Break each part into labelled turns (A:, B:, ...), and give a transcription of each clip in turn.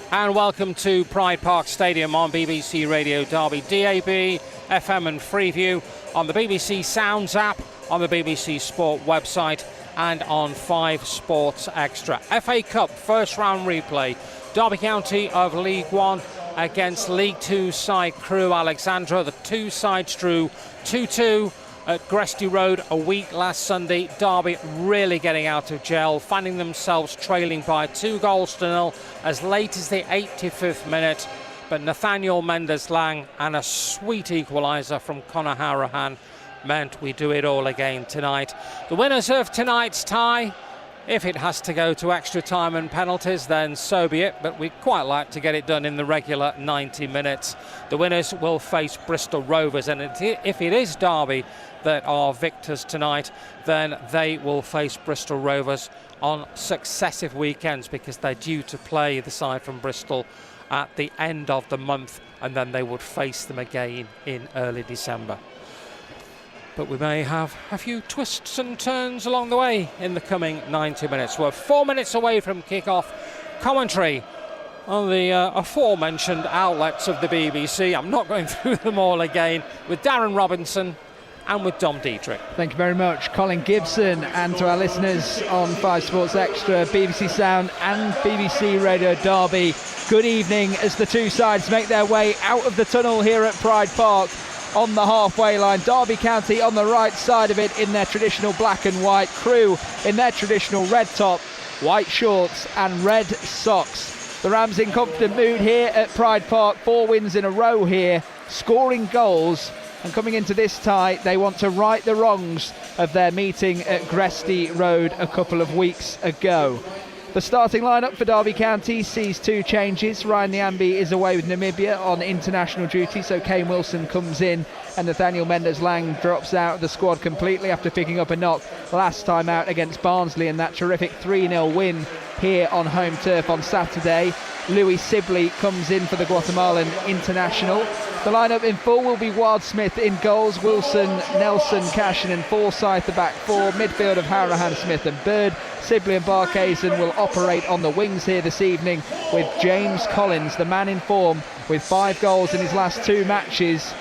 A: And welcome to Pride Park Stadium on BBC Radio Derby, DAB, FM and Freeview, on the BBC Sounds app, on the BBC Sport website and on 5 Sports Extra. FA Cup first round replay. Derby County of League One against League Two side Crewe Alexandra. The two sides drew 2-2 at Gresty Road a week last Sunday. Derby really getting out of jail, finding themselves trailing by 2-0 as late as the 85th minute. But Nathaniel Mendes-Lang and a sweet equaliser from Conor Harahan meant we do it all again tonight. The winners of tonight's tie, if it has to go to extra time and penalties, then so be it, but we'd quite like to get it done in the regular 90 minutes. The winners will face Bristol Rovers, and if it is Derby that are victors tonight, then they will face Bristol Rovers on successive weekends, because they're due to play the side from Bristol at the end of the month, and then they would face them again in early December. But we may have a few twists and turns along the way in the coming 90 minutes. We're 4 minutes away from kick-off. Commentary on the aforementioned outlets of the BBC. I'm not going through them all again, with Darren Robinson and with Dom Dietrich.
B: Thank you very much, Colin Gibson, and to our listeners on 5 Sports Extra, BBC Sound and BBC Radio Derby. Good evening as the two sides make their way out of the tunnel here at Pride Park on the halfway line. Derby County on the right side of it in their traditional black and white. Crewe in their traditional red top, white shorts and red socks. The Rams in confident mood here at Pride Park. 4 wins in a row here, scoring goals. And coming into this tie, they want to right the wrongs of their meeting at Gresty Road a couple of weeks ago. The starting lineup for Derby County sees 2 changes. Ryan Nyambe is away with Namibia on international duty, so Kane Wilson comes in and Nathaniel Mendes-Lang drops out of the squad completely after picking up a knock last time out against Barnsley in that terrific 3-0 win here on home turf on Saturday. Louis Sibley comes in for the Guatemalan international. The lineup in full will be Ward Smith in goals, Wilson, Nelson, Cashin and Forsyth the back 4, midfield of Harahan, Smith and Bird. Sibley and Barkhuizen will operate on the wings here this evening, with James Collins, the man in form with 5 goals in his last 2 matches,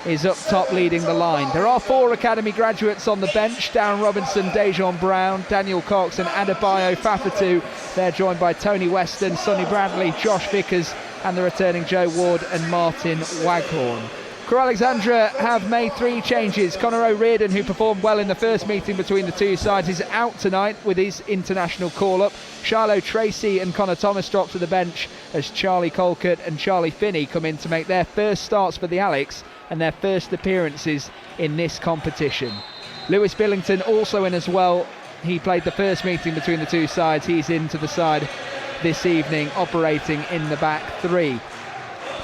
B: is up top leading the line. There are 4 academy graduates on the bench: Darren Robinson, Dejon Brown, Daniel Cox and Adebayo Fafatu. They're joined by Tony Weston, Sonny Bradley, Josh Vickers and the returning Joe Ward and Martin Waghorn. Crewe Alexandra have made 3 changes. Conor O'Riordan, who performed well in the first meeting between the two sides, is out tonight with his international call-up. Shiloh Tracy and Connor Thomas drop to the bench as Charlie Colcott and Charlie Finney come in to make their first starts for the Alex and their first appearances in this competition. Lewis Billington also in as well. He played the first meeting between the two sides. He's into the side this evening, operating in the back 3.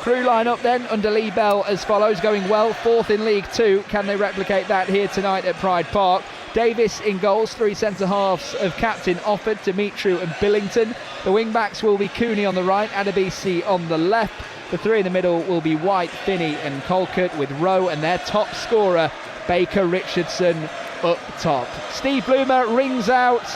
B: Crewe line-up then under Lee Bell as follows, going well, 4th in League 2. Can they replicate that here tonight at Pride Park? Davis in goals, 3 centre-halves of captain Offord, Dimitru and Billington. The wing-backs will be Cooney on the right, Adebisi on the left. The 3 in the middle will be White, Finney and Colcott, with Rowe and their top scorer, Baker Richardson, up top. Steve Bloomer rings out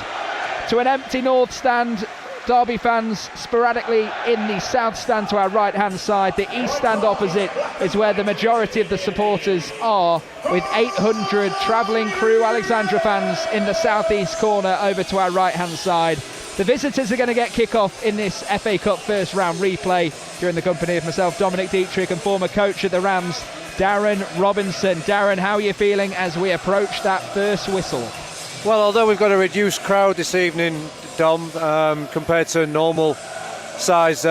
B: to an empty North stand. Derby fans sporadically in the south stand to our right hand side. The east stand opposite is where the majority of the supporters are, with 800 travelling Crewe Alexandra fans in the southeast corner over to our right hand side. The visitors are going to get kick-off in this FA Cup first round replay. You're in the company of myself, Dominic Dietrich, and former coach of the Rams, Darren Robinson. Darren, how are you feeling as we approach that first whistle?
C: Well, although we've got a reduced crowd this evening, Dom, compared to a normal size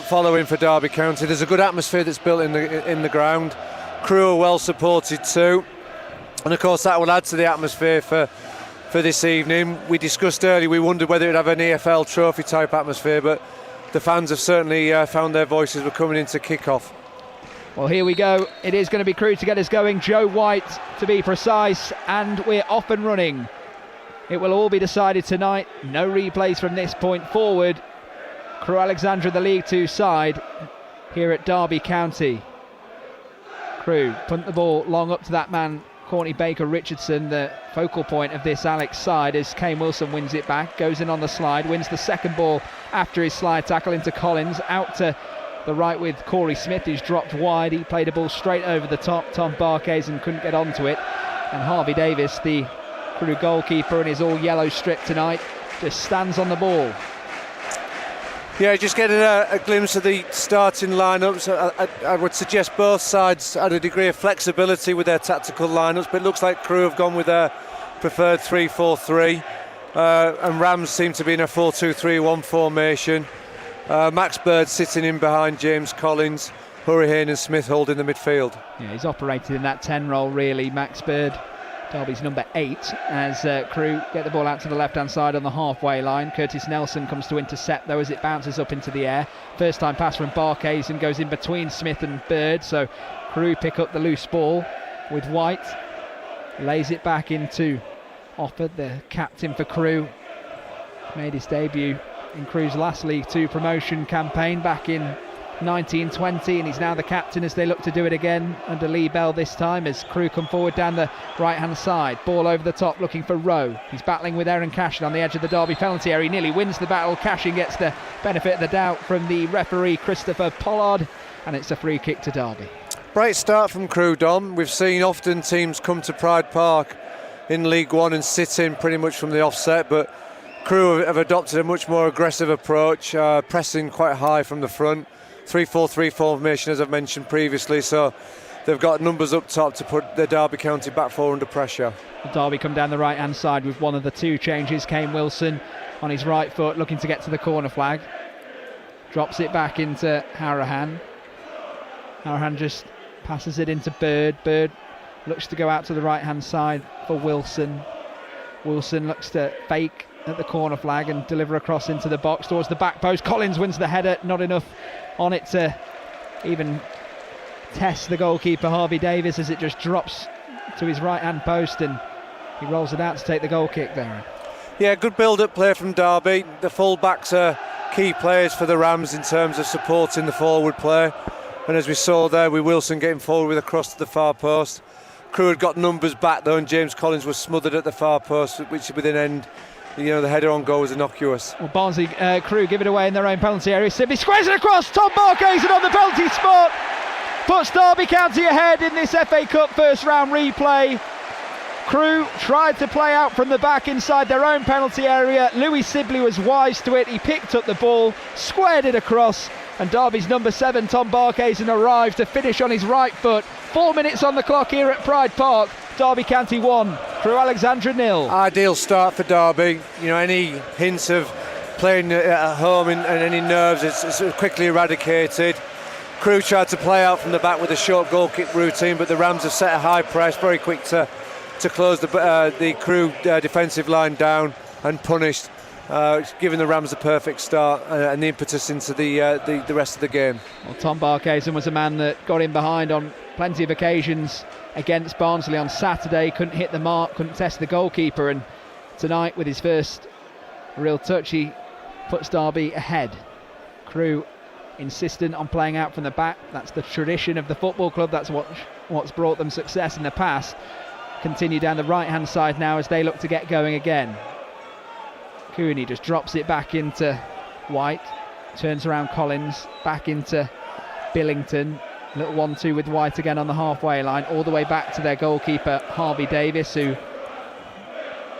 C: following for Derby County, there's a good atmosphere that's built in the ground. Crewe are well supported too, and of course that will add to the atmosphere for this evening. We discussed earlier, we wondered whether it'd have an EFL trophy type atmosphere, but the fans have certainly found their voices. We're coming into kick-off.
B: Well, here we go. It is going to be Crewe to get us going. Joe White, to be precise, and we're off and running. It will all be decided tonight. No replays from this point forward. Crewe Alexandra, the League 2 side, here at Derby County. Crewe punt the ball long up to that man Courtney Baker-Richardson, the focal point of this Alex side, as Kane Wilson wins it back, goes in on the slide, wins the second ball after his slide tackle into Collins, out to the right with Corey Smith, who's dropped wide. He played a ball straight over the top. Tom Barkhuizen couldn't get onto it, and Harvey Davis, the Crewe goalkeeper in his all yellow strip tonight, just stands on the ball.
C: Yeah, just getting a glimpse of the starting lineups. I would suggest both sides had a degree of flexibility with their tactical lineups, but it looks like Crewe have gone with their preferred 3-4-3, and Rams seem to be in a 4-2-3-1 formation. Max Bird sitting in behind James Collins, Hurricane and Smith holding the midfield.
B: Yeah, he's operated in that 10 role really. Max Bird, Derby's number 8, as Crewe get the ball out to the left-hand side on the halfway line. Curtis Nelson comes to intercept though as it bounces up into the air. First time pass from Barkhuizen goes in between Smith and Bird, so Crewe pick up the loose ball with White. Lays it back into Offord, the captain for Crewe. Made his debut in Crewe's last League 2 promotion campaign back in 1920, and he's now the captain as they look to do it again under Lee Bell this time, as Crewe come forward down the right hand side. Ball over the top looking for Rowe. He's battling with Aaron Cashin on the edge of the Derby penalty area. He nearly wins the battle. Cashin gets the benefit of the doubt from the referee Christopher Pollard, and it's a free kick to Derby.
C: Bright start from Crewe, Dom. We've seen often teams come to Pride Park in League One and sit in pretty much from the offset, but Crewe have adopted a much more aggressive approach, pressing quite high from the front. 3-4-3 formation, as I've mentioned previously, so they've got numbers up top to put the Derby County back four under pressure.
B: Derby come down the right hand side with one of the two changes. Kane Wilson on his right foot looking to get to the corner flag, drops it back into Harahan. Harahan just passes it into Bird. Bird looks to go out to the right hand side for Wilson. Wilson looks to fake at the corner flag and deliver across into the box towards the back post. Collins wins the header, not enough on it to even test the goalkeeper Harvey Davis, as it just drops to his right hand post and he rolls it out to take the goal kick there.
C: Yeah, good build-up play from Derby. The full-backs are key players for the Rams in terms of supporting the forward play, and as we saw there with Wilson getting forward with a cross to the far post. Crewe had got numbers back though, and James Collins was smothered at the far post, which with an end, you know, the header on goal was innocuous.
B: Well, Barnsley Crewe give it away in their own penalty area. Sibby squares it across. Tom Barkhuizen on the penalty spot puts Derby County ahead in this FA Cup first round replay. Crewe tried to play out from the back inside their own penalty area. Louis Sibley was wise to it. He picked up the ball, squared it across, and Derby's number 7 Tom Barkhuizen arrived to finish on his right foot. 4 minutes on the clock here at Pride Park. Derby County 1, Crewe Alexandra 0.
C: Ideal start for Derby. You know, any hints of playing at home and any nerves, it's quickly eradicated. Crewe tried to play out from the back with a short goal kick routine, but the Rams have set a high press, very quick to close the Crewe defensive line down and punished, giving the Rams a perfect start and the impetus into the rest of the game.
B: Well, Tom Barkhuizen was a man that got in behind on plenty of occasions against Barnsley on Saturday, couldn't hit the mark, couldn't test the goalkeeper, and tonight with his first real touch he puts Derby ahead. Crewe insistent on playing out from the back. That's the tradition of the football club, that's what's brought them success in the past. Continue down the right hand side now as they look to get going again. Cooney just drops it back into White, turns around Collins, back into Billington. Little 1-2 with White again on the halfway line, all the way back to their goalkeeper Harvey Davis, who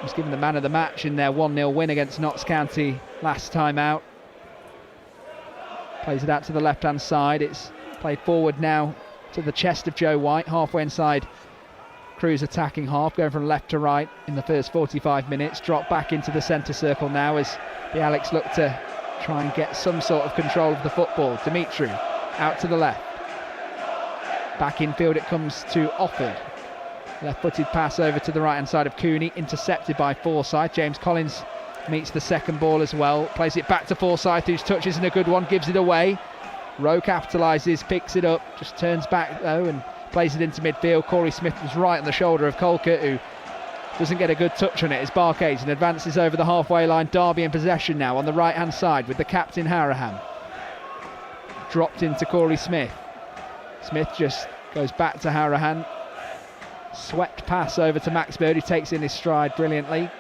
B: was given the man of the match in their 1-0 win against Notts County last time out. Plays it out to the left hand side. It's played forward now to the chest of Joe White, halfway inside Crewe's attacking half, going from left to right in the first 45 minutes. Drop back into the centre circle now as the Alex look to try and get some sort of control of the football. Dimitri out to the left. Back infield it comes to Offord. Left-footed pass over to the right-hand side of Cooney, intercepted by Forsyth. James Collins meets the second ball as well. Plays it back to Forsyth, whose touch isn't a good one, gives it away. Rowe capitalises, picks it up, just turns back though and plays it into midfield. Corey Smith was right on the shoulder of Colquitt, who doesn't get a good touch on it as Barkhuizen advances over the halfway line. Derby in possession now on the right-hand side with the captain Harahan. Dropped into Corey Smith. Smith just goes back to Harahan. Swept pass over to Max Bird, who takes in his stride brilliantly.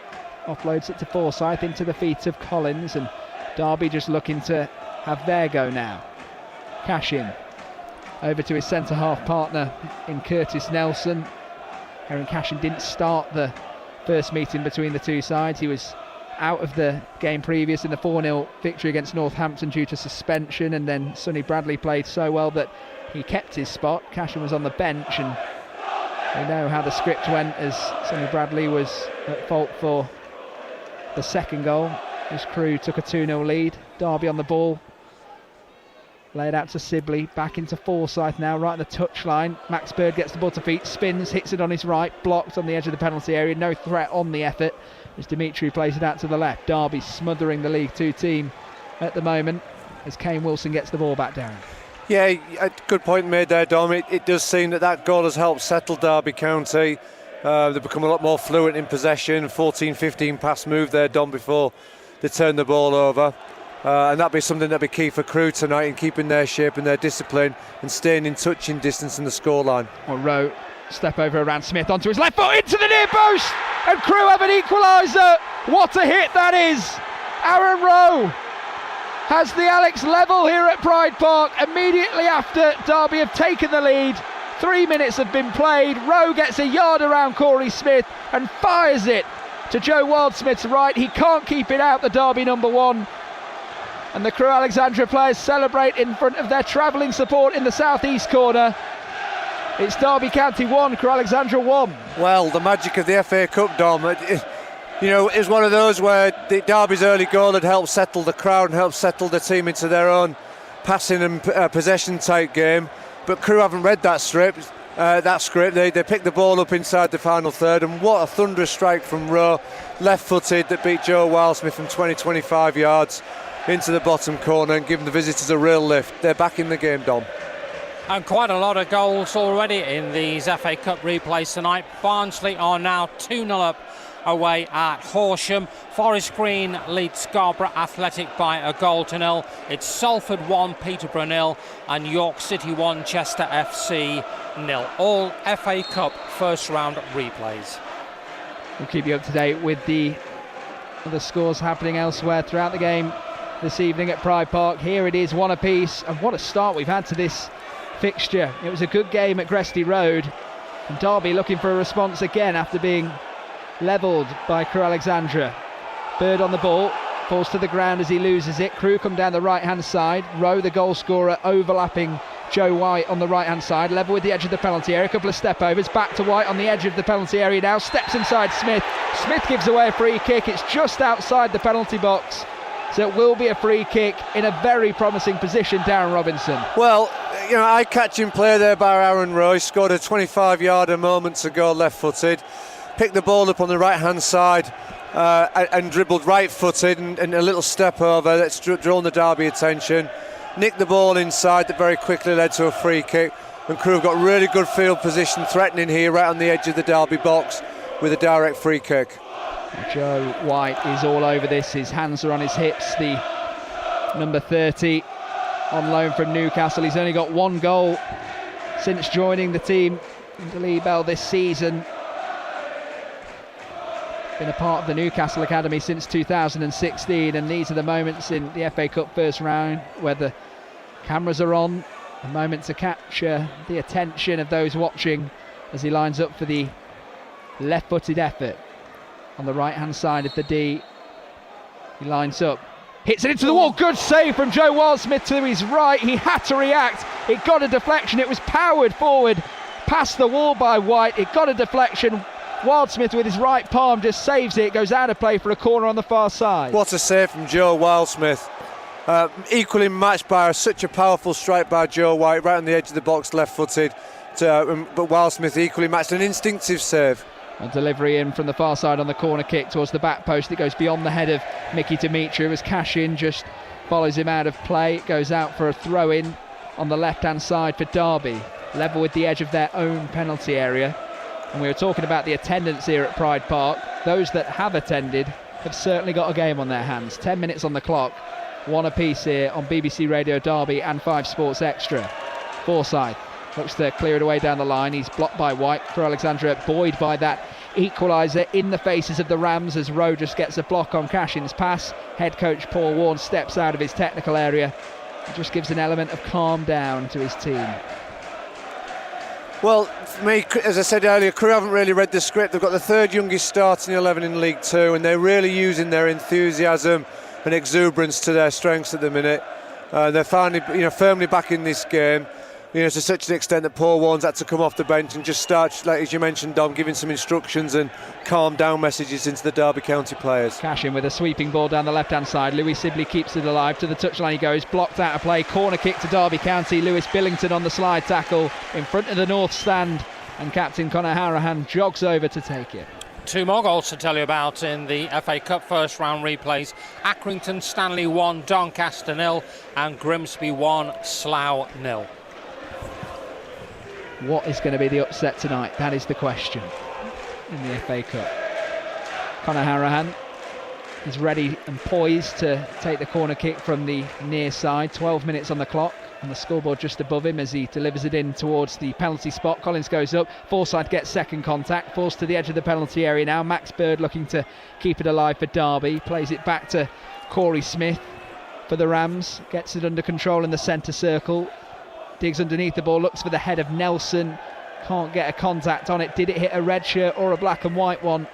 B: Offloads it to Forsyth into the feet of Collins, and Derby just looking to have their go now. Cashin over to his centre-half partner in Curtis Nelson. Aaron Cashin didn't start the first meeting between the two sides. He was out of the game previous in the 4-0 victory against Northampton due to suspension, and then Sonny Bradley played so well that he kept his spot. Cashin was on the bench, and we know how the script went as Sonny Bradley was at fault for the second goal. His Crewe took a 2-0 lead. Derby on the ball. Laid out to Sibley, back into Forsyth now, right on the touchline. Max Bird gets the ball to feet, spins, hits it on his right, blocked on the edge of the penalty area. No threat on the effort as Dimitri plays it out to the left. Derby smothering the League Two team at the moment as Kane Wilson gets the ball back down.
C: Yeah, a good point made there, Dom. It does seem that goal has helped settle Derby County. They've become a lot more fluent in possession. 14-15 pass move there, Dom, before they turn the ball over. And that'd be something that'd be key for Crewe tonight in keeping their shape and their discipline and staying in touching distance in the scoreline.
B: Well, Rowe step over around Smith onto his left foot into the near post, and Crewe have an equaliser. What a hit that is! Aaron Rowe has the Alex level here at Pride Park immediately after Derby have taken the lead. 3 minutes have been played. Rowe gets a yard around Corey Smith and fires it to Joe Wildsmith's right. He can't keep it out, the Derby number one. And the Crewe Alexandra players celebrate in front of their travelling support in the southeast corner. It's Derby County 1, Crewe Alexandra 1.
C: Well, the magic of the FA Cup, Dom. It was one of those where Derby's early goal had helped settle the crowd and helped settle the team into their own passing and possession type game. But Crewe haven't read that script. They picked the ball up inside the final third, and what a thunderous strike from Rowe, left-footed, that beat Joe Wildsmith from 20-25 yards into the bottom corner and giving the visitors a real lift. They're back in the game, Dom.
A: And quite a lot of goals already in these FA Cup replays tonight. Barnsley are now 2-0 up away at Horsham. Forest Green leads Scarborough Athletic by a goal to nil. It's Salford 1, Peterborough 0, and York City 1, Chester FC 0. All FA Cup first round replays.
B: We'll keep you up to date with the other scores happening elsewhere throughout the game this evening at Pride Park. Here it is, one apiece, and what a start we've had to this fixture. It was a good game at Gresty Road, and Derby looking for a response again after being levelled by Crewe Alexandra. Bird on the ball, falls to the ground as he loses it. Crewe come down the right hand side. Rowe, the goal scorer, overlapping Joe White on the right hand side, level with the edge of the penalty area. A couple of step overs, back to White on the edge of the penalty area now, steps inside Smith. Smith gives away a free kick. It's just outside the penalty box, so it will be a free kick in a very promising position. Darren Robinson.
C: Well, eye-catching play there by Aaron Rowe. He scored a 25-yarder moments ago, left-footed. Picked the ball up on the right-hand side and dribbled right-footed and a little step over that's drawn the Derby attention. Nicked the ball inside that very quickly led to a free kick. And Crewe have got really good field position, threatening here right on the edge of the Derby box with a direct free kick.
B: Joe White is all over this. His hands are on his hips. The number 30 on loan from Newcastle. He's only got one goal since joining the team under Lee Bell this season. Been a part of the Newcastle Academy since 2016, and these are the moments in the FA Cup first round where the cameras are on, a moment to capture the attention of those watching as he lines up for the left-footed effort. On the right-hand side of the D, he lines up, hits it into the wall. Good save from Joe Wildsmith to his right. He had to react. It got a deflection. It was powered forward past the wall by White. It got a deflection. Wildsmith with his right palm just saves it. It goes out of play for a corner on the far side.
C: What a save from Joe Wildsmith. Equally matched by such a powerful strike by Joe White right on the edge of the box, left-footed. But Wildsmith equally matched. An instinctive save.
B: A delivery in from the far side on the corner kick towards the back post. It goes beyond the head of Mickey Dimitri as Cashin just follows him out of play. It goes out for a throw-in on the left-hand side for Derby, level with the edge of their own penalty area. And we were talking about the attendance here at Pride Park. Those that have attended have certainly got a game on their hands. 10 minutes on the clock, one apiece here on BBC Radio Derby and 5 Sports Extra. Forsyth looks to clear it away down the line. He's blocked by White. For Alexandra, buoyed by that equaliser in the faces of the Rams as Rowe just gets a block on Cashin's pass. Head coach Paul Warne steps out of his technical area and just gives an element of calm down to his team.
C: Well, for me, as I said earlier, Crewe haven't really read the script. They've got the third youngest starting 11 in League Two, and they're really using their enthusiasm and exuberance to their strengths at the minute. They're finally, firmly back in this game. To such an extent that Paul Warne's had to come off the bench and just start, like as you mentioned, Dom, giving some instructions and calm down messages into the Derby County players.
B: Cashin with a sweeping ball down the left-hand side. Lewis Sibley keeps it alive. To the touchline he goes, blocked out of play. Corner kick to Derby County. Lewis Billington on the slide tackle in front of the north stand, and captain Conor Harahan jogs over to take it.
A: Two more goals to tell you about in the FA Cup first round replays. Accrington Stanley 1, Doncaster 0, and Grimsby 1, Slough 0.
B: What is going to be the upset tonight? That is the question in the FA Cup. Conor Harahan is ready and poised to take the corner kick from the near side. 12 minutes on the clock, and the scoreboard just above him as he delivers it in towards the penalty spot. Collins goes up, Forsyth gets second contact, forced to the edge of the penalty area now. Max Bird looking to keep it alive for Derby, plays it back to Corey Smith for the Rams, gets it under control in the centre circle, digs underneath the ball, looks for the head of Nelson, can't get a contact on it. Did it hit a red shirt or a black and white one?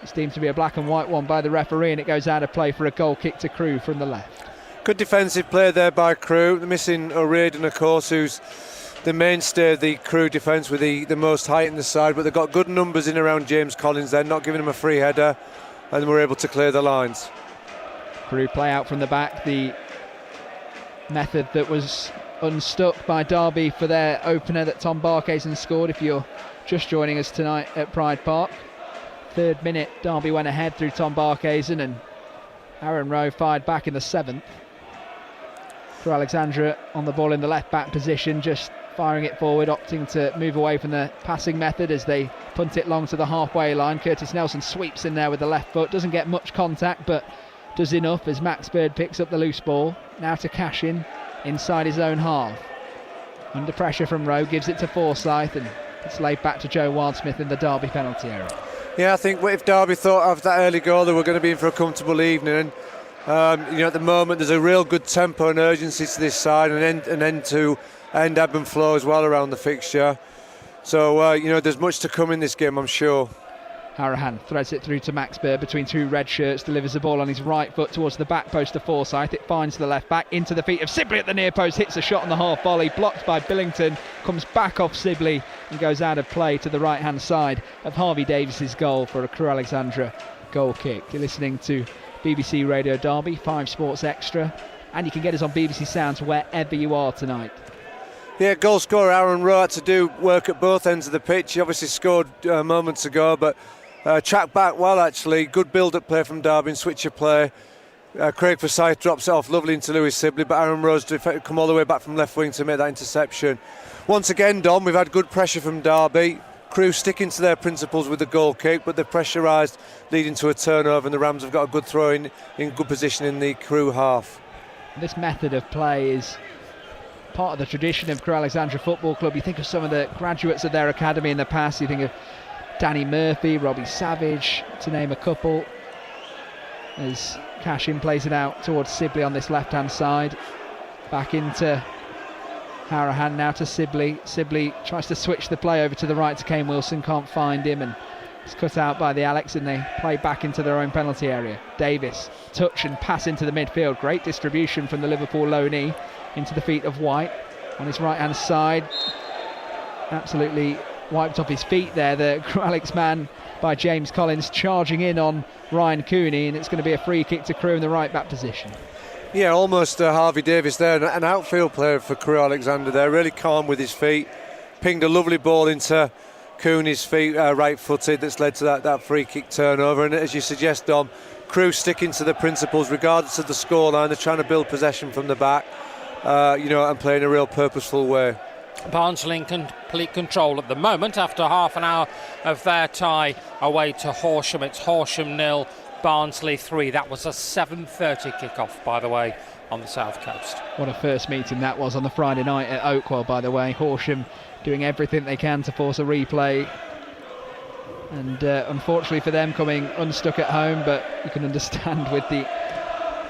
B: It's deemed to be a black and white one by the referee, and it goes out of play for a goal kick to Crewe from the left.
C: Good defensive play there by Crewe. They're missing O'Riordan, of course, who's the mainstay of the Crewe defence with the most height in the side, but they've got good numbers in around James Collins there, not giving him a free header, and we're able to clear the lines.
B: Crewe play out from the back, the method that was unstuck by Derby for their opener that Tom Barkhuizen scored. If you're just joining us tonight at Pride Park, 3rd minute Derby went ahead through Tom Barkhuizen, and Aaron Rowe fired back in the 7th. For Alexandra on the ball in the left back position, just firing it forward, opting to move away from the passing method as they punt it long to the halfway line. Curtis Nelson sweeps in there with the left foot, doesn't get much contact but does enough as Max Bird picks up the loose ball. Now to Cashin inside his own half. Under pressure from Rowe, gives it to Forsyth, and it's laid back to Joe Wildsmith in the Derby penalty area. Yeah,
C: I think if Derby thought of that early goal, they were going to be in for a comfortable evening. And at the moment, there's a real good tempo and urgency to this side, and an end-to-end ebb and flow as well around the fixture. So, there's much to come in this game, I'm sure.
B: Harahan threads it through to Max Bird between two red shirts, delivers the ball on his right foot towards the back post of Forsyth. It finds the left back into the feet of Sibley at the near post, hits a shot on the half volley, blocked by Billington, comes back off Sibley and goes out of play to the right hand side of Harvey Davis's goal for a Crewe Alexandra goal kick. You're listening to BBC Radio Derby, 5 Sports Extra, and you can get us on BBC Sounds wherever you are tonight.
C: Yeah, goal scorer Aaron Rowe had to do work at both ends of the pitch. He obviously scored moments ago, but tracked back well actually. Good build-up play from Derby and switch of play. Craig Forsyth drops it off lovely into Lewis Sibley, but Aaron Rowe's come all the way back from left wing to make that interception. Once again, Dom, we've had good pressure from Derby. Crewe sticking to their principles with the goal kick, but they're pressurised, leading to a turnover, and the Rams have got a good throw in good position in the Crewe half.
B: This method of play is part of the tradition of Crewe Alexandra Football Club. You think of some of the graduates of their academy in the past, you think of Danny Murphy, Robbie Savage, to name a couple, as Cashin plays it out towards Sibley on this left-hand side. Back into Harahan, now to Sibley. Sibley tries to switch the play over to the right to Kane Wilson, can't find him, and it's cut out by the Alex, and they play back into their own penalty area. Davis, touch and pass into the midfield. Great distribution from the Liverpool loanee into the feet of White on his right-hand side. Absolutely wiped off his feet there, the Alex man by James Collins, charging in on Ryan Cooney, and it's going to be a free kick to Crewe in the right back position. Yeah, almost Harvey Davis there, an outfield player for Crewe Alexander there, really calm with his feet, pinged a lovely ball into Cooney's feet, right-footed, that's led to that free kick turnover. And as you suggest, Dom, Crewe sticking to the principles regardless of the scoreline. They're trying to build possession from the back, and play in a real purposeful way.
A: Barnsley in complete control at the moment after half an hour of their tie away to Horsham. It's Horsham 0, Barnsley 3. That was a 7:30 kick-off, by the way, on the south coast.
B: What a first meeting that was on the Friday night at Oakwell, by the way. Horsham doing everything they can to force a replay. And unfortunately for them, coming unstuck at home, but you can understand with the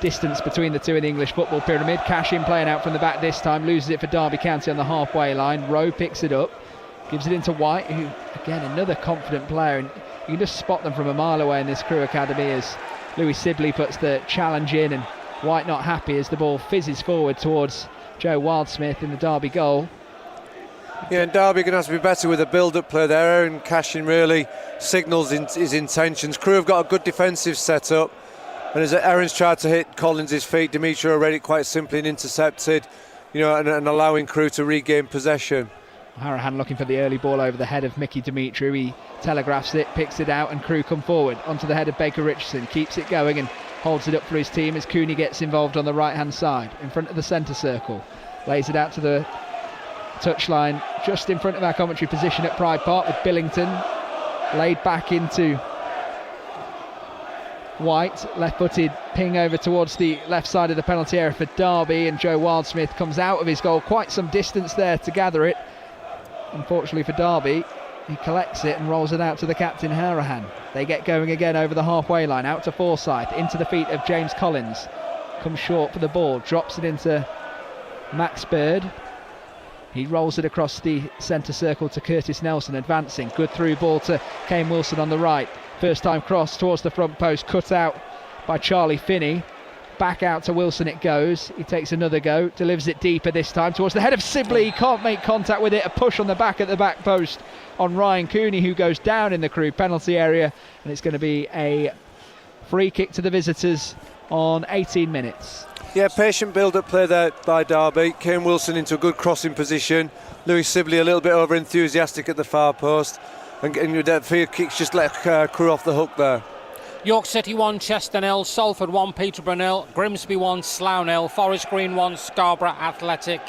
B: distance between the two in the English football pyramid. Cashin playing out from the back this time, loses it for Derby County on the halfway line. Rowe picks it up, gives it into White, who, again, another confident player. And you can just spot them from a mile away in this Crewe academy as Louis Sibley puts the challenge in, and White not happy as the ball fizzes forward towards Joe Wildsmith in the Derby goal.
C: Yeah, and Derby are going to have to be better with a build-up play there. Aaron Cashin really signals his intentions. Crewe have got a good defensive set-up, and as Aaron's tried to hit Collins' feet, Demetrio read it quite simply and intercepted, and allowing Crewe to regain possession.
B: Harahan looking for the early ball over the head of Mickey Demetriou. He telegraphs it, picks it out, and Crewe come forward onto the head of Baker Richardson, keeps it going and holds it up for his team as Cooney gets involved on the right hand side in front of the centre circle, lays it out to the touchline just in front of our commentary position at Pride Park, with Billington laid back into White, left-footed ping over towards the left side of the penalty area for Derby, and Joe Wildsmith comes out of his goal, quite some distance there to gather it. Unfortunately for Derby, he collects it and rolls it out to the captain Harahan. They get going again over the halfway line, out to Forsyth, into the feet of James Collins, comes short for the ball, drops it into Max Bird. He rolls it across the centre circle to Curtis Nelson, advancing. Good through ball to Kane Wilson on the right. First time cross towards the front post, cut out by Charlie Finney. Back out to Wilson it goes. He takes another go, delivers it deeper this time towards the head of Sibley. He can't make contact with it. A push on the back at the back post on Ryan Cooney, who goes down in the Crewe penalty area. And it's going to be a free kick to the visitors on 18 minutes.
C: Yeah, patient build-up play there by Derby. Kane Wilson into a good crossing position. Louis Sibley a little bit over-enthusiastic at the far post. And that free kick's just let Crewe off the hook there.
A: York City 1, Chester 0, Salford 1, Peterborough 0, Grimsby 1, Slough 0, Forest Green 1, Scarborough Athletic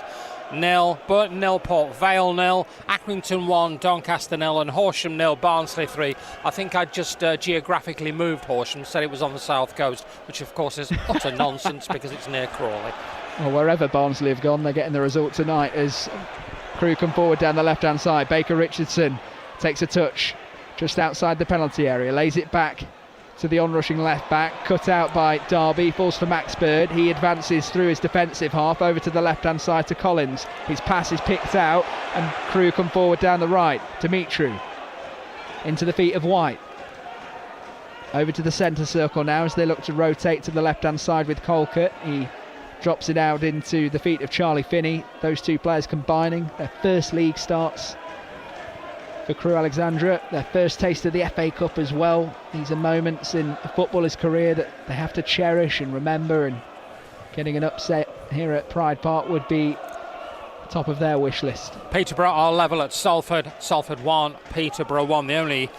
A: 0, Burton 0, Port Vale 0, Accrington 1, Doncaster 0, and Horsham 0, Barnsley 3. I think I just geographically moved Horsham, said it was on the south coast, which of course is utter nonsense because it's near Crawley.
B: Well, wherever Barnsley have gone, they're getting the result tonight as Crewe come forward down the left-hand side. Baker Richardson takes a touch just outside the penalty area, lays it back to the onrushing left back, cut out by Derby, falls for Max Bird. He advances through his defensive half over to the left hand side to Collins. His pass is picked out and Crewe come forward down the right. Demetriou into the feet of White, over to the centre circle now as they look to rotate to the left hand side with Colcott. He drops it out into the feet of Charlie Finney. Those two players combining their first league starts for Crewe Alexandra, their first taste of the FA Cup as well. These are moments in a footballer's career that they have to cherish and remember, and getting an upset here at Pride Park would be top of their wish list.
A: Peterborough are level at Salford. Salford 1, Peterborough 1. The only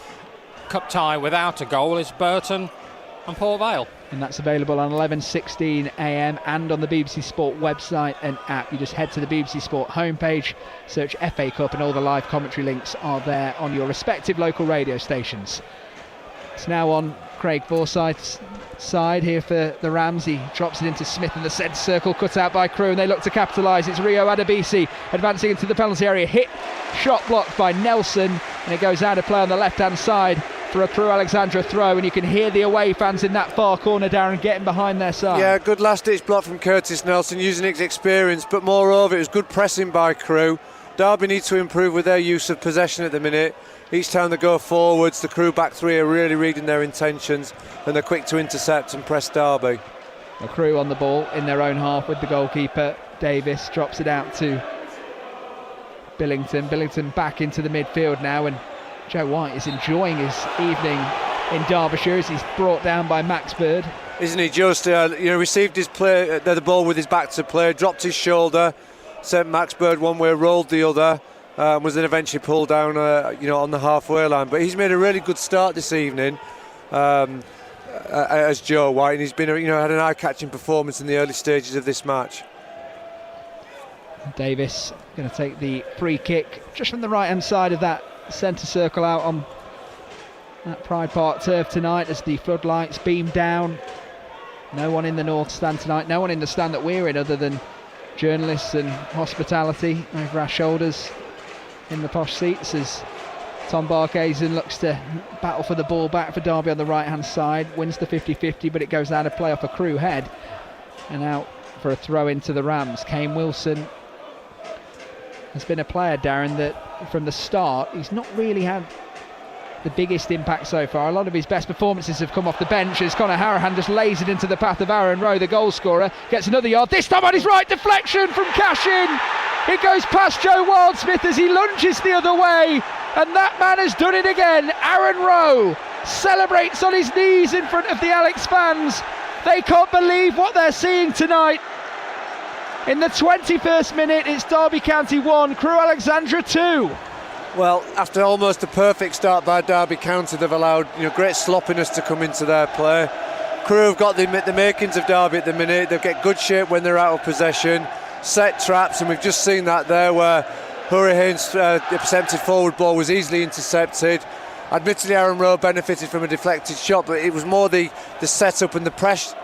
A: cup tie without a goal is Burton and Port Vale.
B: And that's available on 11:16 a.m. and on the BBC Sport website and app. You just head to the BBC Sport homepage, search FA Cup, and all the live commentary links are there on your respective local radio stations. It's now on Craig Forsyth's side here for the Rams. He drops it into Smith in the centre circle, cut out by Crewe, and they look to capitalise. It's Rio Adebisi advancing into the penalty area, hit, shot blocked by Nelson, and it goes out of play on the left hand side for a Crewe Alexandra throw, and you can hear the away fans in that far corner, Darren, getting behind their side. Yeah,
C: good last-ditch block from Curtis Nelson, using his experience, but moreover it was good pressing by Crewe. Derby needs to improve with their use of possession at the minute. Each time they go forwards, the Crewe back three are really reading their intentions, and they're quick to intercept and press Derby.
B: The Crewe on the ball in their own half with the goalkeeper Davis, drops it out to Billington. Billington back into the midfield now, and Joe White is enjoying his evening in Derbyshire as he's brought down by Max Bird.
C: Isn't he just, received his play, the ball with his back to play, dropped his shoulder, sent Max Bird one way, rolled the other, was then eventually pulled down, on the halfway line. But he's made a really good start this evening as Joe White, and he's been, had an eye-catching performance in the early stages of this match.
B: Davis going to take the free kick just from the right-hand side of that centre circle out on that Pride Park turf tonight as the floodlights beam down No one in the North Stand tonight, no one in the stand that we're in other than journalists and hospitality over our shoulders in the posh seats as Tom Barkhuizen looks to battle for the ball back for Derby on the right hand side, wins the 50-50, but it goes out of play off a Crewe head and out for a throw into the Rams. Kane Wilson has been a player, Darren, that from the start he's not really had the biggest impact so far. A lot of his best performances have come off the bench as Conor Harahan just lays it into the path of Aaron Rowe, the goal scorer. Gets another yard, this time on his right, deflection from Cashin. It goes past Joe Wildsmith as he lunges the other way, and that man has done it again. Aaron Rowe celebrates on his knees in front of the Alex fans. They can't believe what they're seeing tonight. In the 21st minute, it's Derby County 1, Crewe Alexandra 2.
C: Well, after almost a perfect start by Derby County, they've allowed great sloppiness to come into their play. Crewe have got the makings of Derby at the minute. They get good shape when they're out of possession, set traps, and we've just seen that there where Hurricane's attempted forward ball was easily intercepted. Admittedly, Aaron Rowe benefited from a deflected shot, but it was more the setup and the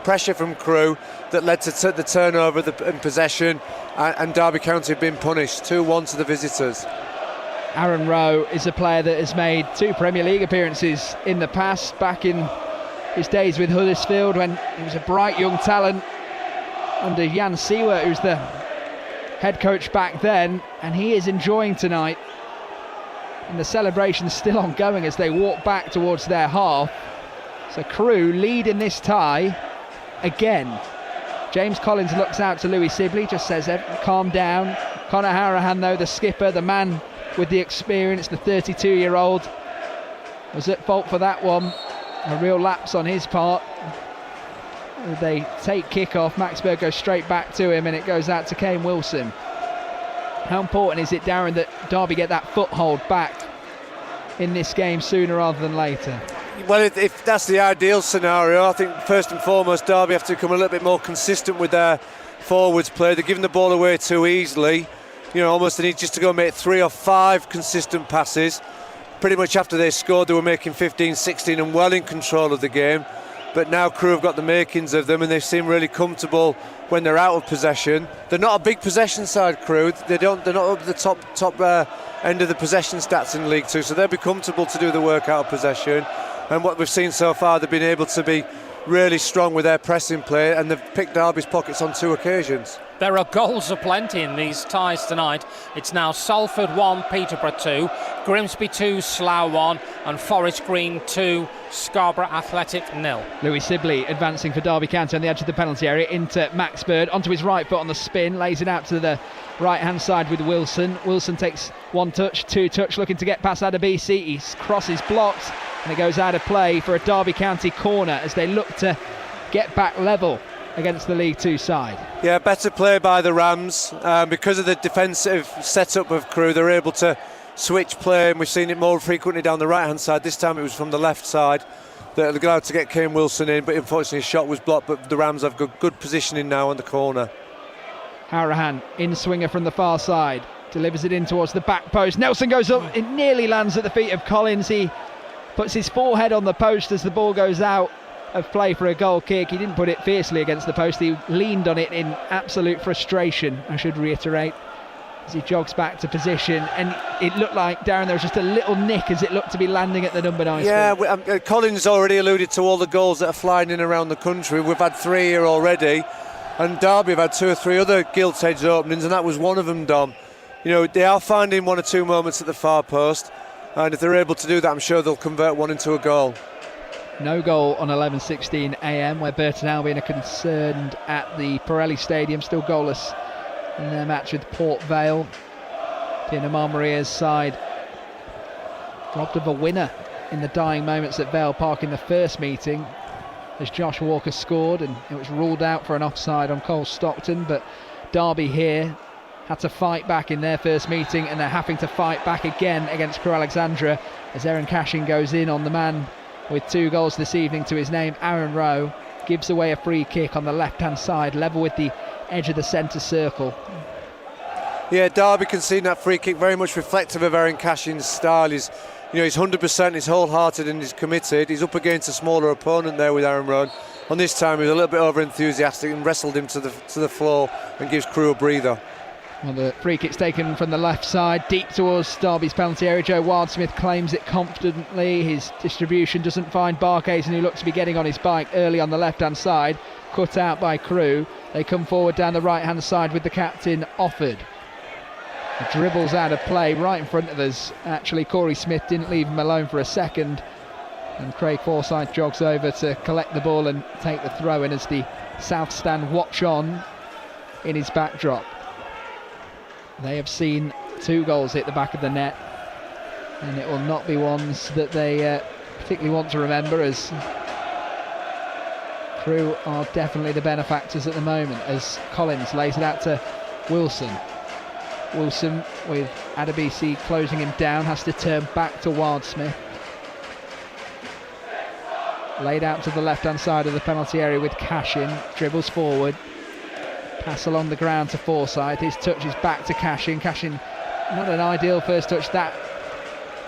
C: pressure from Crewe that led to the turnover and possession, and Derby County have been punished. 2-1 to the visitors.
B: Aaron Rowe is a player that has made 2 Premier League appearances in the past, back in his days with Huddersfield when he was a bright young talent under Jan Siewert, who's the head coach back then, and he is enjoying tonight. And the celebration's still ongoing as they walk back towards their half. So Crewe lead in this tie again. James Collins looks out to Louis Sibley, just says, calm down. Conor Harahan, though, the skipper, the man with the experience, the 32-year-old, was at fault for that one. A real lapse on his part. They take kick-off, Max Berg goes straight back to him and it goes out to Kane Wilson. How important is it, Darren, that Derby get that foothold back in this game sooner rather than later?
C: Well, if that's the ideal scenario, I think first and foremost Derby have to become a little bit more consistent with their forwards play. They're giving the ball away too easily. Almost they need just to go and make 3 or 5 consistent passes. Pretty much after they scored, they were making 15, 16 and well in control of the game. But now Crewe have got the makings of them and they seem really comfortable when they're out of possession. They're not a big possession side, Crewe. They're not up the top end of the possession stats in League 2, so they'll be comfortable to do the work out of possession. And what we've seen so far, they've been able to be really strong with their pressing play, and they've picked Derby's pockets on 2 occasions.
A: There are goals aplenty in these ties tonight. It's now Salford 1, Peterborough 2, Grimsby 2, Slough 1 and Forest Green 2, Scarborough Athletic 0.
B: Louis Sibley advancing for Derby County on the edge of the penalty area into Max Bird, onto his right foot on the spin, lays it out to the right hand side with Wilson. Wilson takes 1 touch, 2 touch, looking to get past Adebisi. His cross is blocked and it goes out of play for a Derby County corner as they look to get back level against the League 2 side.
C: Yeah, better play by the Rams. Because of the defensive setup of Crewe, they're able to switch play, and we've seen it more frequently down the right hand side. This time it was from the left side. They're allowed to get Kane Wilson in, but unfortunately his shot was blocked. But the Rams have good positioning now on the corner.
B: Harahan, in swinger from the far side, delivers it in towards the back post. Nelson goes up, it nearly lands at the feet of Collins. He puts his forehead on the post as the ball goes out of play for a goal kick. He didn't put it fiercely against the post, he leaned on it in absolute frustration, I should reiterate, as he jogs back to position. And it looked like, Darren, there was just a little nick as it looked to be landing at the number 9 spot.
C: Yeah, Collins already alluded to all the goals that are flying in around the country. We've had 3 here already, and Derby have had 2 or 3 other gilt-edged openings, and that was one of them, Dom. They are finding 1 or 2 moments at the far post, and if they're able to do that, I'm sure they'll convert 1 into a goal.
B: No goal on 11:16 a.m. where Burton Albion are concerned at the Pirelli Stadium, still goalless in their match with Port Vale. Pierre Maria's side robbed of a winner in the dying moments at Vale Park in the first meeting as Josh Walker scored, and it was ruled out for an offside on Cole Stockton. But Derby here had to fight back in their first meeting, and they're having to fight back again against Crewe Alexandra as Aaron Cashin goes in on the man with 2 goals this evening to his name. Aaron Rowe gives away a free kick on the left hand side, level with the edge of the centre circle.
C: Yeah, Derby conceding that free kick, very much reflective of Aaron Cashin's style. He's 100%, he's wholehearted and he's committed. He's up against a smaller opponent there with Aaron Rowe. On this time, he was a little bit over enthusiastic and wrestled him to the floor and gives Crewe a breather.
B: Well, the free kick's taken from the left side, deep towards Derby's penalty area. Joe Wildsmith claims it confidently. His distribution doesn't find Barkhazen, who looks to be getting on his bike early on the left-hand side. Cut out by Crewe. They come forward down the right-hand side with the captain offered. He dribbles out of play right in front of us. Actually, Corey Smith didn't leave him alone for a second. And Craig Forsyth jogs over to collect the ball and take the throw in as the South Stand watch on in his backdrop. They have seen 2 goals hit the back of the net, and it will not be ones that they particularly want to remember, as Crewe are definitely the benefactors at the moment, as Collins lays it out to Wilson. Wilson, with Adebisi closing him down, has to turn back to Wildsmith. Laid out to the left-hand side of the penalty area with Cashin, dribbles forward. Pass along the ground to Forsyth. His touch is back to Cashin. Cashin, not an ideal first touch that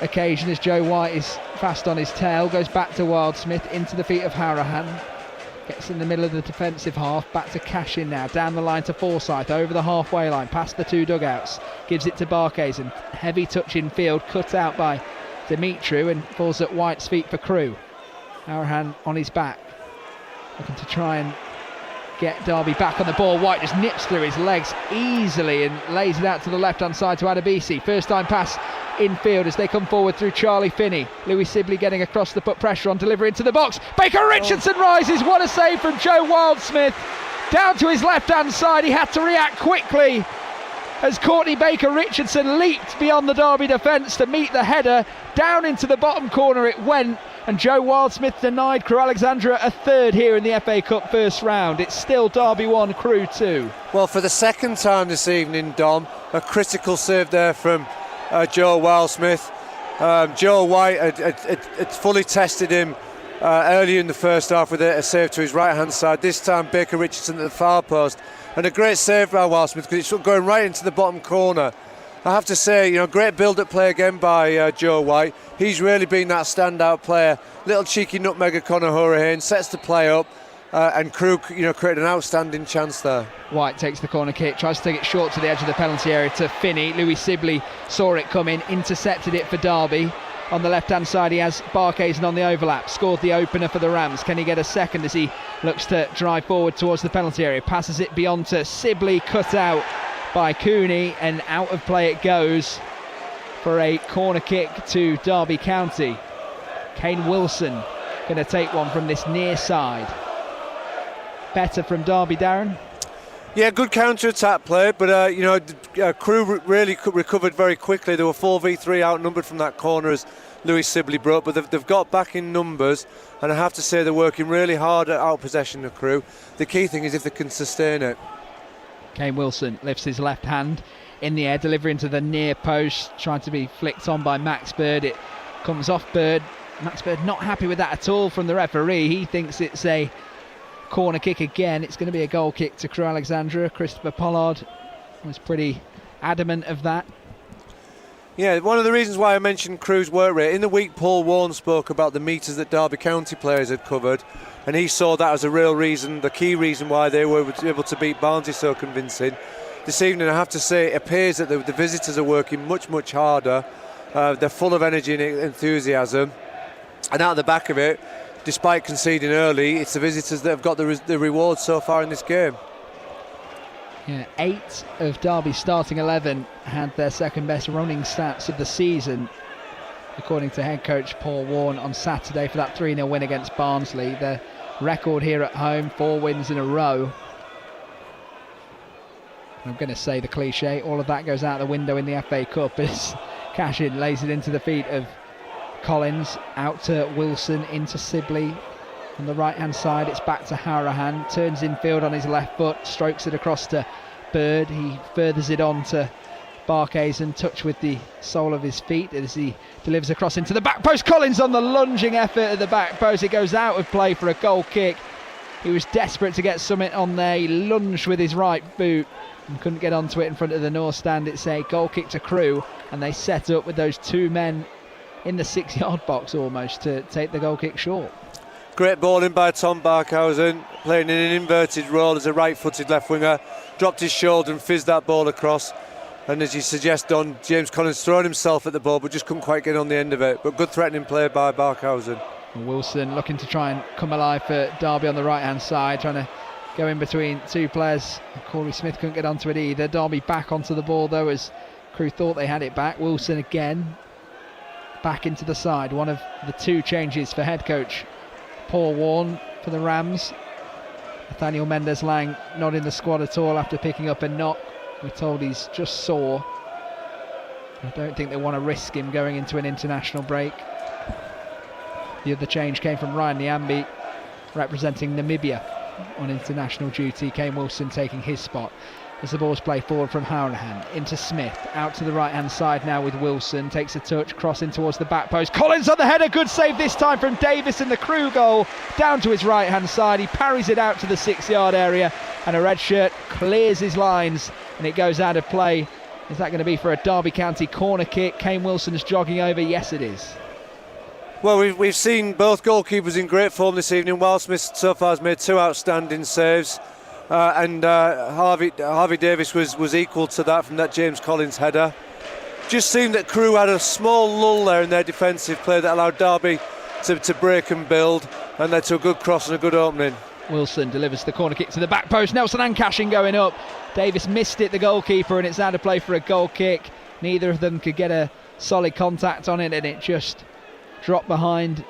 B: occasion, as Joe White is fast on his tail. Goes back to Wildsmith, into the feet of Harahan. Gets in the middle of the defensive half. Back to Cashin now. Down the line to Forsyth. Over the halfway line. Past the 2 dugouts. Gives it to Barkhazen. Heavy touch in field. Cut out by Dimitru and falls at White's feet for Crewe. Harahan on his back. Looking to try and get Derby back on the ball. White just nips through his legs easily and lays it out to the left-hand side to Adebisi. First time pass infield as they come forward through Charlie Finney. Louis Sibley getting across to put pressure on, delivery into the box. Baker Richardson rises. What a save from Joe Wildsmith. Down to his left-hand side. He had to react quickly as Courtney Baker Richardson leaped beyond the Derby defence to meet the header. Down into the bottom corner it went, and Joe Wildsmith denied Crewe Alexandra a third here in the FA Cup first round. It's still Derby 1, Crewe 2.
C: Well, for the second time this evening, Dom, a critical save there from Joe Wildsmith. Joe White had fully tested him earlier in the first half with a save to his right-hand side. This time, Baker Richardson at the far post. And a great save by Wildsmith, because it's going right into the bottom corner. I have to say, great build-up play again by Joe White. He's really been that standout player. Little cheeky nutmeg of Conor Hourihane, sets the play up, and Crewe, created an outstanding chance there.
B: White takes the corner kick, tries to take it short to the edge of the penalty area to Finney. Louis Sibley saw it coming, intercepted it for Derby. On the left-hand side, he has Barkhazen on the overlap. Scored the opener for the Rams. Can he get a second as he looks to drive forward towards the penalty area? Passes it beyond to Sibley, cut out by Cooney, and out of play it goes for a corner kick to Derby County. Kane Wilson going to take one from this near side. Better from Derby, Darren?
C: Yeah, good counter-attack play, but Crewe really recovered very quickly. They were 4v3 outnumbered from that corner as Louis Sibley broke, but they've got back in numbers, and I have to say they're working really hard at out-possession of Crewe. The key thing is if they can sustain it.
B: Kane Wilson lifts his left hand in the air, delivering to the near post, trying to be flicked on by Max Bird. It comes off Bird. Max Bird not happy with that at all from the referee. He thinks it's a corner kick again. It's going to be a goal kick to Crewe Alexandra. Christopher Pollard was pretty adamant of that.
C: Yeah, one of the reasons why I mentioned Crewe's work rate, in the week Paul Warne spoke about the metres that Derby County players had covered, and he saw that as a real reason, the key reason why they were able to beat Barnsley so convincing. This evening, I have to say, it appears that the visitors are working much, much harder. They're full of energy and enthusiasm, and out the back of it, despite conceding early, it's the visitors that have got the reward so far in this game.
B: Yeah, 8 of Derby's starting 11 had their second best running stats of the season, according to head coach Paul Warne on Saturday for that 3-0 win against Barnsley. Their record here at home, 4 wins in a row. I'm going to say the cliche, all of that goes out the window in the FA Cup as Cashin lays it into the feet of Collins, out to Wilson, into Sibley. On the right hand side it's back to Harahan, turns infield on his left foot, strokes it across to Bird. He furthers it on to Barkhazen, touch with the sole of his feet as he delivers across into the back post. Collins on the lunging effort at the back post. It goes out of play for a goal kick. He was desperate to get something on there. He lunged with his right boot and couldn't get onto it in front of the North stand. It's a goal kick to Crewe, and they set up with those 2 men in the 6-yard box almost to take the goal kick short.
C: Great bowling by Tom Barkhausen, playing in an inverted role as a right-footed left winger. Dropped his shoulder and fizzed that ball across. And as you suggest, Don, James Collins throwing himself at the ball, but just couldn't quite get on the end of it. But good threatening play by Barkhausen.
B: Wilson looking to try and come alive for Derby on the right-hand side, trying to go in between two players. Corey Smith couldn't get onto it either. Derby back onto the ball, though, as Crewe thought they had it back. Wilson again back into the side. One of the two changes for head coach Paul Warne for the Rams. Nathaniel Mendez-Lang not in the squad at all after picking up a knock. We're told he's just sore. I don't think they want to risk him going into an international break. The other change came from Ryan Nyambi, representing Namibia on international duty. Kane Wilson taking his spot as the ball's played forward from Howrahan into Smith, out to the right hand side now with Wilson, takes a touch, crossing towards the back post. Collins on the header, good save this time from Davis in the Crewe goal, down to his right hand side. He parries it out to the 6-yard area, and a red shirt clears his lines and it goes out of play. Is that going to be for a Derby County corner kick? Kane Wilson's jogging over. Yes, it is.
C: Well, we've seen both goalkeepers in great form this evening. Wildsmith so far has made 2 outstanding saves, and Harvey Davis was equal to that from that James Collins header. Just seemed that Crewe had a small lull there in their defensive play that allowed Derby to break and build, and led to a good cross and a good opening.
B: Wilson delivers the corner kick to the back post. Nelson Ancashing going up. Davis missed it, the goalkeeper, and it's out of play for a goal kick. Neither of them could get a solid contact on it, and it just dropped behind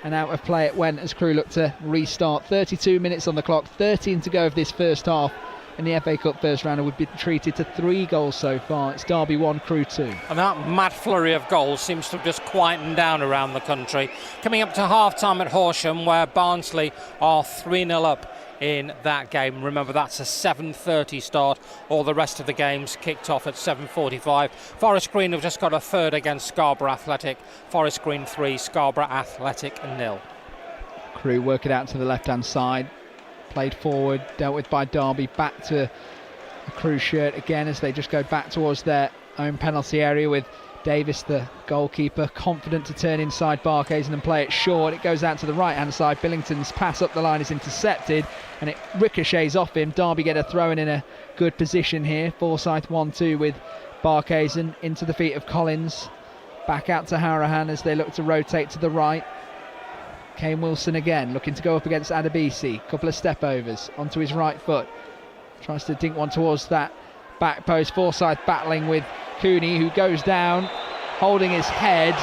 B: and out of play it went as Crewe looked to restart. 32 minutes on the clock, 13 to go of this first half, and the FA Cup first rounder would be treated to 3 goals so far. It's Derby 1, Crewe 2.
A: And that mad flurry of goals seems to have just quietened down around the country. Coming up to half-time at Horsham, where Barnsley are 3-0 up in that game. Remember, that's a 7:30 start. All the rest of the games kicked off at 7:45. Forest Green have just got a third against Scarborough Athletic. Forest Green 3, Scarborough Athletic 0.
B: Crewe work it out to the left-hand side. Played forward, dealt with by Derby. Back to a Crewe shirt again as they just go back towards their own penalty area with Davis, the goalkeeper, confident to turn inside Barkhazen and play it short. It goes out to the right-hand side. Billington's pass up the line is intercepted and it ricochets off him. Derby get a throw-in in a good position here. Forsyth 1-2 with Barkhazen into the feet of Collins. Back out to Howrahan as they look to rotate to the right. Kane Wilson again looking to go up against Adebisi. Couple of step overs onto his right foot. Tries to dink one towards that back post. Forsyth battling with Cooney, who goes down holding his head,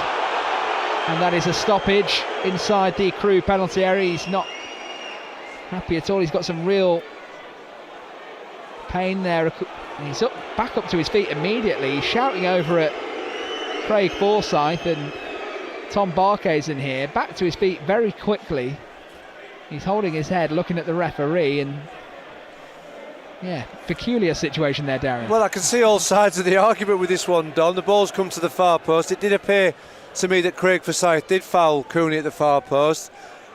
B: and that is a stoppage inside the Crewe penalty area. He's not happy at all. He's got some real pain there. He's back up to his feet immediately. He's shouting over at Craig Forsyth and Tom Barkhazen here. Back to his feet very quickly. He's holding his head, looking at the referee, and yeah, peculiar situation there, Darren.
C: Well, I can see all sides of the argument with this one, Don. The ball's come to the far post. It did appear to me that Craig Forsyth did foul Cooney at the far post.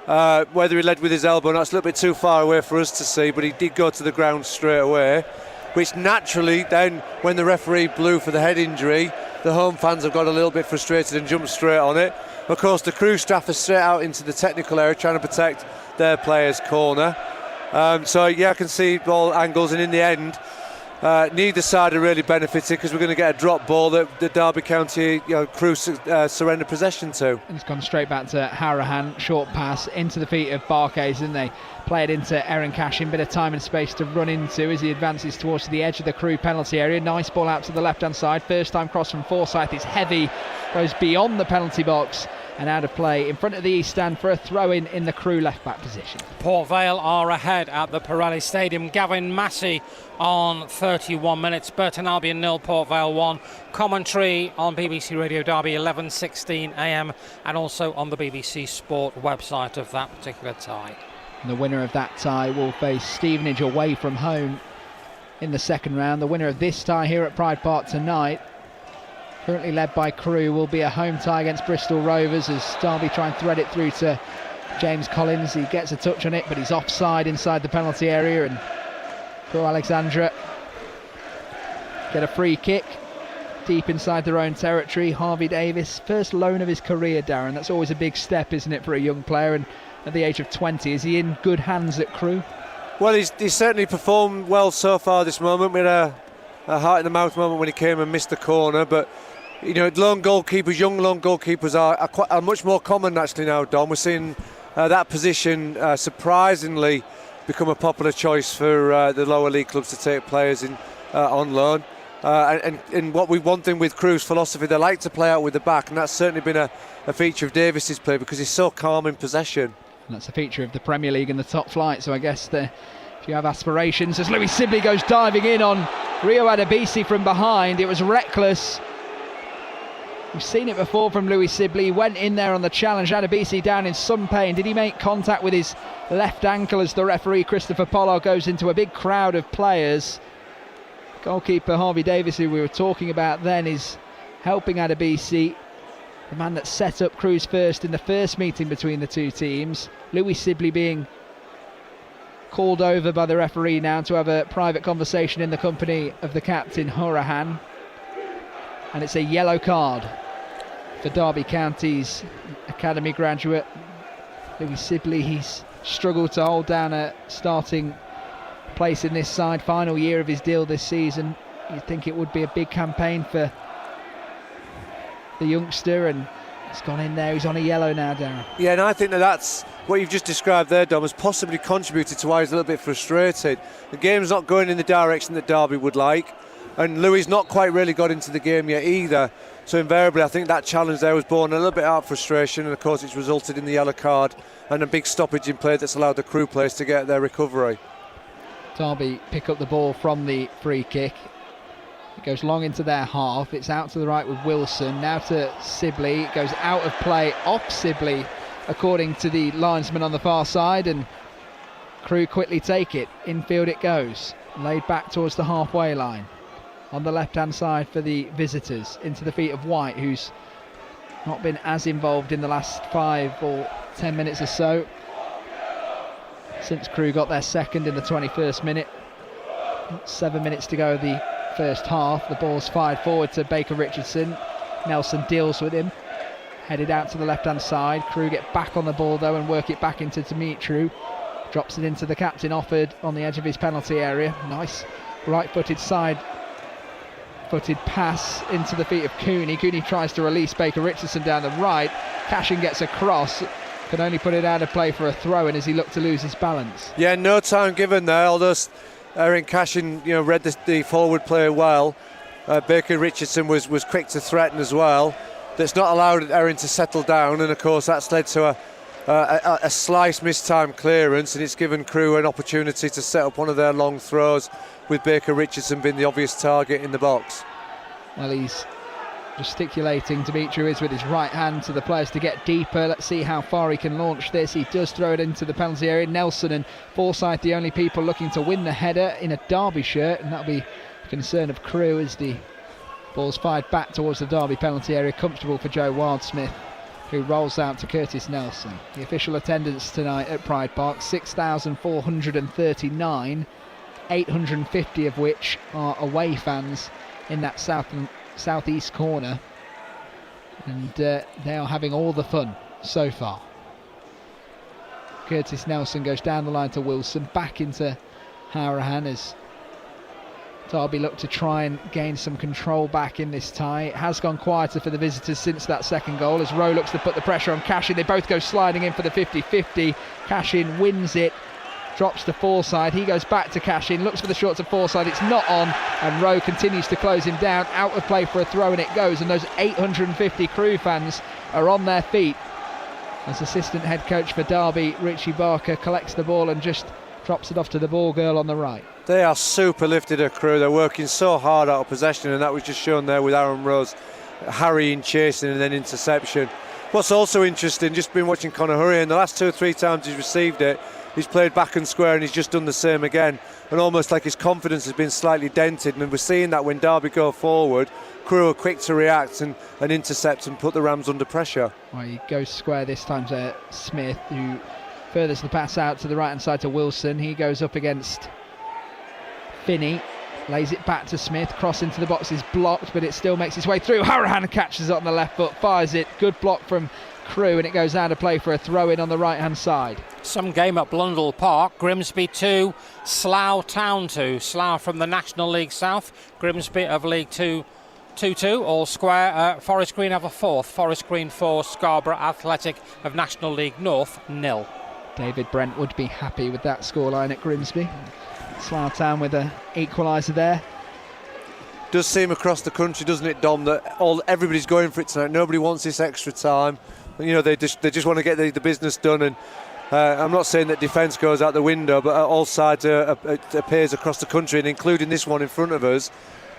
C: Whether he led with his elbow, that's a little bit too far away for us to see, but he did go to the ground straight away, which naturally then, when the referee blew for the head injury, the home fans have got a little bit frustrated and jumped straight on it. Of course, the Crewe staff are straight out into the technical area trying to protect their player's corner. So yeah, I can see all angles, and in the end, neither side are really benefited because we're going to get a drop ball that the Derby County Crewe surrender possession to.
B: And it's gone straight back to Howrahan. Short pass into the feet of Barkhazen. They play it into Aaron Cashin. Bit of time and space to run into as he advances towards the edge of the Crewe penalty area. Nice ball out to the left hand side. First time cross from Forsyth. It's heavy, goes beyond the penalty box and out of play in front of the East Stand for a throw-in in the Crewe left-back position.
A: Port Vale are ahead at the Pirelli Stadium. Gavin Massey on 31 minutes. Burton Albion 0, Port Vale 1. Commentary on BBC Radio Derby 11:16 a.m. and also on the BBC Sport website of that particular tie.
B: And the winner of that tie will face Stevenage away from home in the second round. The winner of this tie here at Pride Park tonight, currently led by Crewe, will be a home tie against Bristol Rovers as Derby try and thread it through to James Collins. He gets a touch on it, but he's offside inside the penalty area, and Crewe Alexandra get a free kick deep inside their own territory. Harvey Davis, first loan of his career, Darren. That's always a big step, isn't it, for a young player, and at the age of 20. Is he in good hands at Crewe?
C: Well, he's certainly performed well so far this moment. We had a heart in the mouth moment when he came and missed the corner, but you know, young goalkeepers are much more common actually now, Dom. We're seeing that position surprisingly become a popular choice for the lower league clubs to take players in on loan. And one thing with Crewe's philosophy, they like to play out with the back, and that's certainly been a feature of Davis's play because he's so calm in possession. And
B: that's a feature of the Premier League and the top flight, so I guess if you have aspirations, as Louis Sibley goes diving in on Rio Adebisi from behind, it was reckless. We've seen it before from Louis Sibley. He went in there on the challenge. Adebisi down in some pain. Did he make contact with his left ankle as the referee Christopher Pollard goes into a big crowd of players? Goalkeeper Harvey Davis, who we were talking about then, is helping Adebisi, the man that set up Crewe's first in the first meeting between the two teams. Louis Sibley being called over by the referee now to have a private conversation in the company of the captain Horahan. And it's a yellow card for Derby County's academy graduate Louis Sibley. He's struggled to hold down a starting place in this side, final year of his deal this season. You'd think it would be a big campaign for the youngster, and he's gone in there. He's on a yellow now, Darren.
C: Yeah, and I think that's what you've just described there, Dom, has possibly contributed to why he's a little bit frustrated. The game's not going in the direction that Derby would like, and Louis not quite really got into the game yet either. So invariably, I think that challenge there was born a little bit out of frustration, and of course it's resulted in the yellow card and a big stoppage in play that's allowed the Crewe players to get their recovery.
B: Derby pick up the ball from the free kick. It goes long into their half. It's out to the right with Wilson. Now to Sibley. It goes out of play off Sibley, according to the linesman on the far side, and Crewe quickly take it. Infield it goes. Laid back towards the halfway line. On the left-hand side for the visitors, into the feet of White, who's not been as involved in the last 5 or 10 minutes or so since Crewe got their second in the 21st minute. 7 minutes to go the first half. The ball's fired forward to Baker Richardson. Nelson deals with him, headed out to the left-hand side. Crewe get back on the ball though and work it back into Dimitru. Drops it into the captain, offered on the edge of his penalty area. Nice right-footed pass into the feet of Cooney. Cooney tries to release Baker Richardson down the right. Cashin gets across, can only put it out of play for a throw-in as he looked to lose his balance.
C: Yeah, no time given there, although Erin Cashin read the forward player well. Baker Richardson was quick to threaten as well. That's not allowed Erin to settle down, and of course that's led to a slice missed-time clearance, and it's given Crewe an opportunity to set up one of their long throws, with Baker Richardson being the obvious target in the box.
B: Well, he's gesticulating, Dimitri is, with his right hand to the players to get deeper. Let's see how far he can launch this. He does throw it into the penalty area. Nelson and Forsyth, the only people looking to win the header in a Derby shirt, and that'll be a concern of Crewe as the ball's fired back towards the Derby penalty area. Comfortable for Joe Wildsmith, who rolls out to Curtis Nelson. The official attendance tonight at Pride Park, 6,439, 850 of which are away fans in that southeast corner, and they are having all the fun so far. Curtis Nelson goes down the line to Wilson, back into Horahan as Derby look to try and gain some control back in this tie. It has gone quieter for the visitors since that second goal as Rowe looks to put the pressure on Cashin. They both go sliding in for the 50-50. Cashin wins it, drops to Forsyth. He goes back to Cashin, looks for the shot to Forsyth. It's not on, and Rowe continues to close him down. Out of play for a throw, and it goes. And those 850 Crewe fans are on their feet as assistant head coach for Derby, Richie Barker, collects the ball and just drops it off to the ball girl on the right.
C: They are super lifted at Crewe. They're working so hard out of possession, and that was just shown there with Aaron Rose harrying, chasing, and then interception. What's also interesting, just been watching Conor Hurrian, the last 2 or 3 times he's received it, he's played back and square, and he's just done the same again, and almost like his confidence has been slightly dented. And we're seeing that when Derby go forward, Crewe are quick to react and intercept and put the Rams under pressure.
B: Well, he goes square this time to Smith, who furthers the pass out to the right hand side to Wilson. He goes up against Finney. lays it back to Smith, cross into the box is blocked, but it still makes its way through. Harahan catches it on the left foot, fires it, good block from Crewe, and it goes out of play for a throw-in on the right-hand side.
A: Some game at Blundell Park. Grimsby 2, Slough Town 2. Slough from the National League South, Grimsby of League 2 2-2, all square. Forest Green have a fourth. Forest Green 4, Scarborough Athletic of National League North 0.
B: David Brent would be happy with that scoreline at Grimsby. Slough Town with an equaliser there.
C: Does seem across the country, doesn't it, Dom, that everybody's going for it tonight. Nobody wants this extra time. You know, they just want to get the business done. And I'm not saying that defence goes out the window, but all sides it appears across the country, and including this one in front of us,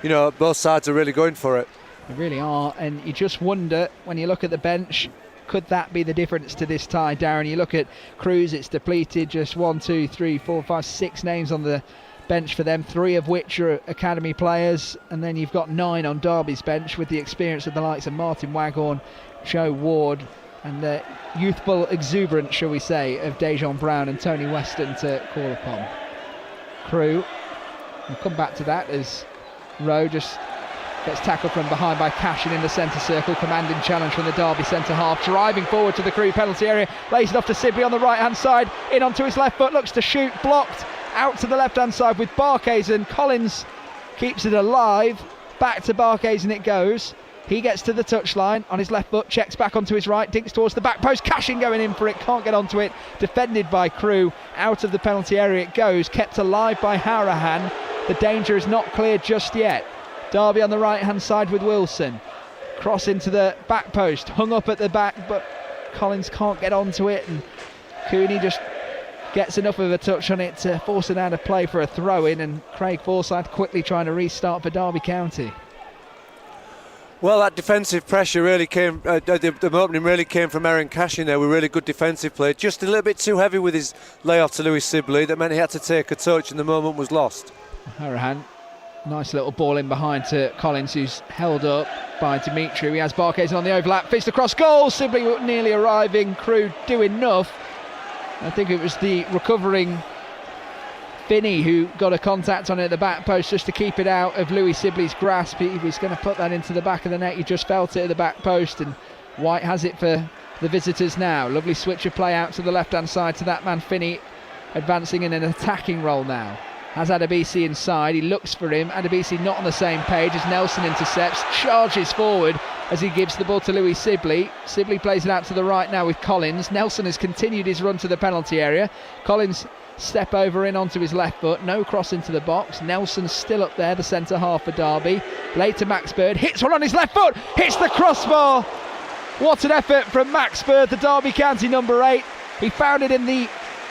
C: you know, both sides are really going for it.
B: They really are, and you just wonder when you look at the bench, could that be the difference to this tie, Darren? You look at Crewe's, it's depleted, just 1, 2, 3, 4, 5, 6 names on the bench for them, 3 of which are academy players, and then you've got 9 on Derby's bench with the experience of the likes of Martin Waghorn, Joe Ward, and the youthful exuberance, shall we say, of Dejon Brown and Tony Weston to call upon. Crewe, we'll come back to that as Rowe just gets tackled from behind by Cashin in the centre circle. Commanding challenge from the Derby centre half, driving forward to the Crewe penalty area, lays it off to Sibley on the right hand side, in onto his left foot, looks to shoot, blocked out to the left hand side with Barkhazen. Collins keeps it alive, back to Barkhazen it goes. He gets to the touchline on his left foot, checks back onto his right, dinks towards the back post. Cashin going in for it, can't get onto it. Defended by Crewe, out of the penalty area it goes, kept alive by Harahan. The danger is not cleared just yet. Derby on the right hand side with Wilson. Cross into the back post, hung up at the back, but Collins can't get onto it, and Cooney just gets enough of a touch on it to force it out of play for a throw-in, and Craig Forsyth quickly trying to restart for Derby County.
C: Well, that defensive pressure really came, the opening really came from Aaron Cashin there with really good defensive play. Just a little bit too heavy with his layoff to Lewis Sibley. That meant he had to take a touch and the moment was lost.
B: Harahan, nice little ball in behind to Collins, who's held up by Dimitri. He has Barkhazen on the overlap, fits across goal. Sibley nearly arriving. Crewe do enough. I think it was the recovering Finney who got a contact on it at the back post just to keep it out of Louis Sibley's grasp. He was going to put that into the back of the net. He just felt it at the back post, and White has it for the visitors now. Lovely switch of play out to the left hand side to that man Finney, advancing in an attacking role now. Has Adebisi inside, he looks for him. Adebisi not on the same page as Nelson intercepts, charges forward as he gives the ball to Louis Sibley. Sibley plays it out to the right now with Collins. Nelson has continued his run to the penalty area. Collins step over in onto his left foot, no cross into the box. Nelson's still up there, the centre half for Derby. Late to Max Bird, hits one on his left foot, hits the crossbar. What an effort from Max Bird, the Derby County number 8. He found it in the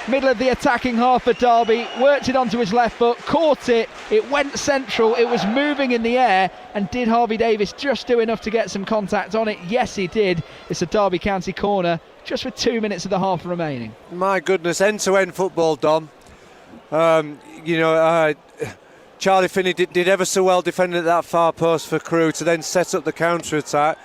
B: middle of the attacking half for Derby, worked it onto his left foot, caught it, it went central, it was moving in the air, and did Harvey Davis just do enough to get some contact on it? Yes, he did. It's a Derby County corner, just with 2 minutes of the half remaining. My goodness, end-to-end football, Dom.
C: Charlie Finney did ever so well defending at that far post for Crewe to then set up the counter-attack.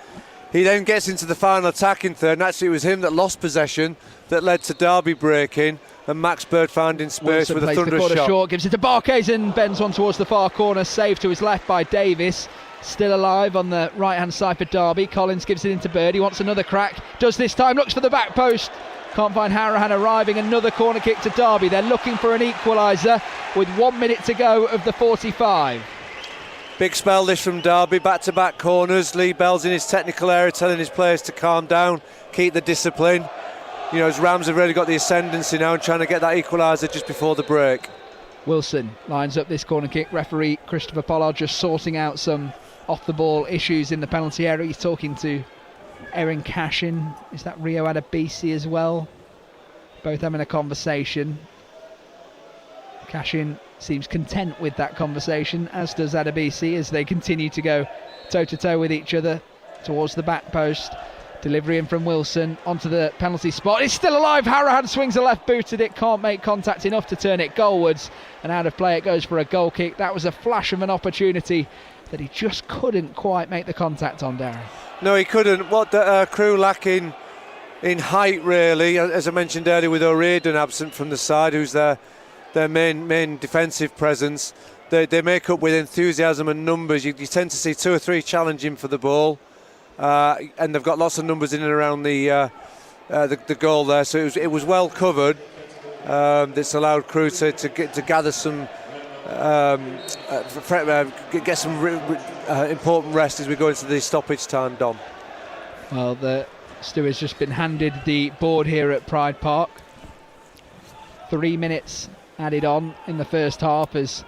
C: He then gets into the final attacking third, and actually it was him that lost possession that led to Derby breaking, and Max Bird found in space
B: Wilson
C: with a thunderous shot.
B: Short, gives it to Barkhazen, bends one towards the far corner, saved to his left by Davis. Still alive on the right hand side for Derby. Collins gives it into Bird, he wants another crack, does this time, looks for the back post, can't find Harahan arriving. Another corner kick to Derby. They're looking for an equaliser with 1 minute to go of the 45.
C: Big spell this from Derby, back-to-back corners. Lee Bell's in his technical area telling his players to calm down, keep the discipline. You know, as Rams have really got the ascendancy now and trying to get that equaliser just before the break.
B: Wilson lines up this corner kick. Referee Christopher Pollard just sorting out some off-the-ball issues in the penalty area. He's talking to Erin Cashin. Is that Rio Adebisi as well? Both having a conversation. Cashin seems content with that conversation, as does Adebisi, as they continue to go toe-to-toe with each other towards the back post. Delivery in from Wilson onto the penalty spot. It's still alive. Harahan swings a left boot at it, can't make contact enough to turn it goalwards, and out of play it goes for a goal kick. That was a flash of an opportunity that he just couldn't quite make the contact on, Darren.
C: No, he couldn't. What the Crewe lacking in height, really, as I mentioned earlier, with O'Riordan absent from the side, who's their main defensive presence. they make up with enthusiasm and numbers. You tend to see 2 or 3 challenging for the ball, and they've got lots of numbers in and around the goal there. So it was well covered. This allowed Crewe to gather some, get some important rest as we go into the stoppage time, Dom.
B: Well, the steward's just been handed the board here at Pride Park. 3 minutes added on in the first half as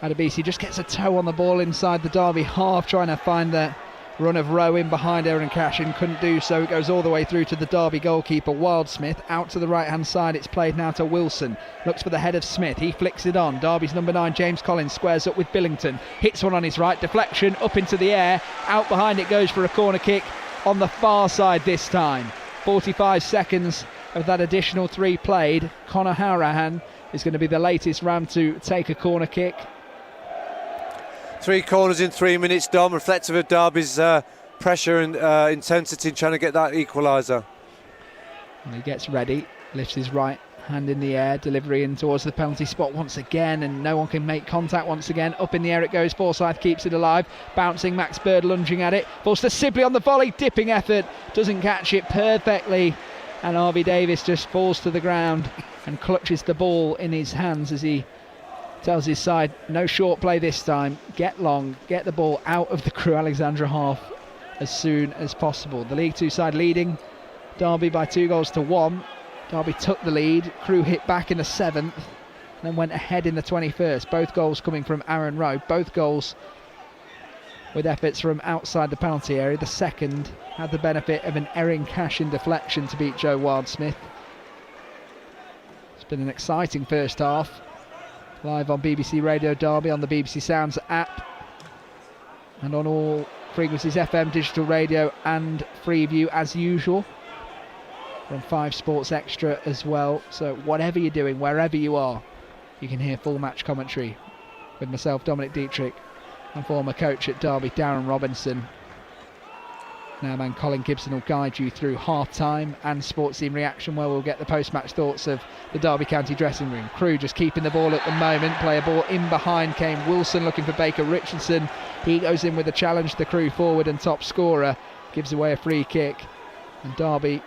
B: Adebisi just gets a toe on the ball inside the Derby half, trying to find the run of Rowe in behind Aaron Cashin, couldn't do so. It goes all the way through to the Derby goalkeeper Wildsmith, out to the right hand side. It's played now to Wilson, looks for the head of Smith, he flicks it on. Derby's number 9 James Collins squares up with Billington, hits one on his right, deflection up into the air, out behind it goes for a corner kick on the far side this time. 45 seconds of that additional 3 played. Conor Hourahan is going to be the latest Ram to take a corner kick.
C: 3 corners in 3 minutes, Dom, reflective of Derby's pressure and intensity in trying to get that equaliser.
B: And he gets ready, lifts his right hand in the air, delivery in towards the penalty spot once again, and no one can make contact once again. Up in the air it goes, Forsyth keeps it alive, bouncing, Max Bird lunging at it, falls to Sibley on the volley, dipping effort, doesn't catch it perfectly, and Harvey Davis just falls to the ground and clutches the ball in his hands as he tells his side, no short play this time, get long, get the ball out of the Crewe Alexandra half as soon as possible. The League Two side leading Derby by 2-1. Derby took the lead, Crewe hit back in the 7th and then went ahead in the 21st. Both goals coming from Aaron Rowe, both goals with efforts from outside the penalty area. The second had the benefit of an Erin Cashin deflection to beat Joe Wildsmith. It's been an exciting first half. Live on BBC Radio Derby, on the BBC Sounds app, and on all frequencies, FM, digital radio and Freeview as usual. We're on 5 Sports Extra as well, so whatever you're doing, wherever you are, you can hear full match commentary with myself, Dominic Dietrich, and former coach at Derby, Darren Robinson. Now man Colin Gibson will guide you through half-time and sports team reaction, where we'll get the post-match thoughts of the Derby County dressing room. Crewe just keeping the ball at the moment, play a ball in behind came Wilson looking for Baker Richardson. He goes in with a challenge to the Crewe forward and top scorer, gives away a free kick, and Derby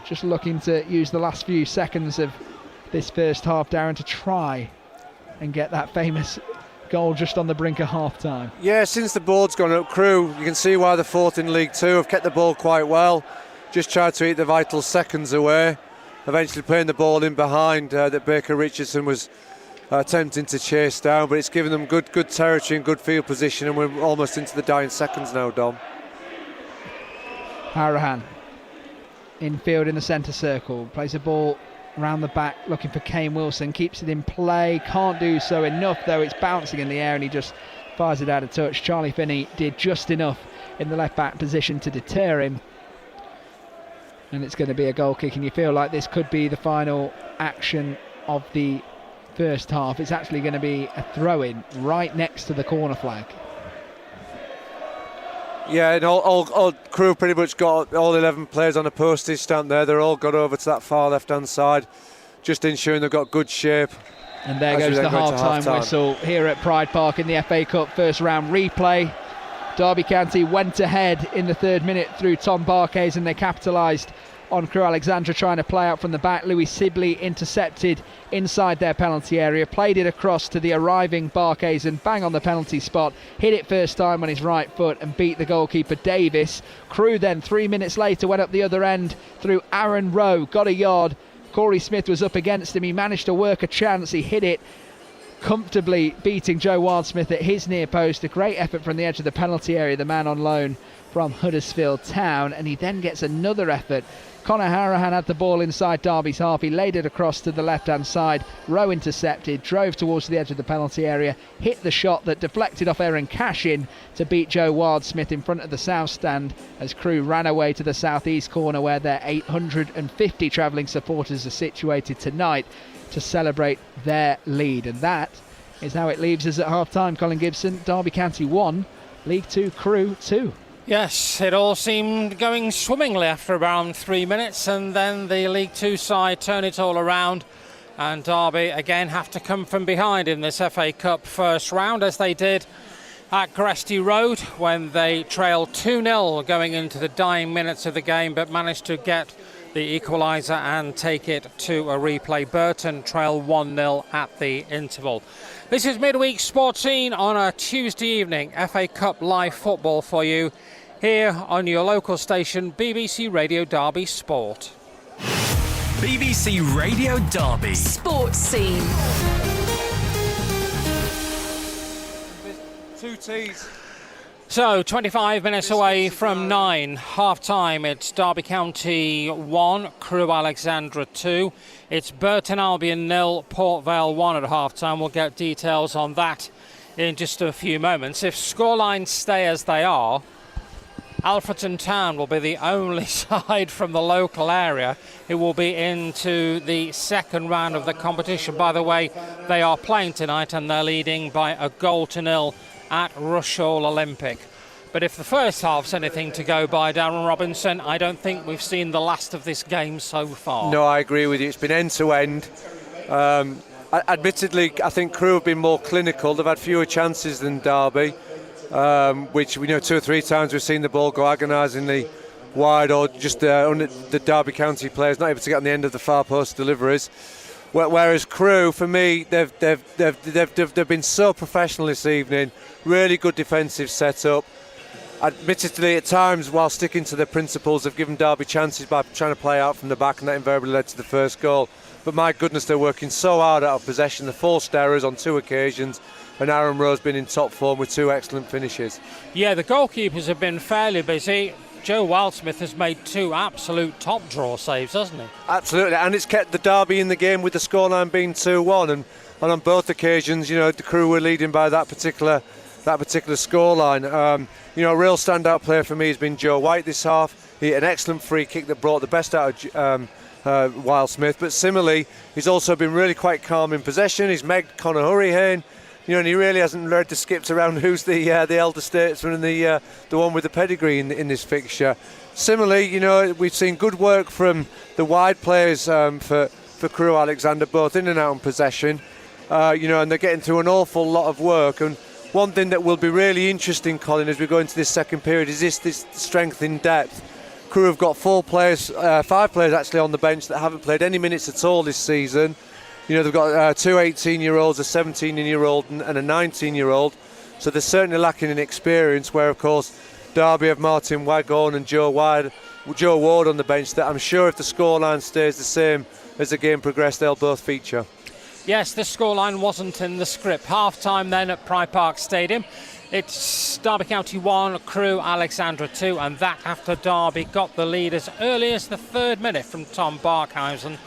B: just looking to use the last few seconds of this first half, Darren, to try and get that famous goal just on the brink of half-time.
C: Yeah, since the board's gone up, Crewe, you can see why they're 4th in League Two, have kept the ball quite well, just tried to eat the vital seconds away, eventually playing the ball in behind that Baker Richardson was attempting to chase down, but it's given them good territory and good field position, and we're almost into the dying seconds now, Dom.
B: Hourahan infield in the centre circle, plays a ball around the back looking for Kane Wilson, keeps it in play, can't do so enough though, it's bouncing in the air and he just fires it out of touch. Charlie Finney did just enough in the left back position to deter him, and it's going to be a goal kick, and you feel like this could be the final action of the first half. It's actually going to be a throw-in right next to the corner flag.
C: Yeah, and all Crewe pretty much got all 11 players on a postage stamp there. They're all got over to that far left-hand side, just ensuring they've got good shape.
B: And there goes the half-time whistle here at Pride Park in the FA Cup first round replay. Derby County went ahead in the 3rd minute through Tom Barkes, and they capitalised on Crewe Alexandra trying to play out from the back. Louis Sibley intercepted inside their penalty area, played it across to the arriving Barkes and bang on the penalty spot, hit it first time on his right foot and beat the goalkeeper Davis. Crewe then 3 minutes later went up the other end through Aaron Rowe, got a yard, Corey Smith was up against him, he managed to work a chance, he hit it comfortably, beating Joe Wildsmith at his near post. A great effort from the edge of the penalty area, the man on loan from Huddersfield Town, and he then gets another effort. Conor Hourahan had the ball inside Derby's half, he laid it across to the left hand side, Rowe intercepted, drove towards the edge of the penalty area, hit the shot that deflected off Erin Cashin to beat Joe Wildsmith in front of the south stand as Crewe ran away to the southeast corner where their 850 travelling supporters are situated tonight to celebrate their lead. And that is how it leaves us at half time. Colin Gibson, Derby County 1, League 2 Crewe 2.
A: Yes, it all seemed going swimmingly after around 3 minutes, and then the League Two side turned it all around And Derby again have to come from behind in this FA Cup first round, as they did at Gresty Road when they trailed 2-0 going into the dying minutes of the game, but managed to get the equaliser and take it to a replay. Burton trail 1-0 at the interval. This is Midweek Sports Scene on a Tuesday evening. FA Cup live football for you here on your local station, BBC Radio Derby Sport.
D: BBC Radio Derby
E: Sports Scene.
C: 2 T's.
A: So, 25 minutes away from 9, half-time. It's Derby County 1, Crewe Alexandra 2. It's Burton Albion 0, Port Vale 1 at half-time. We'll get details on that in just a few moments. If scorelines stay as they are, Alfreton Town will be the only side from the local area who will be into the second round of the competition. By the way, they are playing tonight and they're leading by a 1-0 at Rushall Olympic. But if the first half's anything to go by, Darren Robinson, I don't think we've seen the last of this game so far.
C: No, I agree with you. It's been end to end. Admittedly, I think Crewe have been more clinical. They've had fewer chances than Derby, which we know 2 or 3 times we've seen the ball go agonisingly wide, or just the Derby County players not able to get on the end of the far post deliveries. Whereas Crewe, for me, they've been so professional this evening. Really good defensive setup. Admittedly, at times, while sticking to their principles, they've given Derby chances by trying to play out from the back, and that invariably led to the first goal. But my goodness, they're working so hard out of possession. They forced errors on 2 occasions, and Aaron Rowe's been in top form with 2 excellent finishes. Yeah,
A: the goalkeepers have been fairly busy. Joe Wildsmith has made 2 absolute top draw saves, hasn't he?
C: Absolutely, and it's kept the Derby in the game with the scoreline being 2-1, and on both occasions, the Crewe were leading by that particular scoreline. A real standout player for me has been Joe White this half. He had an excellent free kick that brought the best out of Wildsmith, but similarly, he's also been really quite calm in possession. He's megged Conor Hurricane. And he really hasn't led the skips around who's the elder statesman and the one with the pedigree in this fixture. Similarly, we've seen good work from the wide players for Crewe Alexander, both in and out in possession. And they're getting through an awful lot of work. And one thing that will be really interesting, Colin, as we go into this second period, is this strength in depth. Crewe have got 5 players actually on the bench that haven't played any minutes at all this season. They've got 2 18-year-olds, a 17-year-old and a 19-year-old. So they're certainly lacking in experience, where, of course, Derby have Martin Waghorn and Joe Ward on the bench, that I'm sure if the scoreline stays the same as the game progressed, they'll both feature.
A: Yes, the scoreline wasn't in the script. Half-time then at Pride Park Stadium. It's Derby County 1, Crewe Alexandra 2, and that after Derby got the lead as early as the 3rd minute from Tom Barkhausen.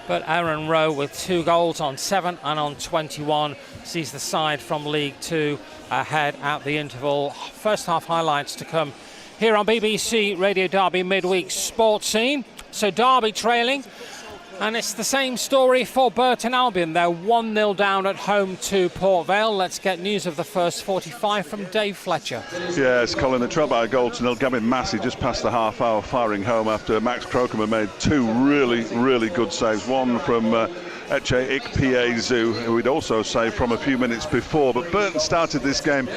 A: But Aaron Rowe, with 2 goals on 7 and on 21, sees the side from League 2 ahead at the interval. First half highlights to come here on BBC Radio Derby Midweek Sports Scene. So Derby trailing, and it's the same story for Burton Albion. They're 1-0 down at home to Port Vale. Let's get news of the first 45 from Dave Fletcher.
F: Yes, Colin, the trail by a goal to nil. Gavin Massey just past the half hour firing home after Max Crocombe had made 2 really, really good saves. One from Eche Ikpiezu, who he'd also saved from a few minutes before. But Burton started this game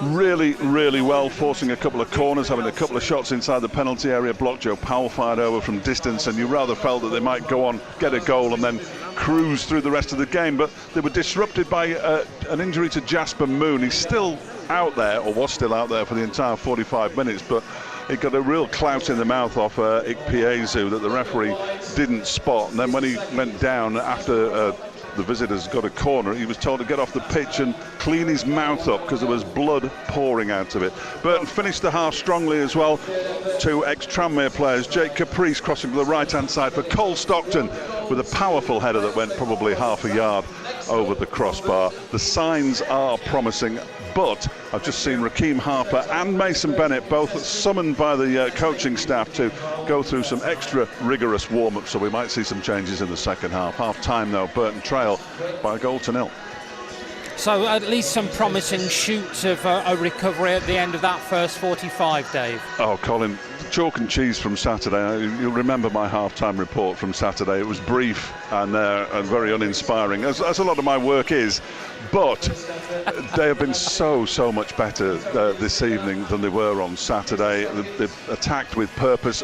F: really, really well, forcing a couple of corners, having a couple of shots inside the penalty area blocked. Joe Powell fired over from distance, and you rather felt that they might go on, get a goal and then cruise through the rest of the game. But they were disrupted by an injury to Jasper Moon. He's still out there, or was still out there for the entire 45 minutes, but he got a real clout in the mouth off Ikpiezu that the referee didn't spot. And then when he went down after the visitors got a corner, he was told to get off the pitch and clean his mouth up because there was blood pouring out of it. Burton finished the half strongly as well. 2 ex-Tranmere players, Jake Caprice crossing to the right-hand side for Cole Stockton with a powerful header that went probably half a yard over the crossbar. The signs are promising, but I've just seen Rakeem Harper and Mason Bennett both summoned by the coaching staff to go through some extra rigorous warm-ups, so we might see some changes in the second half. Half-time though, Burton trail by a 1-0.
A: So at least some promising shoots of a recovery at the end of that first 45, Dave.
F: Oh, Colin, chalk and cheese from Saturday. You'll remember my half-time report from Saturday. It was brief and very uninspiring, as a lot of my work is. But they have been so much better this evening than they were on Saturday. They've attacked with purpose.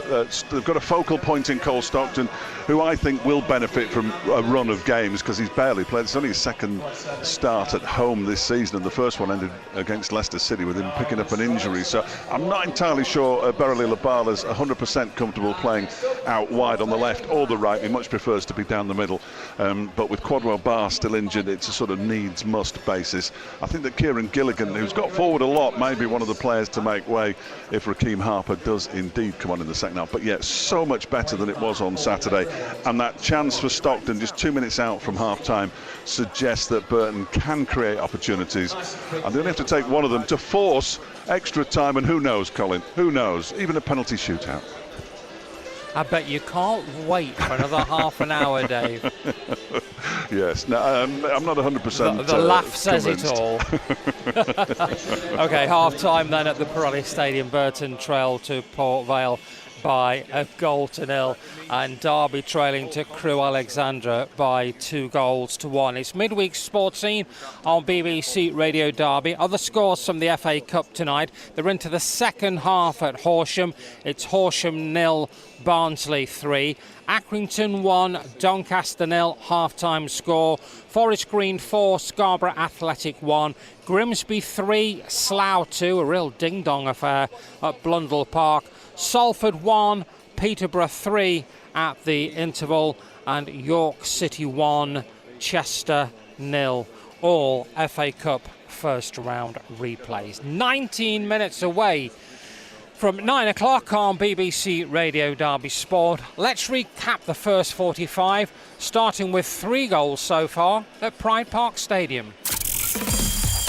F: They've got a focal point in Cole Stockton, who I think will benefit from a run of games, because he's barely played. It's only his second start at home this season, and the first one ended against Leicester City with him picking up an injury. So I'm not entirely sure Berrili Labala's 100% comfortable playing out wide on the left or the right. He much prefers to be down the middle. But with Quadwell Barr still injured, it's a sort of needs-must basis. I think that Kieran Gilligan, who's got forward a lot, may be one of the players to make way if Raheem Harper does indeed come on in the second half. But yet, so much better than it was on Saturday. And that chance for Stockton, just 2 minutes out from half-time, suggests that Burton can create opportunities. And they only have to take one of them to force extra time. And who knows, Colin? Who knows? Even a penalty shootout.
A: I bet you can't wait for another half an hour, Dave.
F: Yes, no, I'm not 100%.
A: The laugh says
F: convinced.
A: it all. OK, half-time then at the Pirelli Stadium. Burton trail to Port Vale by a 0-0, and Derby trailing to Crewe Alexandra by 2-1. It's midweek sports scene on BBC Radio Derby. Other scores from the FA Cup tonight. They're into the second half at Horsham. It's Horsham 0, Barnsley 3. Accrington 1, Doncaster 0, half-time score. Forest Green 4, Scarborough Athletic 1. Grimsby 3, Slough 2, a real ding-dong affair at Blundell Park. Salford 1, Peterborough 3 at the interval, and York City 1, Chester 0. All FA Cup first round replays. 19 minutes away from 9 o'clock on BBC Radio Derby Sport. Let's recap the first 45, starting with 3 goals so far at Pride Park Stadium.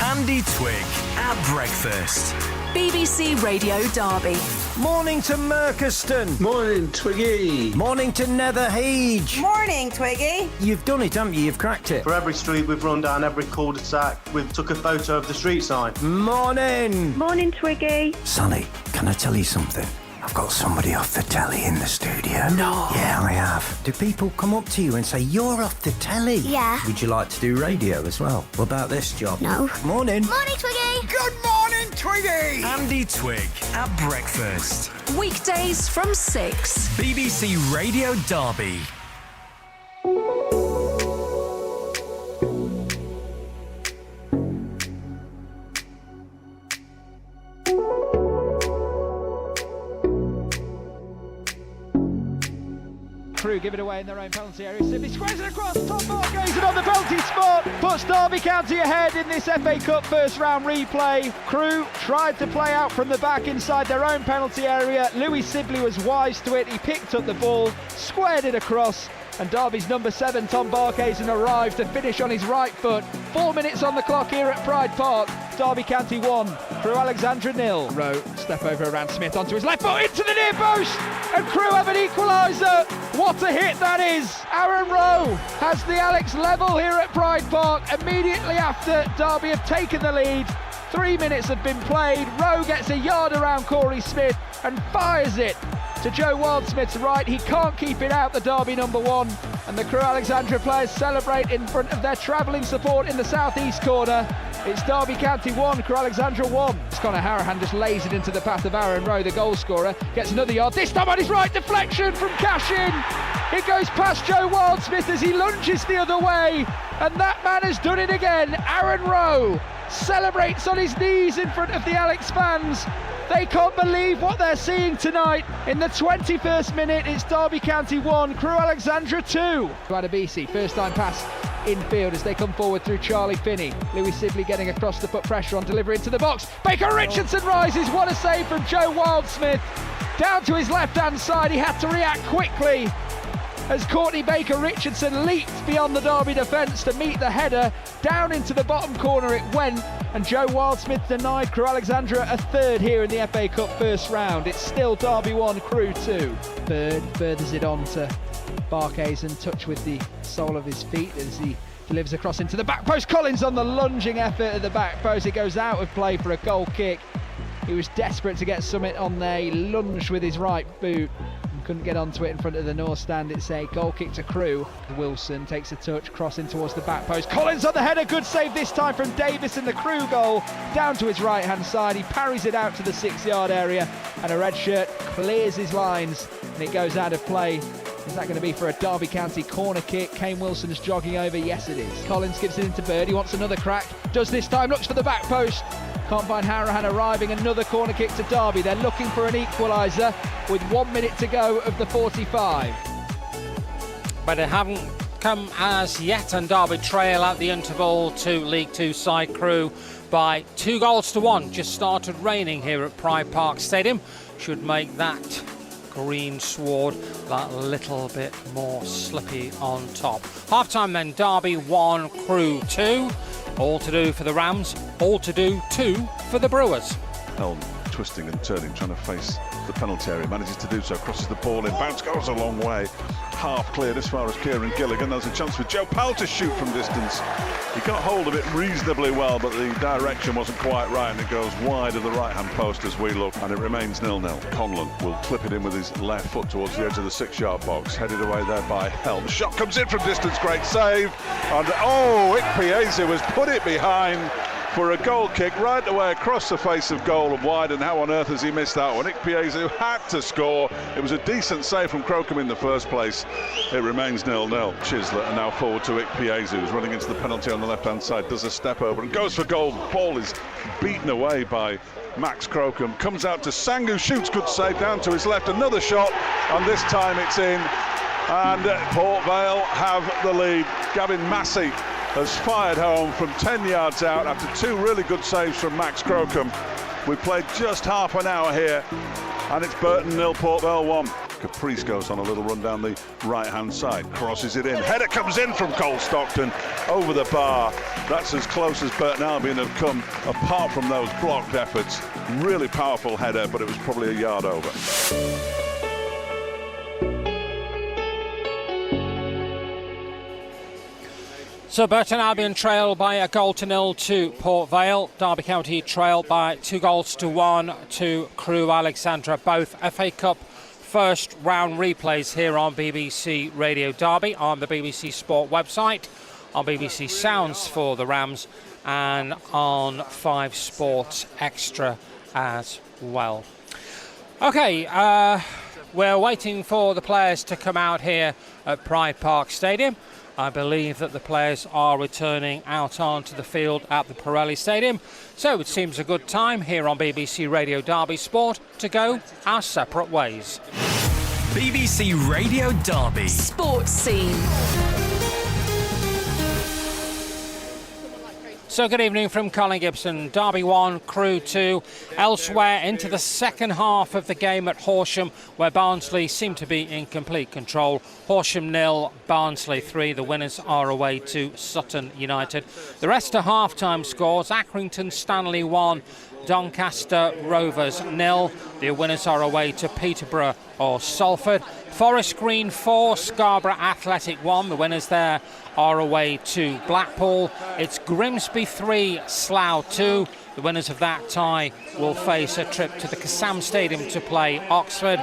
D: Andy Twigg at breakfast.
E: BBC Radio Derby.
G: Morning to Merchiston.
H: Morning, Twiggy.
G: Morning to Netherhage.
I: Morning, Twiggy.
G: You've done it, haven't you? You've cracked it.
H: For every street we've run down, every cul-de-sac, we've took a photo of the street sign.
G: Morning.
I: Morning, Twiggy.
G: Sonny, can I tell you something? I've got somebody off the telly in the studio.
I: No.
G: Yeah, I have. Do people come up to you and say, you're off the telly?
I: Yeah.
G: Would you like to do radio as well? What about this job?
I: No.
G: Morning.
I: Morning, Twiggy.
G: Good morning, Twiggy.
D: Andy Twigg at breakfast.
E: Weekdays from 6.
D: BBC Radio Derby.
B: Crewe give it away in their own penalty area. Sibley squares it across. Tom Barkhazen on the penalty spot. Puts Derby County ahead in this FA Cup first round replay. Crewe tried to play out from the back inside their own penalty area. Louis Sibley was wise to it. He picked up the ball, squared it across, and Derby's number 7, Tom Barkhazen, arrived to finish on his right foot. 4 minutes on the clock here at Pride Park. Derby County 1, Crewe Alexandra 0. Rowe, step over around Smith onto his left foot, into the near post, and Crewe have an equaliser. What a hit that is. Aaron Rowe has the Alex level here at Pride Park immediately after Derby have taken the lead. 3 minutes have been played. Rowe gets a yard around Corey Smith and fires it to Joe Wildsmith's right. He can't keep it out, the Derby number 1, and the Crewe Alexandra players celebrate in front of their travelling support in the southeast corner. It's Derby County 1, Crewe Alexandra 1. Connor Harahan just lays it into the path of Aaron Rowe, the goal scorer. Gets another yard, this time on his right, deflection from Cashin. It goes past Joe Wildsmith as he lunges the other way, and that man has done it again. Aaron Rowe celebrates on his knees in front of the Alex fans. They can't believe what they're seeing tonight. In the 21st minute, it's Derby County 1, Crewe Alexandra 2. Adebisi, first time pass infield as they come forward through Charlie Finney. Louis Sibley getting across to put pressure on, delivery into the box. Baker Richardson rises, what a save from Joe Wildsmith. Down to his left-hand side, he had to react quickly as Courtney Baker Richardson leaped beyond the Derby defence to meet the header. Down into the bottom corner it went, and Joe Wildsmith denied Crewe Alexandra a third here in the FA Cup first round. It's still Derby 1, Crewe 2. Bird furthers it on to Barkhazen, touch with the sole of his feet as he delivers across into the back post. Collins on the lunging effort at the back post. It goes out of play for a goal kick. He was desperate to get something on there. He lunged with his right boot and couldn't get onto it in front of the North stand. It's a goal kick to Crewe. Wilson takes a touch, crossing towards the back post. Collins on the header, good save this time from Davis in the Crewe goal. Down to his right hand side, he parries it out to the 6-yard area, and a red shirt clears his lines and it goes out of play. Is that going to be for a Derby County corner kick? Kane Wilson's jogging over. Yes, it is. Collins gives it into Bird. He wants another crack. Does this time. Looks for the back post. Can't find Harahan arriving. Another corner kick to Derby. They're looking for an equaliser with 1 minute to go of the 45.
A: But it haven't come as yet, and Derby trail at the interval to League Two side Crewe by 2-1. Just started raining here at Pride Park Stadium. Should make that green sward that little bit more slippy on top. Half-time then, Derby 1, Crewe 2. All to do for the Rams, all to do too for the Brewers.
F: Helm twisting and turning, trying to face the penalty area, manages to do so, crosses the ball in, bounce goes a long way, half cleared as far as Kieran Gilligan. There's a chance for Joe Powell to shoot from distance. He got hold of it reasonably well, but the direction wasn't quite right, and it goes wide of the right-hand post as we look, and it remains 0-0. Conlon will clip it in with his left foot towards the edge of the 6-yard box, headed away there by Helm. The shot comes in from distance, great save, and Ikpeazu has put it behind for a goal kick right the way across the face of goal and wide, and how on earth has he missed that one? Ikpeazu had to score. It was a decent save from Crocombe in the first place. It remains 0-0. Chislett and now forward to Ikpeazu, who's running into the penalty on the left-hand side, does a step over and goes for goal. The ball is beaten away by Max Crocombe. Comes out to Sangu, shoots, good save down to his left, another shot, and this time it's in. And Port Vale have the lead. Gavin Massey has fired home from 10 yards out after two really good saves from Max Crocombe. We've played just half an hour here, and it's Burton 0, Port Vale 1. Caprice goes on a little run down the right-hand side, crosses it in. Header comes in from Cole Stockton over the bar. That's as close as Burton Albion have come, apart from those blocked efforts. Really powerful header, but it was probably a yard over.
A: So Burton Albion trail by 1-0 to Port Vale. Derby County trail by 2-1 to Crewe Alexandra. Both FA Cup first round replays here on BBC Radio Derby, on the BBC Sport website, on BBC Sounds for the Rams, and on 5 Sports Extra as well. Okay, we're waiting for the players to come out here at Pride Park Stadium. I believe that the players are returning out onto the field at the Pirelli Stadium. So it seems a good time here on BBC Radio Derby Sport to go our separate ways.
D: BBC Radio Derby
E: Sports Scene.
A: So good evening from Colin Gibson. Derby 1, Crewe 2. Elsewhere into the second half of the game at Horsham, where Barnsley seem to be in complete control. Horsham 0, Barnsley 3. The winners are away to Sutton United. The rest are half-time scores. Accrington Stanley 1, Doncaster Rovers 0. The winners are away to Peterborough or Salford. Forest Green 4, Scarborough Athletic 1. The winners there are away to Blackpool. It's Grimsby 3, Slough 2. The winners of that tie will face a trip to the Kassam Stadium to play Oxford.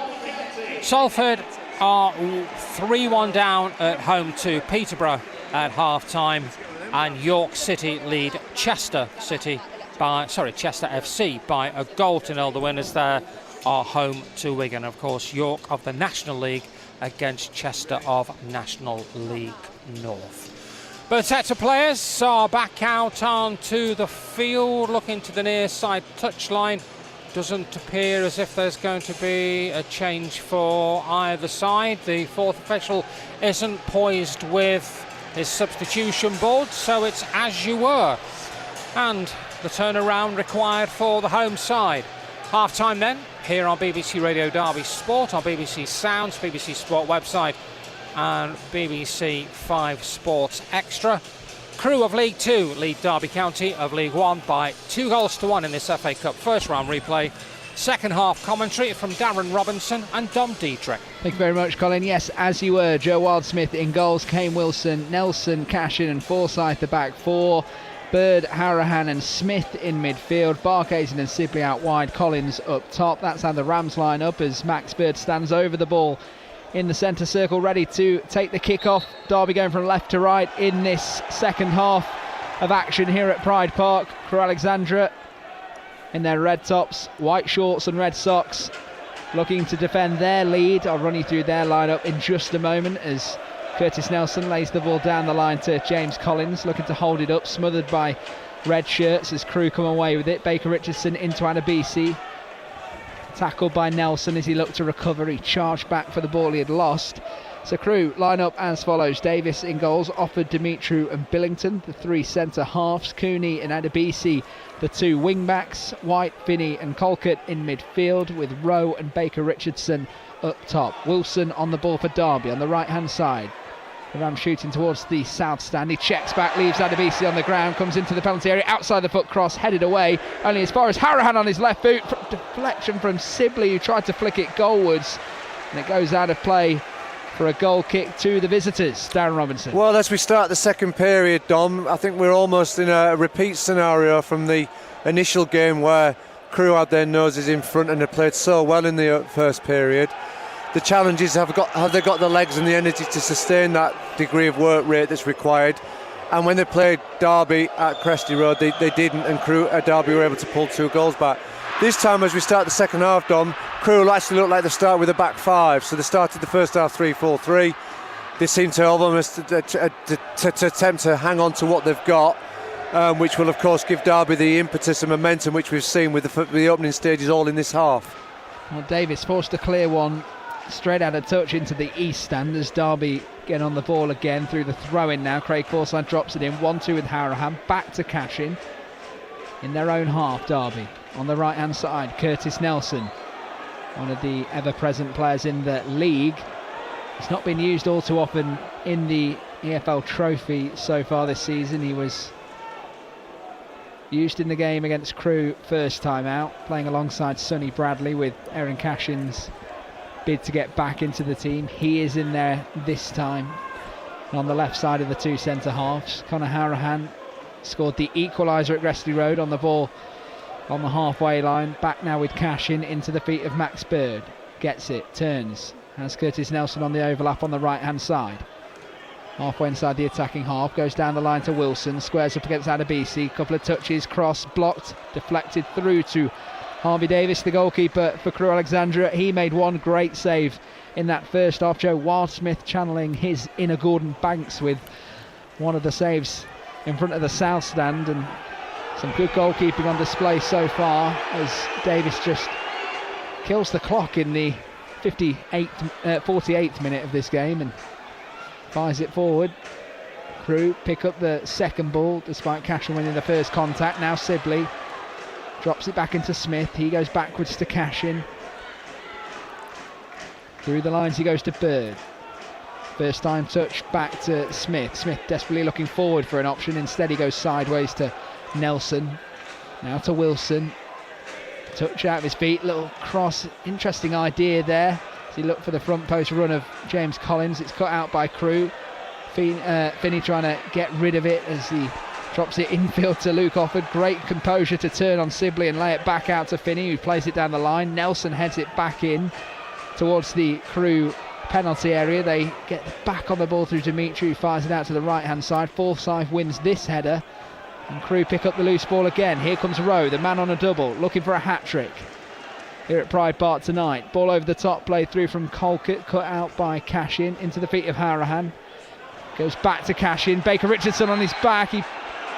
A: Salford are 3-1 down at home to Peterborough at half-time, and York City lead Chester FC by 1-0. The winners there are home to Wigan. Of course, York of the National League against Chester of National League North. Both sets of players are back out onto the field, looking to the near side touchline. Doesn't appear as if there's going to be a change for either side. The fourth official isn't poised with his substitution board, so it's as you were. And the turnaround required for the home side. Half-time then, here on BBC Radio Derby Sport, on BBC Sounds, BBC Sport website, and BBC 5 Sports Extra. Crewe of League 2 lead Derby County of League 1 by 2-1 in this FA Cup first round replay. Second half commentary from Darren Robinson and Dom Dietrich.
B: Thank you very much, Colin. Yes, as you were, Joe Wildsmith in goals, Kane Wilson, Nelson, Cashin and Forsyth the back four. Bird, Harahan and Smith in midfield. Barkhazen and Sibley out wide. Collins up top. That's how the Rams line up as Max Bird stands over the ball in the centre circle, ready to take the kick-off. Derby going from left to right in this second half of action here at Pride Park. Crewe Alexandra in their red tops, white shorts and red socks, looking to defend their lead. I'll run you through their lineup in just a moment as Curtis Nelson lays the ball down the line to James Collins, looking to hold it up, smothered by red shirts as Crewe come away with it. Baker Richardson into Adebisi, tackled by Nelson as he looked to recover. He charged back for the ball he had lost. So Crewe line up as follows: Davis in goals, Offord, Dimitru and Billington, the three centre halves, Cooney and Adebisi, the two wing backs, White, Finney and Colquitt in midfield, with Rowe and Baker Richardson up top. Wilson on the ball for Derby on the right hand side. The Ram shooting towards the south stand. He checks back, leaves Adebisi on the ground, comes into the penalty area, outside the foot cross, headed away, only as far as Harahan on his left boot. Deflection from Sibley, who tried to flick it goalwards, and it goes out of play for a goal kick to the visitors. Darren Robinson.
C: Well, as we start the second period, Dom, I think we're almost in a repeat scenario from the initial game where Crewe had their noses in front and they played so well in the first period. The challenge is, have they got the legs and the energy to sustain that degree of work rate that's required? And when they played Derby at Cresty Road, they didn't, and Derby were able to pull 2 goals back. This time, as we start the second half, Dom, Crewe actually look like they start with a back 5. So they started the first half 3-4-3. They seem to almost to attempt to hang on to what they've got, which will, of course, give Derby the impetus and momentum which we've seen with the opening stages all in this half.
B: Well, Davis forced to clear one straight out of touch into the east stand as Derby get on the ball again through the throw-in now. Craig Forsyth drops it in, 1-2 with Harahan, back to Cashin in their own half. Derby on the right hand side, Curtis Nelson, one of the ever-present players in the league. He's not been used all too often in the EFL Trophy so far this season. He was used in the game against Crewe first time out, playing alongside Sonny Bradley with Aaron Cashin's bid to get back into the team. He is in there this time. And on the left side of the two centre halves, Conor Harahan scored the equaliser at Gresty Road on the ball on the halfway line. Back now with Cashin into the feet of Max Bird. Gets it, turns, has Curtis Nelson on the overlap on the right hand side. Halfway inside the attacking half, goes down the line to Wilson, squares up against Adebisi, couple of touches, cross, blocked, deflected through to Harvey Davis, the goalkeeper for Crewe Alexandra. He made one great save in that first half. Joe Wildsmith channeling his inner Gordon Banks with one of the saves in front of the south stand, and some good goalkeeping on display so far as Davis just kills the clock in the 48th minute of this game and fires it forward. Crewe pick up the second ball despite Cashin winning the first contact. Now Sibley drops it back into Smith. He goes backwards to Cashin. Through the lines he goes to Bird. First time touch back to Smith. Smith desperately looking forward for an option. Instead he goes sideways to Nelson. Now to Wilson. Touch out of his feet. Little cross. Interesting idea there. As he looked for the front post run of James Collins. It's cut out by Crewe. Finney trying to get rid of it as he drops it infield to Luke Offord. Great composure to turn on Sibley and lay it back out to Finney, who plays it down the line. Nelson heads it back in towards the Crewe penalty area. They get back on the ball through Dimitri, who fires it out to the right hand side. Forsyth wins this header and Crewe pick up the loose ball again. Here comes Rowe, the man on a double, looking for a hat-trick here at Pride Park tonight. Ball over the top, played through from Colquitt, cut out by Cashin into the feet of Harahan. Goes back to Cashin. Baker Richardson on his back. He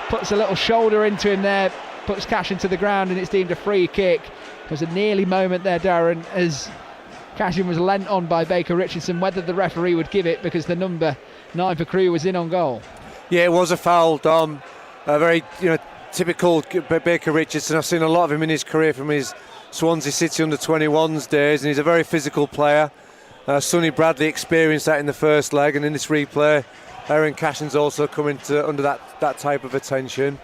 B: puts a little shoulder into him there, puts Cashin to the ground, and it's deemed a free kick. There was a nearly moment there, Darren, as Cashin was lent on by Baker Richardson, whether the referee would give it because the number 9 for Crewe was in on goal.
C: Yeah, it was a foul, Dom. A very typical Baker Richardson. I've seen a lot of him in his career from his Swansea City under-21s days, and he's a very physical player. Sonny Bradley experienced that in the first leg, and in this replay Aaron Cashin's also coming under that type of attention.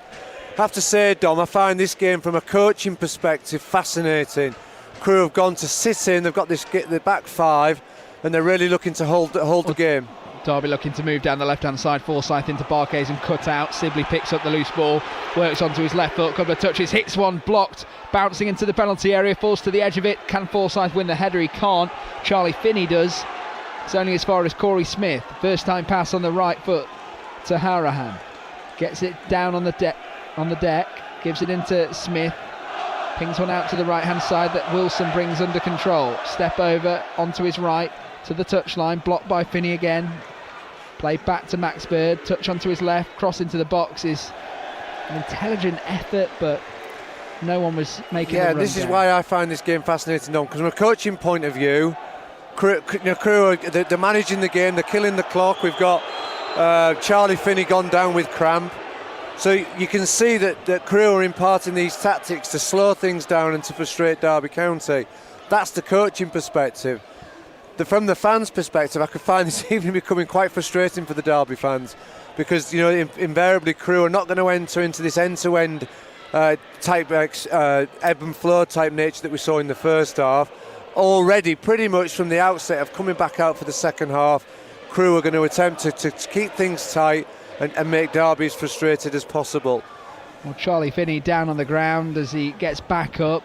C: I have to say, Dom, I find this game from a coaching perspective fascinating. Crewe have gone to sit in, they've got the back 5, and they're really looking to hold the game.
B: Derby looking to move down the left-hand side. Forsyth into Barkes and cut out. Sibley picks up the loose ball, works onto his left foot, couple of touches, hits one, blocked, bouncing into the penalty area, falls to the edge of it. Can Forsyth win the header? He can't. Charlie Finney does. It's only as far as Corey Smith. First time pass on the right foot to Harahan. Gets it down on the deck, gives it into Smith. Pings one out to the right-hand side that Wilson brings under control. Step over onto his right to the touchline, blocked by Finney again. Play back to Max Bird, touch onto his left, cross into the box is an intelligent effort, but no one was making a run.
C: This is why I find this game fascinating, Don, because from a coaching point of view, Crewe, they're managing the game, they're killing the clock. We've got Charlie Finney gone down with cramp. So you can see that Crewe are imparting these tactics to slow things down and to frustrate Derby County. That's the coaching perspective. From the fans' perspective, I could find this evening becoming quite frustrating for the Derby fans, because invariably Crewe are not going to enter into this end-to-end type ebb and flow type nature that we saw in the first half. Already, pretty much from the outset of coming back out for the second half, Crewe are going to attempt to keep things tight and make Derby as frustrated as possible.
B: Well, Charlie Finney down on the ground as he gets back up.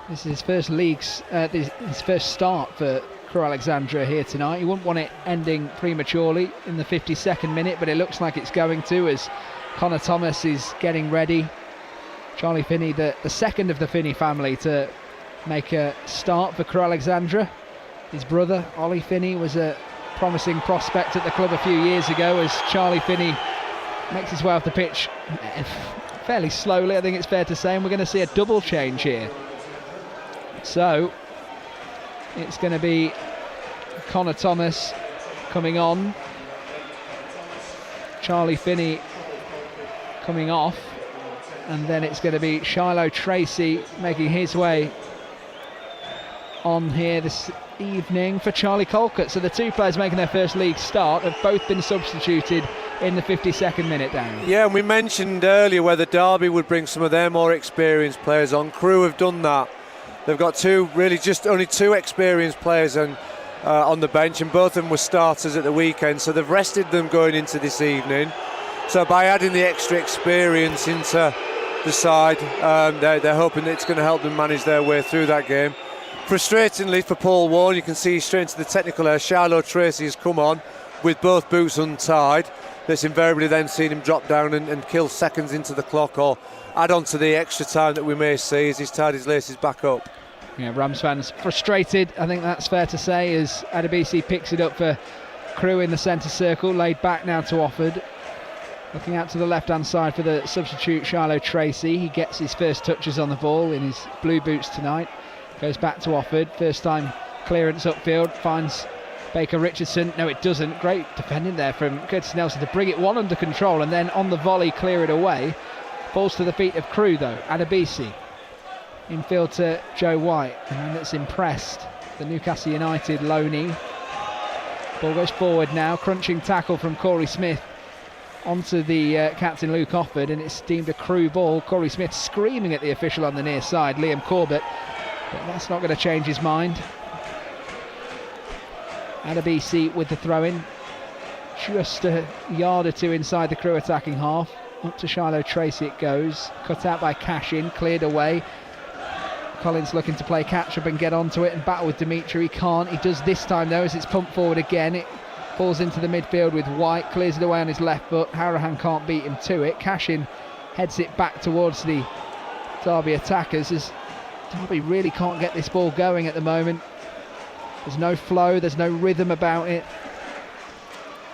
B: This is his first his first start for Crewe Alexandra here tonight. You wouldn't want it ending prematurely in the 52nd minute, but it looks like it's going to, as Connor Thomas is getting ready. Charlie Finney, the second of the Finney family to make a start for Crewe Alexandra. His brother, Ollie Finney, was a promising prospect at the club a few years ago, as Charlie Finney makes his way off the pitch fairly slowly, I think it's fair to say, and we're going to see a double change here. So it's going to be Connor Thomas coming on, Charlie Finney coming off, and then it's going to be Shiloh Tracy making his way on here this evening for Charlie Colcott. So the two players making their first league start have both been substituted in the 52nd minute, down.
C: Yeah, and we mentioned earlier whether Derby would bring some of their more experienced players on. Crewe have done that. They've got only two experienced players on the bench, and both of them were starters at the weekend, so they've rested them going into this evening. So by adding the extra experience into the side, they're hoping that it's going to help them manage their way through that game. Frustratingly for Paul Warne, you can see straight into the technical area, Shiloh Tracy has come on with both boots untied. That's invariably then seen him drop down and kill seconds into the clock, or add on to the extra time that we may see as he's tied his laces back up.
B: Yeah, Rams fans frustrated, I think that's fair to say, as Adebisi picks it up for Crewe in the centre circle, laid back now to Offord. Looking out to the left-hand side for the substitute Shiloh Tracy. He gets his first touches on the ball in his blue boots tonight. Goes back to Offord, first time clearance upfield, finds Baker Richardson. No, it doesn't. Great defending there from Curtis Nelson to bring it one under control, and then on the volley clear it away. Falls to the feet of Crewe though, Adebisi. Infield to Joe White, and that's impressed the Newcastle United loanee. Ball goes forward now, crunching tackle from Corey Smith onto the captain Luke Offord, and it's deemed a Crewe ball. Corey Smith screaming at the official on the near side, Liam Corbett, but that's not going to change his mind. Adebisi with the throw-in, just a yard or two inside the Crewe attacking half. Up to Shiloh Tracy it goes, cut out by Cashin, cleared away. Collins looking to play catch-up and get onto it and battle with Dimitri. He can't. He does this time though, as it's pumped forward again. It falls into the midfield with White, clears it away on his left foot. Harahan can't beat him to it. Cashin heads it back towards the Derby attackers, as Derby really can't get this ball going at the moment. There's no flow, there's no rhythm about it.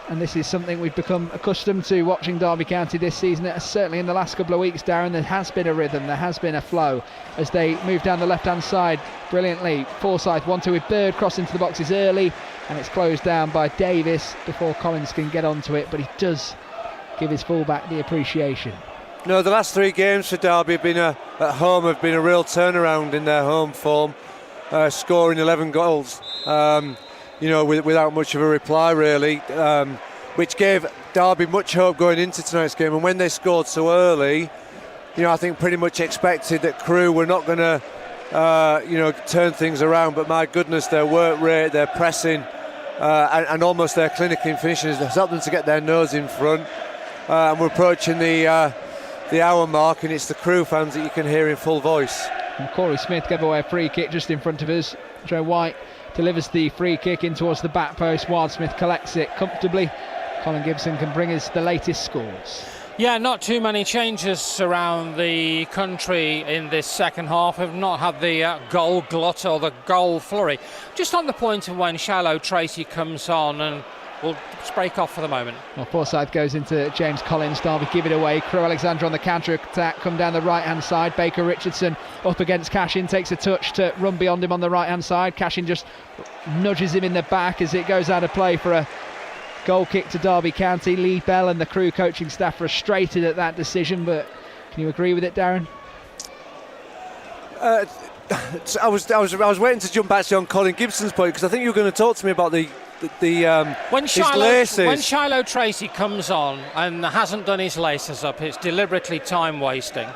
B: And this is something we've become accustomed to watching Derby County this season. Certainly in the last couple of weeks, Darren, there has been a rhythm, there has been a flow as they move down the left-hand side brilliantly. Forsyth 1-2 with Bird, cross into the boxes early, and it's closed down by Davis before Collins can get onto it, but he does give his fullback the appreciation.
C: No, the last three games for Derby have been at home have been a real turnaround in their home form, scoring 11 goals. Without much of a reply really, which gave Derby much hope going into tonight's game. And when they scored so early, I think pretty much expected that Crewe were not going to, turn things around. But my goodness, their work rate, their pressing, and almost their clinic in finishing has helped them to get their nose in front. And we're approaching the hour mark, and it's the Crewe fans that you can hear in full voice.
B: And Corey Smith gave away a free kick just in front of us. Joe White delivers the free kick in towards the back post. Wildsmith collects it comfortably. Colin Gibson can bring us the latest scores.
A: Yeah, not too many changes around the country in this second half. We've not had the goal glut or the goal flurry. Just on the point of when Shiloh Tracy comes on, and we'll just break off for the moment.
B: Well, Forsyth goes into James Collins. Derby give it away. Crewe Alexandra on the counter-attack, come down the right-hand side. Baker Richardson up against Cashin, takes a touch to run beyond him on the right-hand side. Cashin just nudges him in the back as it goes out of play for a goal kick to Derby County. Lee Bell and the Crewe coaching staff frustrated at that decision, but can you agree with it, Darren?
C: I was waiting to jump back on Colin Gibson's point, because I think you were going to talk to me about his laces.
A: When Shiloh Tracy comes on and hasn't done his laces up, it's deliberately time wasting.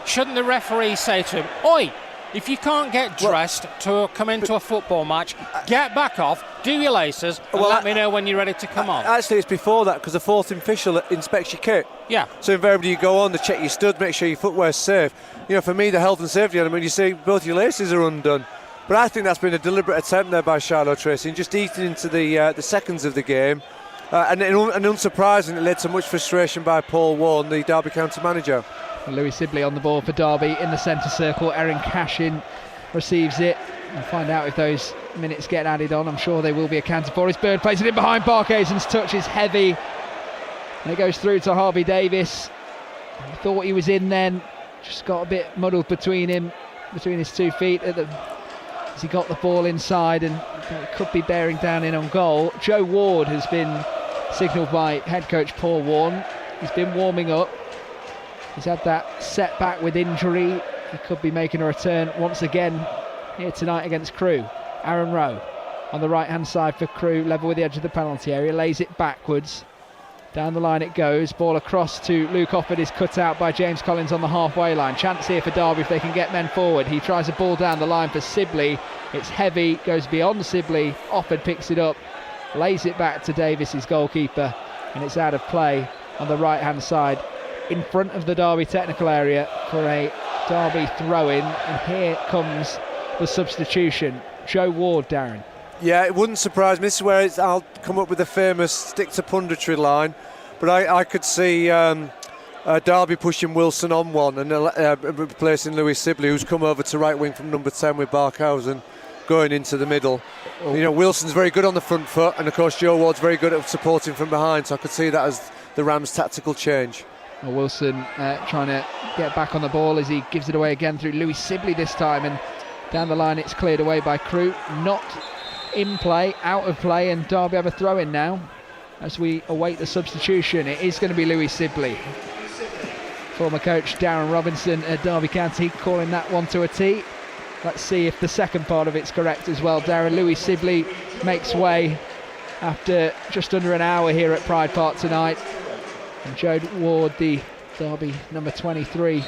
A: Shouldn't the referee say to him, "Oi, if you can't get dressed to come into a football match, get back off, do your laces, and let me know when you're ready to come on"?
C: Actually, it's before that, because the fourth official inspects your kit.
A: Yeah.
C: So invariably you go on to check your stud, make sure your footwear's safe. You know, for me, the health and safety element, you see both your laces are undone. But I think that's been a deliberate attempt there by Shiloh Tracy, and just eating into the seconds of the game. And unsurprisingly, it led to much frustration by Paul Warren, the Derby County manager.
B: Louis Sibley on the ball for Derby in the centre circle. Erin Cashin receives it. We'll find out if those minutes get added on. I'm sure they will be accounted for. His Bird plays it in behind. Barkhazen's touch is heavy, and it goes through to Harvey Davis. I thought he was in then, just got a bit muddled between his 2 feet as he got the ball inside, and it could be bearing down in on goal. Joe Ward has been signalled by head coach Paul Warren. He's been warming up. He's had that setback with injury. He could be making a return once again here tonight against Crewe. Aaron Rowe on the right hand side for Crewe, level with the edge of the penalty area, lays it backwards. Down the line it goes. Ball across to Luke Offord is cut out by James Collins on the halfway line. Chance here for Derby if they can get men forward. He tries a ball down the line for Sibley. It's heavy, goes beyond Sibley. Offord picks it up, lays it back to Davis, his goalkeeper, and it's out of play on the right hand side in front of the Derby technical area for a Derby throw-in. And here comes the substitution. Joe Ward, Darren.
C: Yeah, it wouldn't surprise me. This is where I'll come up with the famous stick to punditry line, but I could see Derby pushing Wilson on one and replacing Louis Sibley, who's come over to right wing from number 10 with Barkhausen going into the middle. You know, Wilson's very good on the front foot, and of course Joe Ward's very good at supporting from behind, so I could see that as the Rams' tactical change.
B: Well, Wilson trying to get back on the ball as he gives it away again through Louis Sibley this time, and down the line it's cleared away by Crewe. Not in play, out of play, and Derby have a throw in now as we await the substitution. It is going to be Louis Sibley. Former coach Darren Robinson at Derby County calling that one to a T. Let's see if the second part of it's correct as well. Darren, Louis Sibley makes way after just under an hour here at Pride Park tonight. And Joe Ward, the Derby number 23,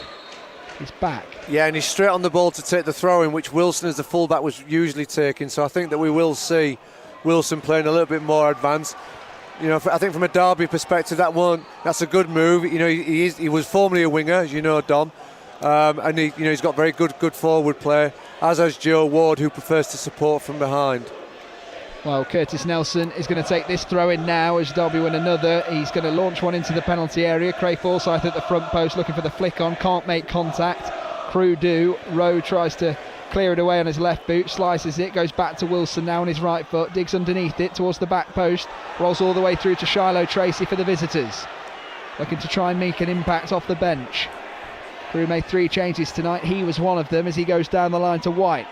B: is back.
C: Yeah, and he's straight on the ball to take the throw in, which Wilson as the fullback was usually taking. So I think that we will see Wilson playing a little bit more advanced. You know, I think from a Derby perspective, that's a good move. You know, he was formerly a winger, as you know, Dom, and he's got very good forward play, as has Joe Ward, who prefers to support from behind.
B: Well, Curtis Nelson is going to take this throw in now as Derby win another. He's going to launch one into the penalty area. Craig Forsyth at the front post looking for the flick on, can't make contact. Crewe do. Rowe tries to clear it away on his left boot, slices it, goes back to Wilson now on his right foot, digs underneath it towards the back post, rolls all the way through to Shiloh Tracy for the visitors, looking to try and make an impact off the bench. Crewe made 3 changes tonight. He was one of them as he goes down the line to White.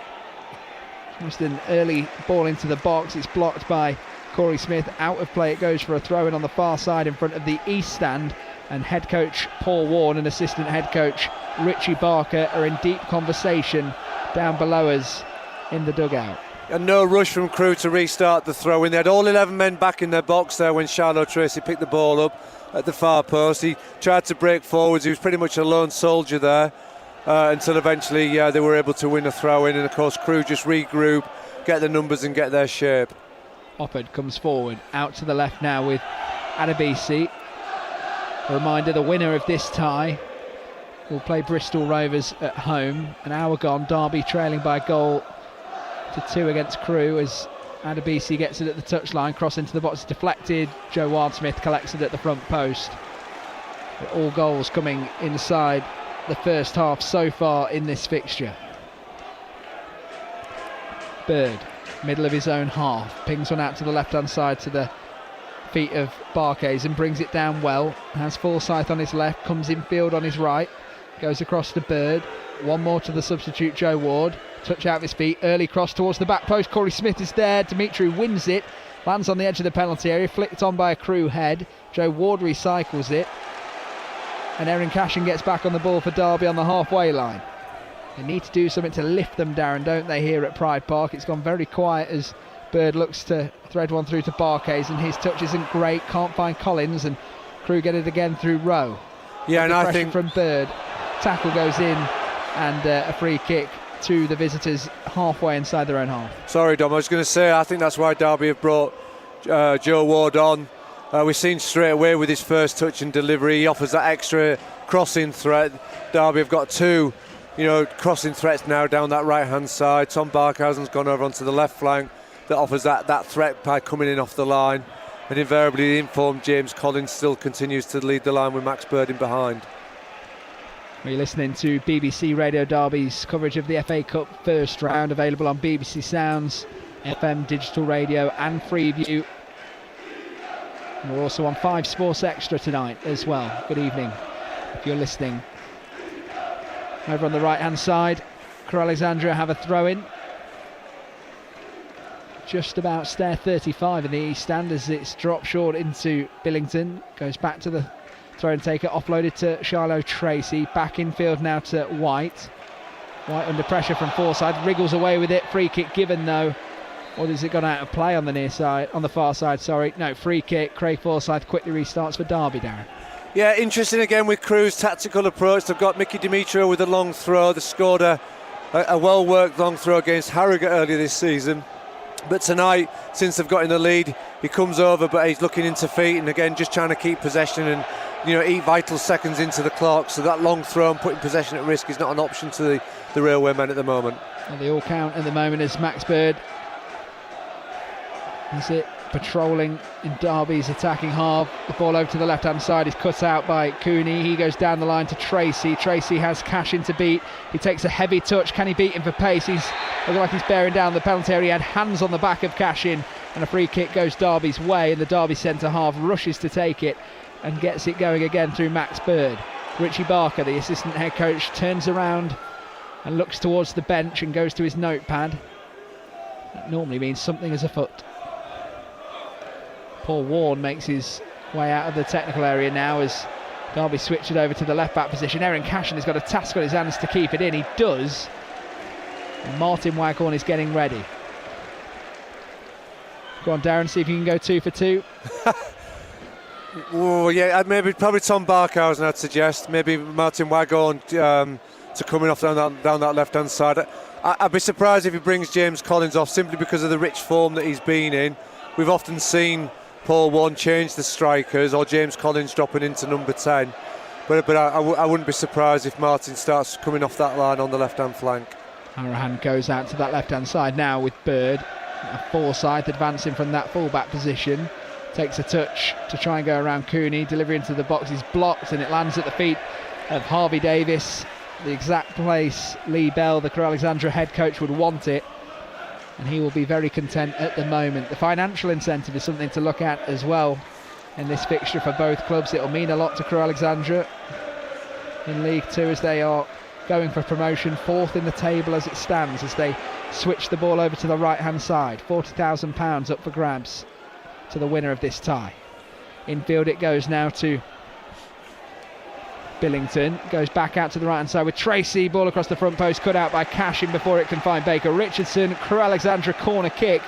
B: Just an early ball into the box. It's blocked by Corey Smith. Out of play it goes for a throw-in on the far side in front of the east stand, and head coach Paul Warren and assistant head coach Richie Barker are in deep conversation down below us in the dugout.
C: And no rush from Crewe to restart the throw-in. They had all 11 men back in their box there when Shiloh Tracy picked the ball up at the far post. He tried to break forwards. He was pretty much a lone soldier there. Until eventually they were able to win a throw-in, and of course Crewe just regroup, get the numbers and get their shape.
B: Oppard comes forward, out to the left now with Adebisi. A reminder, the winner of this tie will play Bristol Rovers at home. An hour gone, Derby trailing by a goal to 2 against Crewe as Adebisi gets it at the touchline, cross into the box, deflected. Joe Wildsmith collects it at the front post. But all goals coming inside the first half so far in this fixture. Bird, middle of his own half, pings one out to the left-hand side to the feet of Barkes and brings it down well. Has Forsyth on his left, comes infield on his right, goes across to Bird. One more to the substitute, Joe Ward. Touch out of his feet, early cross towards the back post. Corey Smith is there. Dimitri wins it, lands on the edge of the penalty area, flicked on by a Crewe head. Joe Ward recycles it, and Erin Cashin gets back on the ball for Derby on the halfway line. They need to do something to lift them, Darren, don't they, here at Pride Park? It's gone very quiet as Bird looks to thread one through to Barkes, and his touch isn't great, can't find Collins, and Crewe get it again through Rowe.
C: Yeah, and I think
B: from Bird, tackle goes in, and a free kick to the visitors halfway inside their own half.
C: Sorry, Dom, I was going to say, I think that's why Derby have brought Joe Ward on. We've seen straight away with his first touch and delivery, he offers that extra crossing threat. Derby have got 2 crossing threats now down that right-hand side. Tom Barkhausen's gone over onto the left flank. That offers that threat by coming in off the line. And invariably the informed James Collins still continues to lead the line with Max Bird in behind.
B: We're listening to BBC Radio Derby's coverage of the FA Cup first round, available on BBC Sounds, FM, digital radio and Freeview. And we're also on 5 Sports Extra tonight as well. Good evening if you're listening. Over on the right hand side, Crewe Alexandra have a throw in. Just about stair 35 in the East Stand as it's dropped short into Billington. Goes back to the throw and taker, offloaded to Charlo Tracy. Back infield now to White. White under pressure from Forsyth, wriggles away with it. Free kick given though. Or has it gone out of play on the near side? On the far side, sorry. No, free kick. Craig Forsyth quickly restarts for Derby, Darren.
C: Yeah, interesting again with Crewe's tactical approach. They've got Mickey Dimitrio with a long throw. They scored a well-worked long throw against Harrogate earlier this season. But tonight, since they've got in the lead, he comes over, but he's looking into feet and again just trying to keep possession and eat vital seconds into the clock. So that long throw and putting possession at risk is not an option to the railway men at the moment.
B: And they all count at the moment as Max Bird is it patrolling in Derby's attacking half. The ball over to the left hand side is cut out by Cooney. He goes down the line to Tracy. Tracy has Cashin to beat. He takes a heavy touch. Can he beat him for pace? He's looking like he's bearing down the penalty area. He had hands on the back of Cashin, and a free kick goes Derby's way, and the Derby centre half rushes to take it and gets it going again through Max Bird. Richie Barker, the assistant head coach, turns around and looks towards the bench and goes to his notepad. That normally means something is afoot. Paul Warne makes his way out of the technical area now as Derby switch it over to the left back position. Erin Cashin has got a task on his hands to keep it in. He does. And Martin Waghorn is getting ready. Go on, Darren, see if you can go 2 for 2.
C: Oh yeah, probably Tom Barkhausen, I'd suggest. Maybe Martin Waghorn to come in off down that left hand side. I'd be surprised if he brings James Collins off simply because of the rich form that he's been in. We've often seen Paul Warne change the strikers or James Collins dropping into number 10. But I wouldn't be surprised if Martin starts coming off that line on the left-hand flank.
B: Arahan goes out to that left-hand side now with Bird. Forsyth advancing from that full-back position. Takes a touch to try and go around Cooney. Delivery into the box is blocked and it lands at the feet of Harvey Davis. The exact place Lee Bell, the Crewe Alexandra head coach, would want it. And he will be very content at the moment. The financial incentive is something to look at as well in this fixture for both clubs. It'll mean a lot to Crewe Alexandra in League 2 as they are going for promotion, 4th in the table as it stands, as they switch the ball over to the right hand side. £40,000 up for grabs to the winner of this tie. Infield it goes now to Billington, goes back out to the right hand side with Tracy. Ball across the front post, cut out by Cashin before it can find Baker Richardson. Crewe Alexandra corner kick.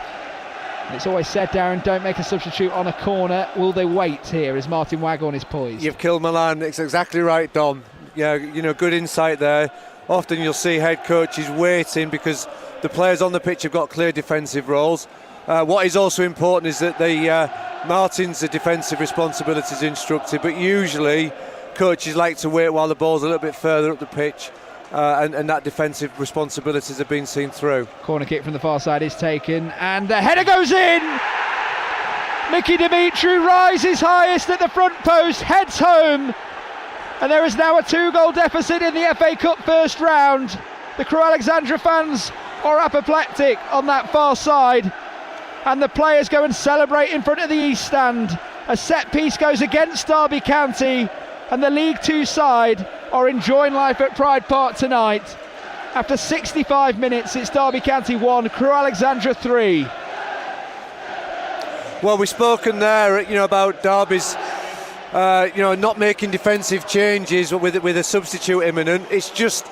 B: And it's always said, Darren, don't make a substitute on a corner. Will they wait here as Martin Waghorn is poised?
C: You've killed Milan. It's exactly right, Dom. Yeah, good insight there. often you'll see head coaches waiting because the players on the pitch have got clear defensive roles. What is also important is that Martin's defensive responsibilities instructed, but usually coaches like to wait while the ball's a little bit further up the pitch, and that defensive responsibilities have been seen through.
B: Corner kick from the far side is taken, and the header goes in. Mickey Dimitri rises highest at the front post, heads home, and there is now a 2-goal deficit in the FA Cup first round. The Crewe Alexandra fans are apoplectic on that far side, and the players go and celebrate in front of the East Stand. A set piece goes against Derby County, and the League Two side are enjoying life at Pride Park tonight. After 65 minutes, it's Derby County 1, Crewe Alexandra 3.
C: Well, we've spoken there, about Derby's, not making defensive changes with a substitute imminent. It's just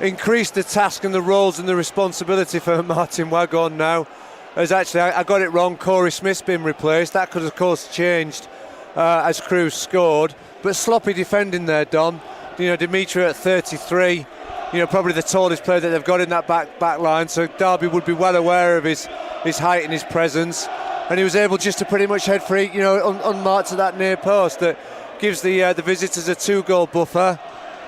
C: increased the task and the roles and the responsibility for Martin Wagon now. As actually, I got it wrong, Corey Smith's been replaced. That could, of course, changed as Crewe scored. But sloppy defending there, Dom. Dimitri at 33, probably the tallest player that they've got in that back line. So Derby would be well aware of his height and his presence. And he was able just to pretty much head free, unmarked to that near post. That gives the visitors a 2-goal buffer.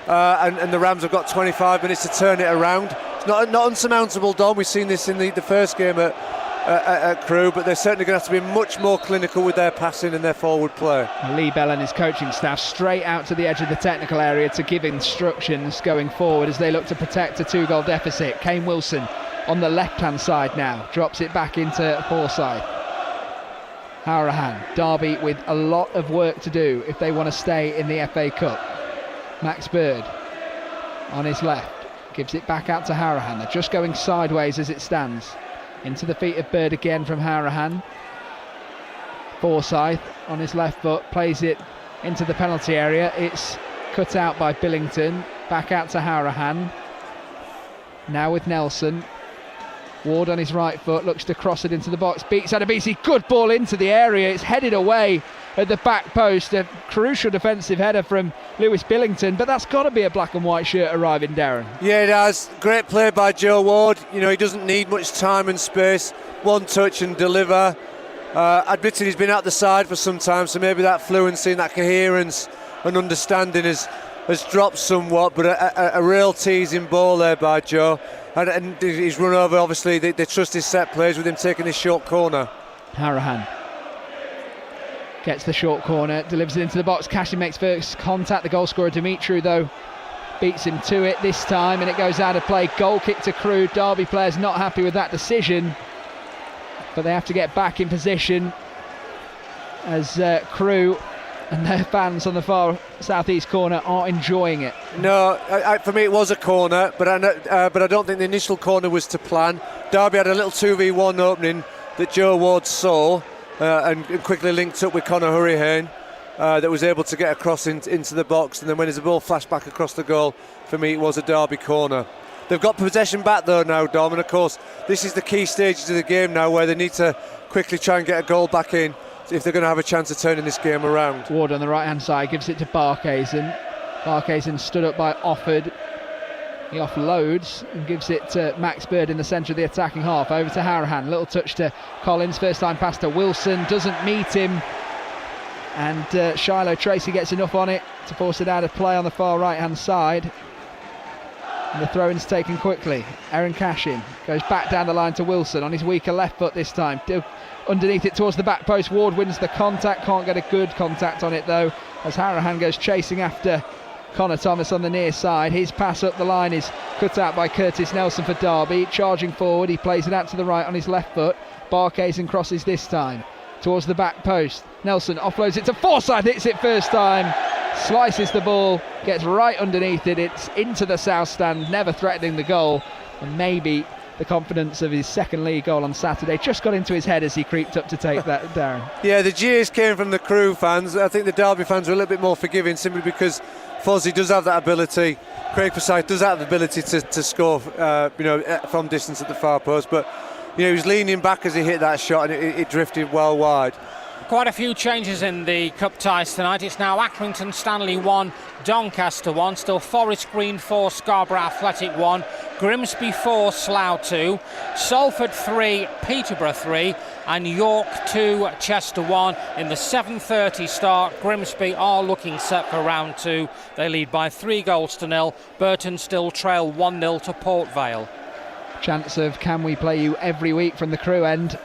C: And the Rams have got 25 minutes to turn it around. It's not unsurmountable, Dom. We've seen this in the first game at Crewe, but they're certainly going to have to be much more clinical with their passing and their forward play.
B: Lee Bell and his coaching staff straight out to the edge of the technical area to give instructions going forward as they look to protect a 2-goal deficit. Kane Wilson on the left-hand side now, drops it back into Forsyth. Harahan, Derby with a lot of work to do if they want to stay in the FA Cup. Max Bird on his left, gives it back out to Harahan. They're just going sideways as it stands. Into the feet of Bird again from Harahan. Forsyth on his left foot, plays it into the penalty area. It's cut out by Billington. Back out to Harahan. Now with Nelson. Ward on his right foot, looks to cross it into the box, beats Adebisi, good ball into the area, it's headed away at the back post. A crucial defensive header from Lewis Billington, but that's got to be a black and white shirt arriving, Darren.
C: Yeah, it has. Great play by Joe Ward. He doesn't need much time and space. One touch and deliver. Admitted he's been out the side for some time, so maybe that fluency and that coherence and understanding has dropped somewhat, but a real teasing ball there by Joe. And he's run over, obviously, they trust his set plays with him taking this short corner.
B: Harahan gets the short corner, delivers it into the box. Cashin makes first contact. The goal scorer Dimitri, though, beats him to it this time, and it goes out of play. Goal kick to Crewe. Derby players not happy with that decision, but they have to get back in position as Crewe and their fans on the far southeast corner are enjoying it.
C: No, for me it was a corner, but I don't think the initial corner was to plan. Derby had a little 2v1 opening that Joe Ward saw and quickly linked up with Conor Hurricane that was able to get across into the box, and then when there's a ball flashed back across the goal, for me it was a Derby corner. They've got possession back though now, Dom, and of course this is the key stages of the game now where they need to quickly try and get a goal back in if they're going to have a chance of turning this game around.
B: Ward on the right hand side gives it to Barkhazen. Barkhazen stood up by Offord. He offloads and gives it to Max Bird in the centre of the attacking half. Over to Harahan, little touch to Collins, first time pass to Wilson, doesn't meet him, and Shiloh Tracy gets enough on it to force it out of play on the far right hand side. And the throw-in's taken quickly. Aaron Cashin goes back down the line to Wilson on his weaker left foot this time. Underneath it towards the back post. Ward wins the contact, can't get a good contact on it though, as Harahan goes chasing after Connor Thomas on the near side. His pass up the line is cut out by Curtis Nelson for Derby. Charging forward, he plays it out to the right on his left foot. Barkhazen crosses this time towards the back post. Nelson offloads it to Forsyth, hits it first time, slices the ball, gets right underneath it. It's into the south stand, never threatening the goal, and maybe the confidence of his second league goal on Saturday just got into his head as he creeped up to take that, Darren.
C: Yeah, the jeers came from the Crewe fans. I think the Derby fans were a little bit more forgiving simply because Fozzie does have that ability. Craig Forsyth does have the ability to score from distance at the far post, but he was leaning back as he hit that shot and it drifted well wide.
A: Quite a few changes in the cup ties tonight. It's now Accrington Stanley 1, Doncaster 1, still Forest Green 4, Scarborough Athletic 1, Grimsby 4, Slough 2, Salford 3, Peterborough 3, and York 2, Chester 1. In the 7:30 start, Grimsby are looking set for round 2. They lead by 3-0. Burton still trail 1-0 to Port Vale.
B: Chance of can we play you every week from the Crewe end.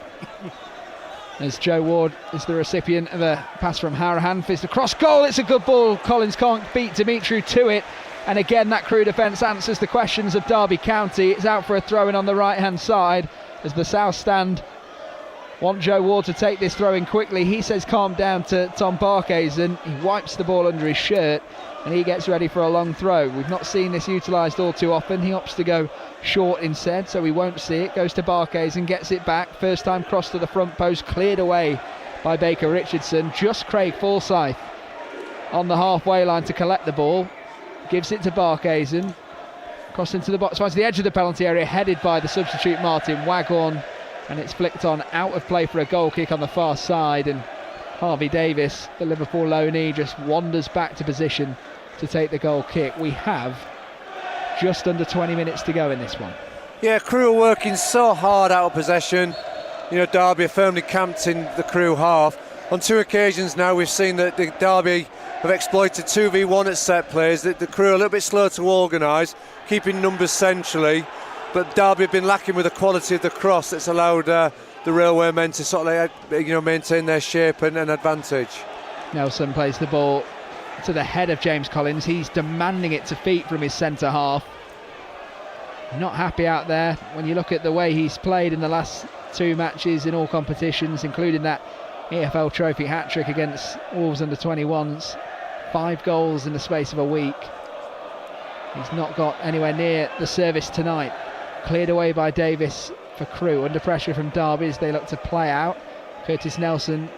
B: As Joe Ward is the recipient of a pass from Harahan, fizzed across goal. It's a good ball. Collins can't beat Dimitru to it. And again, that Crewe defence answers the questions of Derby County. It's out for a throw-in on the right-hand side as the South Stand want Joe Ward to take this throw-in quickly. He says calm down to Tom Barkhazen. He wipes the ball under his shirt and he gets ready for a long throw. We've not seen this utilised all too often. He opts to go short instead, so we won't see it. Goes to Barkhazen, gets it back. First time cross to the front post, cleared away by Baker Richardson. Just Craig Forsyth on the halfway line to collect the ball. Gives it to Barkhazen. Cross into the box, finds the edge of the penalty area, headed by the substitute Martin Waghorn. And it's flicked on out of play for a goal kick on the far side. And Harvey Davis, the Liverpool loanee, just wanders back to position to take the goal kick. We have just under 20 minutes to go in this one.
C: Yeah, Crewe are working so hard out of possession. You know, Derby are firmly camped in the Crewe half. On 2 occasions now we've seen that the Derby have exploited 2v1 at set plays. The Crewe are a little bit slow to organise, keeping numbers centrally. But Derby have been lacking with the quality of the cross that's allowed the Railway men to sort of maintain their shape and advantage.
B: Nelson plays the ball to the head of James Collins. He's demanding it to feet from his centre half. Not happy out there when you look at the way he's played in the last 2 matches in all competitions, including that EFL Trophy hat-trick against Wolves under-21s. 5 goals in the space of a week. He's not got anywhere near the service tonight. Cleared away by Davis for Crewe, under pressure from Derby as they look to play out. Curtis Nelson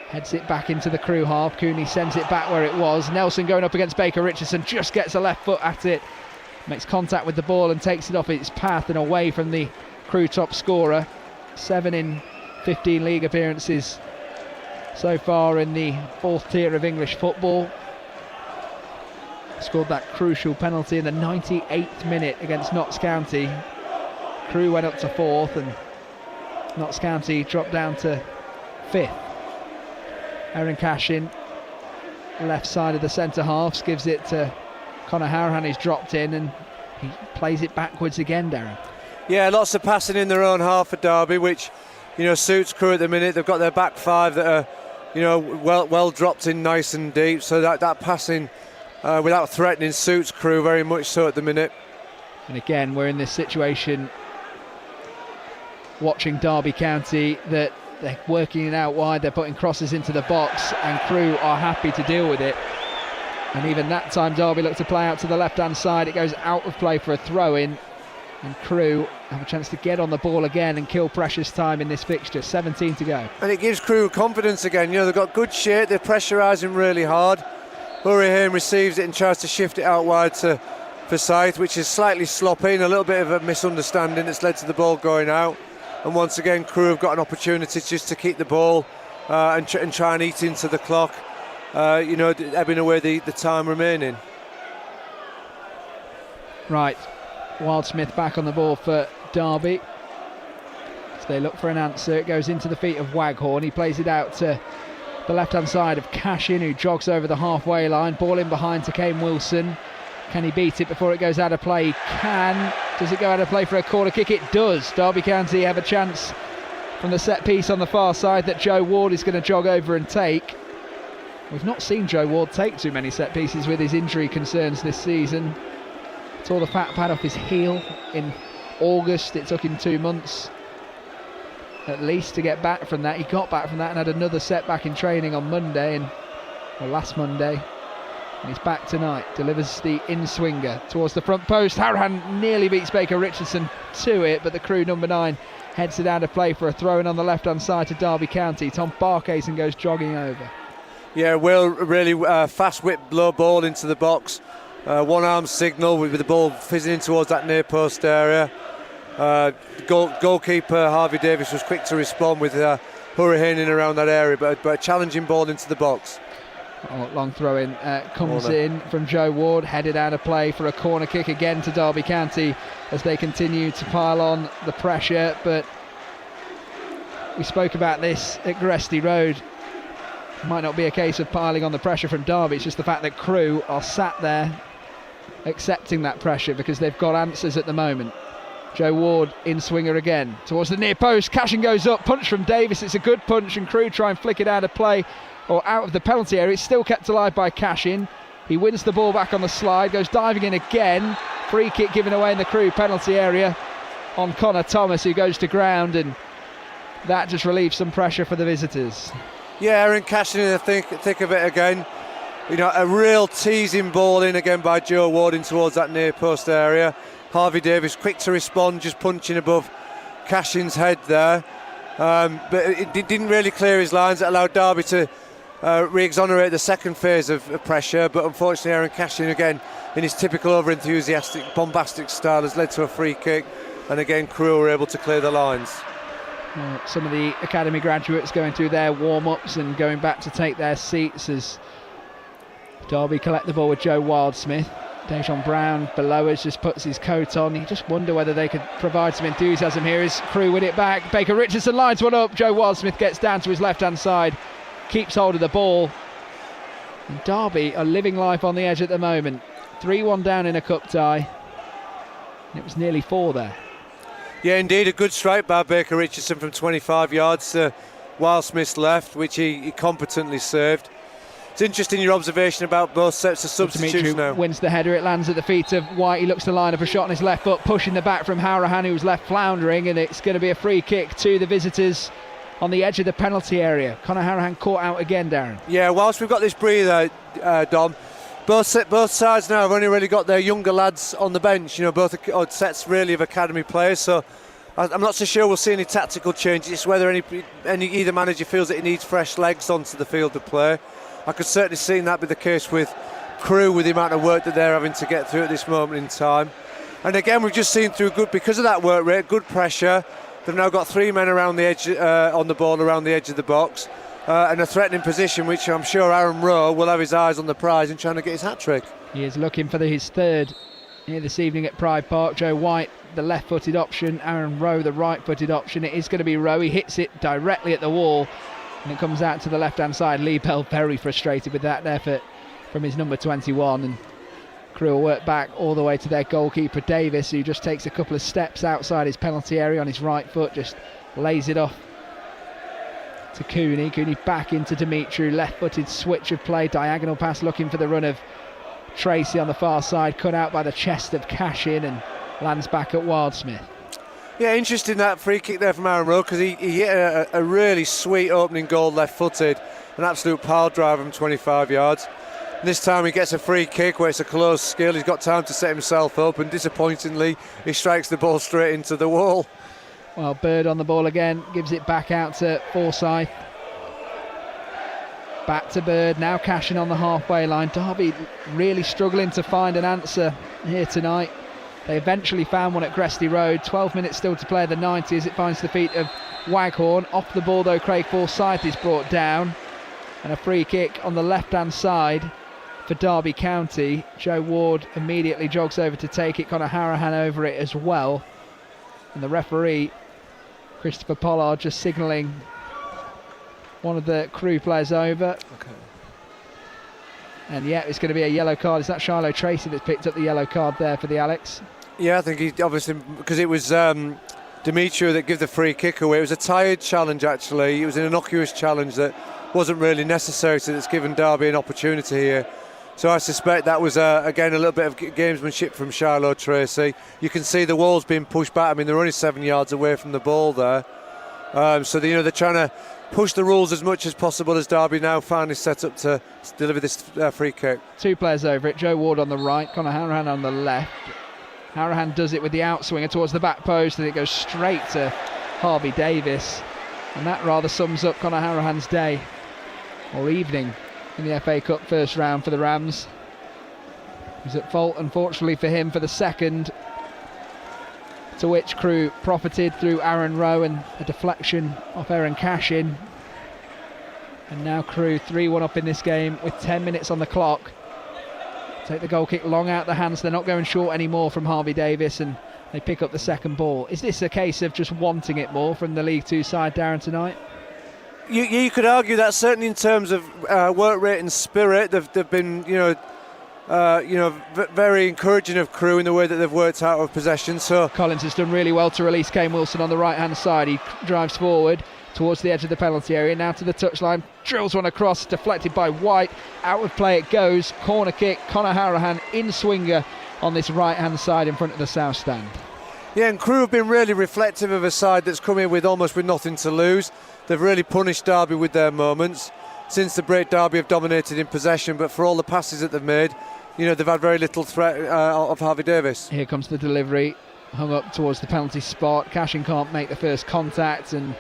B: heads it back into the Crewe half. Cooney sends it back where it was. Nelson going up against Baker Richardson, just gets a left foot at it, makes contact with the ball and takes it off its path and away from the Crewe top scorer. 7 in 15 league appearances so far in the 4th tier of English football. Scored that crucial penalty in the 98th minute against Notts County. Crewe went up to 4th and Notts County dropped down to 5th. Aaron Cashin, left side of the centre halves, gives it to Conor Harahan, who's dropped in, and he plays it backwards again, Darren.
C: Yeah, lots of passing in their own half for Derby, which suits Crewe at the minute. They've got their back 5 that are well dropped in nice and deep, so that passing without threatening suits Crewe very much so at the minute.
B: And again, we're in this situation watching Derby County that they're working it out wide, they're putting crosses into the box, and Crewe are happy to deal with it. And even that time Derby look to play out to the left hand side. It goes out of play for a throw in, and Crewe have a chance to get on the ball again and kill precious time in this fixture. 17 to go.
C: And it gives Crewe confidence again. They've got good shape, they're pressurising really hard. Hurricane receives it and tries to shift it out wide to Forsyth, which is slightly sloppy and a little bit of a misunderstanding that's led to the ball going out. And once again, Crewe have got an opportunity just to keep the ball and try and eat into the clock, ebbing away the time remaining.
B: Right, Wildsmith back on the ball for Derby. So they look for an answer. It goes into the feet of Waghorn. He plays it out to the left-hand side of Cashin, who jogs over the halfway line. Ball in behind to Kane Wilson. Can he beat it before it goes out of play? He can. Does it go out of play for a corner kick? It does. Derby County have a chance from the set piece on the far side that Joe Ward is going to jog over and take. We've not seen Joe Ward take too many set pieces with his injury concerns this season. Tore the fat pad off his heel in August. It took him 2 months at least to get back from that. He got back from that and had another setback in training on Monday, last Monday. And he's back tonight. Delivers the in-swinger towards the front post. Harahan nearly beats Baker Richardson to it, but the Crewe number 9 heads it out of play for a throw-in on the left-hand side to Derby County. Tom Barkhazen goes jogging over.
C: Yeah, Will really fast whip low ball into the box. One arm signal with the ball fizzing in towards that near post area. Goalkeeper Harvey Davis was quick to respond with hurricaning around that area, but a challenging ball into the box.
B: Long throw in comes in from Joe Ward, headed out of play for a corner kick again to Derby County as they continue to pile on the pressure. But we spoke about this at Gresty Road. It might not be a case of piling on the pressure from Derby, it's just the fact that Crewe are sat there accepting that pressure because they've got answers at the moment. Joe Ward in swinger again towards the near post. Cashin goes up, punch from Davis. It's a good punch, and Crewe try and flick it out of play or out of the penalty area. It's still kept alive by Cashin. He wins the ball back on the slide, goes diving in again. Free kick given away in the Crewe penalty area on Connor Thomas, who goes to ground, and that just relieves some pressure for the visitors.
C: Yeah, Aaron Cashin in the thick of it again. You know, a real teasing ball in again by Joe Ward in towards that near post area. Harvey Davis quick to respond, just punching above Cashin's head there. But it didn't really clear his lines. It allowed Derby to re-exonerate the second phase of pressure, but unfortunately Aaron Cashin again in his typical over-enthusiastic, bombastic style has led to a free kick, and again Crewe were able to clear the lines.
B: Some of the academy graduates going through their warm-ups and going back to take their seats as Derby collect the ball with Joe Wildsmith. Dejon Brown below us just puts his coat on. You just wonder whether they could provide some enthusiasm here as Crewe win it back. Baker Richardson lines one up. Joe Wildsmith gets down to his left-hand side, keeps hold of the ball. And Derby are living life on the edge at the moment. 3-1 down in a cup tie. And it was nearly 4 there.
C: Yeah, indeed, a good strike by Baker Richardson from 25 yards to Wildsmith's left, which he competently served. It's interesting your observation about both sets of substitutes now.
B: Wins the header, it lands at the feet of White. He looks to line up a shot on his left foot, pushing the back from Harahan, who was left floundering, and it's going to be a free kick to the visitors on the edge of the penalty area. Conor Harahan caught out again, Darren.
C: Yeah, whilst we've got this breather, Dom, both sides now have only really got their younger lads on the bench. You know, both sets really of academy players, so I'm not so sure we'll see any tactical changes. It's whether either manager feels that he needs fresh legs onto the field of play. I could certainly see that be the case with Crewe, with the amount of work that they're having to get through at this moment in time. And again, we've just seen through because of that work rate, good pressure. They've now got 3 men around the edge on the ball around the edge of the box, and a threatening position, which I'm sure Aaron Rowe will have his eyes on the prize and trying to get his hat-trick.
B: He is looking for his third here this evening at Pride Park. Joe White, the left-footed option. Aaron Rowe, the right-footed option. It is going to be Rowe. He hits it directly at the wall, and it comes out to the left-hand side. Lee Bell very frustrated with that effort from his number 21, and Crewe will work back all the way to their goalkeeper Davis, who just takes a couple of steps outside his penalty area on his right foot, just lays it off to Cooney. Cooney back into Dimitru, left-footed switch of play, diagonal pass looking for the run of Tracy on the far side, cut out by the chest of Cashin, and lands back at Wildsmith.
C: Yeah, interesting that free kick there from Aaron Rowe, because he hit a really sweet opening goal left-footed, an absolute pile driver from 25 yards. This time he gets a free kick where it's a close skill. He's got time to set himself up, and disappointingly he strikes the ball straight into the wall.
B: Well, Bird on the ball again, gives it back out to Forsyth. Back to Bird, now Cashin on the halfway line. Derby really struggling to find an answer here tonight. They eventually found one at Gresty Road. 12 minutes still to play at the 90 as it finds the feet of Waghorn. Off the ball though, Craig Forsyth is brought down. And a free kick on the left-hand side for Derby County. Joe Ward immediately jogs over to take it. Conor Harahan over it as well. And the referee, Christopher Pollard, just signalling one of the Crewe players over.
C: Okay.
B: And yeah, it's going to be a yellow card. Is that Shiloh Tracy that's picked up the yellow card there for the Alex?
C: Yeah, I think he obviously, because it was Dimitru that gave the free kick away. It was a tired challenge actually. It was an innocuous challenge that wasn't really necessary, so it's given Derby an opportunity here. So I suspect that was again a little bit of gamesmanship from Shiloh Tracy. You can see the wall's being pushed back. I mean, they're only 7 yards away from the ball there. So they're trying to push the rules as much as possible as Derby now finally set up to deliver this free kick.
B: 2 players over it. Joe Ward on the right, Conor Harahan on the left. Harahan does it with the outswinger towards the back post, and it goes straight to Harvey Davis. And that rather sums up Conor Harahan's day, or evening, in the FA Cup first round for the Rams. He's at fault, unfortunately for him, for the second to which Crewe profited through Aaron Rowe and a deflection off Aaron Cashin. And now Crewe 3-1 up in this game with 10 minutes on the clock. Take the goal kick long out the hands. They're not going short anymore from Harvey Davis, and they pick up the second ball. Is this a case of just wanting it more from the League Two side, Darren, tonight?
C: You could argue that, certainly in terms of work rate and spirit. They've been, very encouraging of Crewe in the way that they've worked out of possession. So
B: Collins has done really well to release Kane Wilson on the right-hand side. He drives forward towards the edge of the penalty area, now to the touchline, drills one across, deflected by White. Out of play it goes. Corner kick. Conor Harahan in swinger on this right-hand side in front of the south stand.
C: Yeah, and Crewe have been really reflective of a side that's come in with almost with nothing to lose. They've really punished Derby with their moments. Since the break, Derby have dominated in possession, but for all the passes that they've made, they've had very little threat of Harvey Davis.
B: Here comes the delivery, hung up towards the penalty spot. Cashin can't make the first contact, and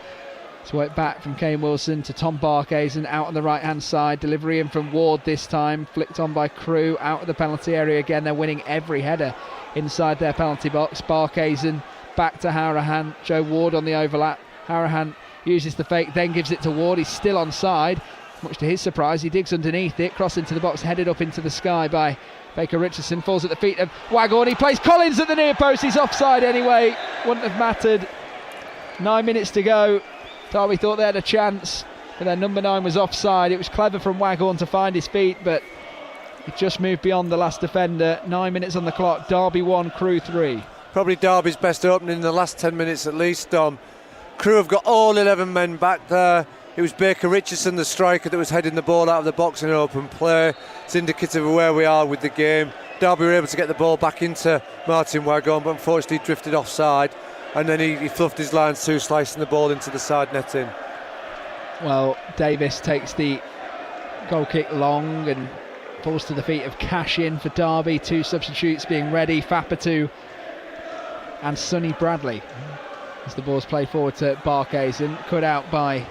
B: it's worked back from Kane Wilson to Tom Barkhazen out on the right-hand side. Delivery in from Ward this time, flicked on by Crewe, out of the penalty area again. They're winning every header inside their penalty box. Barkhazen back to Harahan. Joe Ward on the overlap. Harahan uses the fake, then gives it to Ward. He's still onside. Much to his surprise, he digs underneath it, cross into the box, headed up into the sky by Baker Richardson, falls at the feet of Waghorn. He plays Collins at the near post. He's offside anyway. Wouldn't have mattered. 9 minutes to go. Derby thought they had a chance, but their number 9 was offside. It was clever from Waghorn to find his feet, but it just moved beyond the last defender. 9 minutes on the clock. Derby 1, Crewe 3.
C: Probably Derby's best opening in the last 10 minutes at least, Dom. Crewe have got all 11 men back there. It was Baker Richardson, the striker, that was heading the ball out of the box in open play. It's indicative of where we are with the game. Derby were able to get the ball back into Martin Waghorn, but unfortunately drifted offside, and then he fluffed his lines too, slicing the ball into the side netting.
B: Well, Davis takes the goal kick long and falls to the feet of Cashin for Derby. 2 substitutes being ready, Fapatu and Sonny Bradley. As the ball's played forward to Barkhazen, cut out by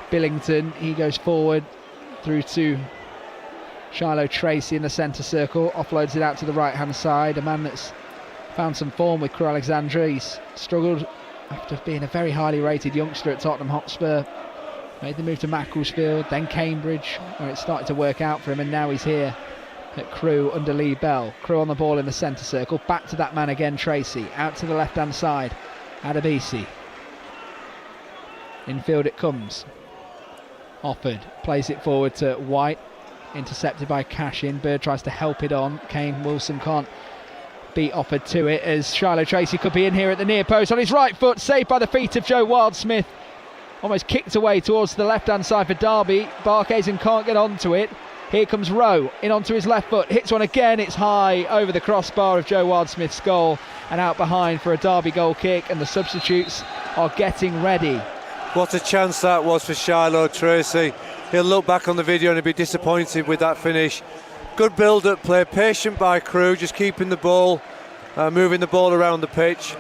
B: Billington. He goes forward through to Shiloh Tracy in the centre circle, offloads it out to the right hand side. A man that's found some form with Crewe Alexandra. He's struggled after being a very highly rated youngster at Tottenham Hotspur. Made the move to Macclesfield, then Cambridge, where it started to work out for him, and now he's here at Crewe under Lee Bell. Crewe on the ball in the centre circle, back to that man again, Tracy, out to the left hand side, Adebisi. Infield it comes. Offord plays it forward to White, intercepted by Cashin. Bird tries to help it on. Kane Wilson can't beat Offord to it, as Shiloh Tracy could be in here at the near post on his right foot, saved by the feet of Joe Wildsmith. Almost kicked away towards the left hand side for Derby. Barkhazen can't get onto it. Here comes Rowe in onto his left foot, hits one again. It's high over the crossbar of Joe Wildsmith's goal and out behind for a Derby goal kick, and the substitutes are getting ready.
C: What a chance that was for Shiloh Tracy. He'll look back on the video and he'll be disappointed with that finish. Good build-up play, patient by Crewe, just keeping the ball, moving the ball around the pitch.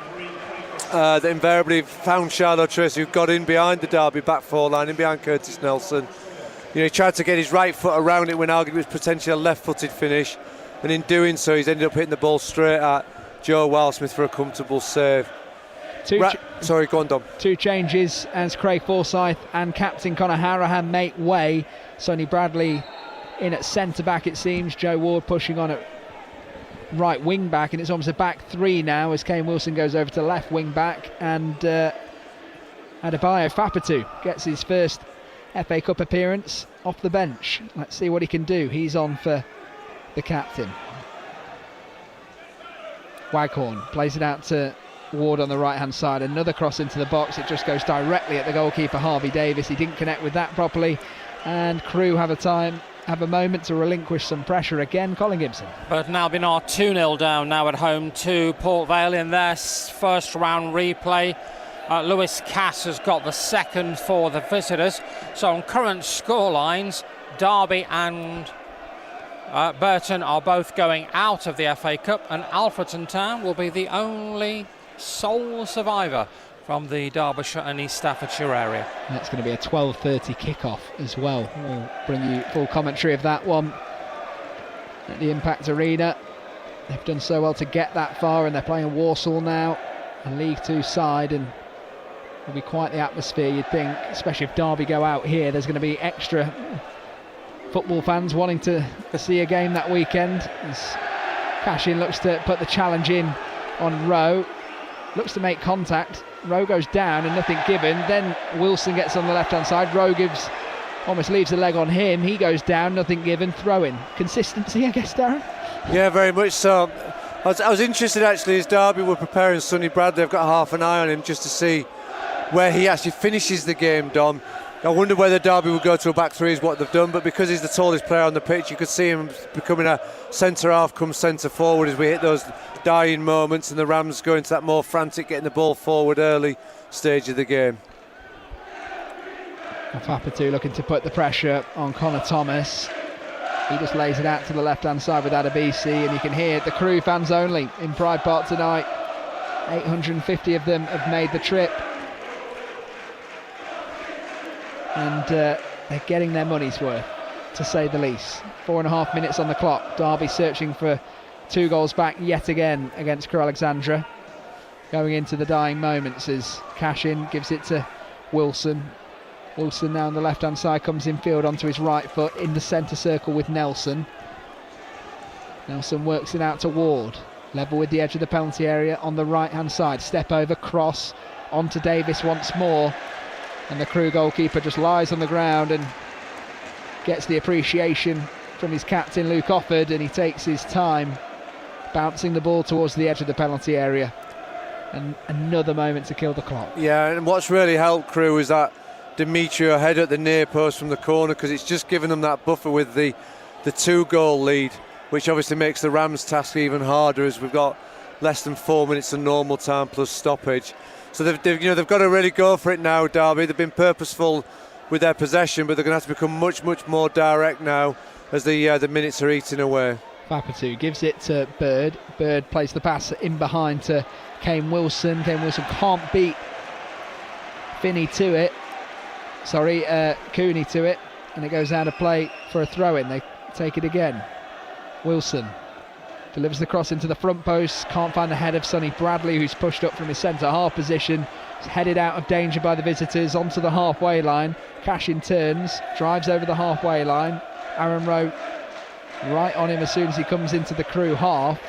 C: That invariably found Shiloh Tracy, who got in behind the Derby back 4 line, in behind Curtis Nelson. He tried to get his right foot around it when arguably it was potentially a left-footed finish, and in doing so he's ended up hitting the ball straight at Joe Wildsmith for a comfortable save. Sorry, go on, Dom.
B: 2 changes as Craig Forsyth and captain Conor Harahan make way. Sonny Bradley in at centre-back, it seems. Joe Ward pushing on at right wing-back, and it's almost a back 3 now as Kane Wilson goes over to left wing-back, and Adebayo Fapatu gets his first FA Cup appearance off the bench. Let's see what he can do. He's on for the captain. Waghorn plays it out to Ward on the right hand side. Another cross into the box. It just goes directly at the goalkeeper Harvey Davis. He didn't connect with that properly, and Crewe have a moment to relinquish some pressure again. Colin Gibson.
A: But now been 2-0 down now at home to Port Vale in their first round replay. Lewis Cass has got the second for the visitors. So on current scorelines, Derby and Burton are both going out of the FA Cup, and Alfreton Town will be the only sole survivor from the Derbyshire and East Staffordshire area.
B: That's going to be a 12:30 kickoff as well. We'll bring you full commentary of that one at the Impact Arena. They've done so well to get that far, and they're playing Walsall now a League Two side, and it'll be quite the atmosphere, you'd think, especially if Derby go out here. There's going to be extra football fans wanting to see a game that weekend. As Cashin looks to put the challenge in on Rowe, looks to make contact. Rowe goes down and nothing given. Then Wilson gets on the left-hand side. Rowe almost leaves a leg on him. He goes down, nothing given. Throw-in. Consistency, I guess, Darren?
C: Yeah, very much so. I was interested, actually, as Derby were preparing Sonny Bradley. I've got half an eye on him just to see where he actually finishes the game, Dom. I wonder whether Derby would go to a back three is what they've done, but because he's the tallest player on the pitch, you could see him becoming a centre-half come centre-forward as we hit those dying moments, and the Rams go into that more frantic, getting the ball forward early stage of the game.
B: Fapatu looking to put the pressure on Connor Thomas. He just lays it out to the left-hand side with Adebisi, and you can hear the Crewe fans only in Pride Park tonight. 850 of them have made the trip. And they're getting their money's worth, to say the least. 4.5 minutes on the clock. Derby searching for 2 goals back yet again against Crewe Alexandra. Going into the dying moments as Cashin gives it to Wilson. Wilson now on the left-hand side comes infield onto his right foot in the centre circle with Nelson. Nelson works it out to Ward. Level with the edge of the penalty area on the right-hand side. Step over, cross onto Davis once more. And the Crewe goalkeeper just lies on the ground and gets the appreciation from his captain Luke Offord, and he takes his time bouncing the ball towards the edge of the penalty area. And another moment to kill the clock.
C: Yeah, and what's really helped Crewe is that Demetrio header at the near post from the corner, because it's just given them that buffer with the 2-goal lead, which obviously makes the Rams' task even harder, as we've got less than 4 minutes of normal time plus stoppage. So they've got to really go for it now, Derby. They've been purposeful with their possession, but they're going to have to become much, much more direct now as the minutes are eating away.
B: Fapatu gives it to Bird. Bird plays the pass in behind to Kane Wilson. Kane Wilson can't beat Cooney to it, and it goes out of play for a throw-in. They take it again. Wilson delivers the cross into the front post, can't find the head of Sonny Bradley, who's pushed up from his centre-half position. He's headed out of danger by the visitors onto the halfway line. Cashin turns, drives over the halfway line. Aaron Rowe right on him as soon as he comes into the Crewe half.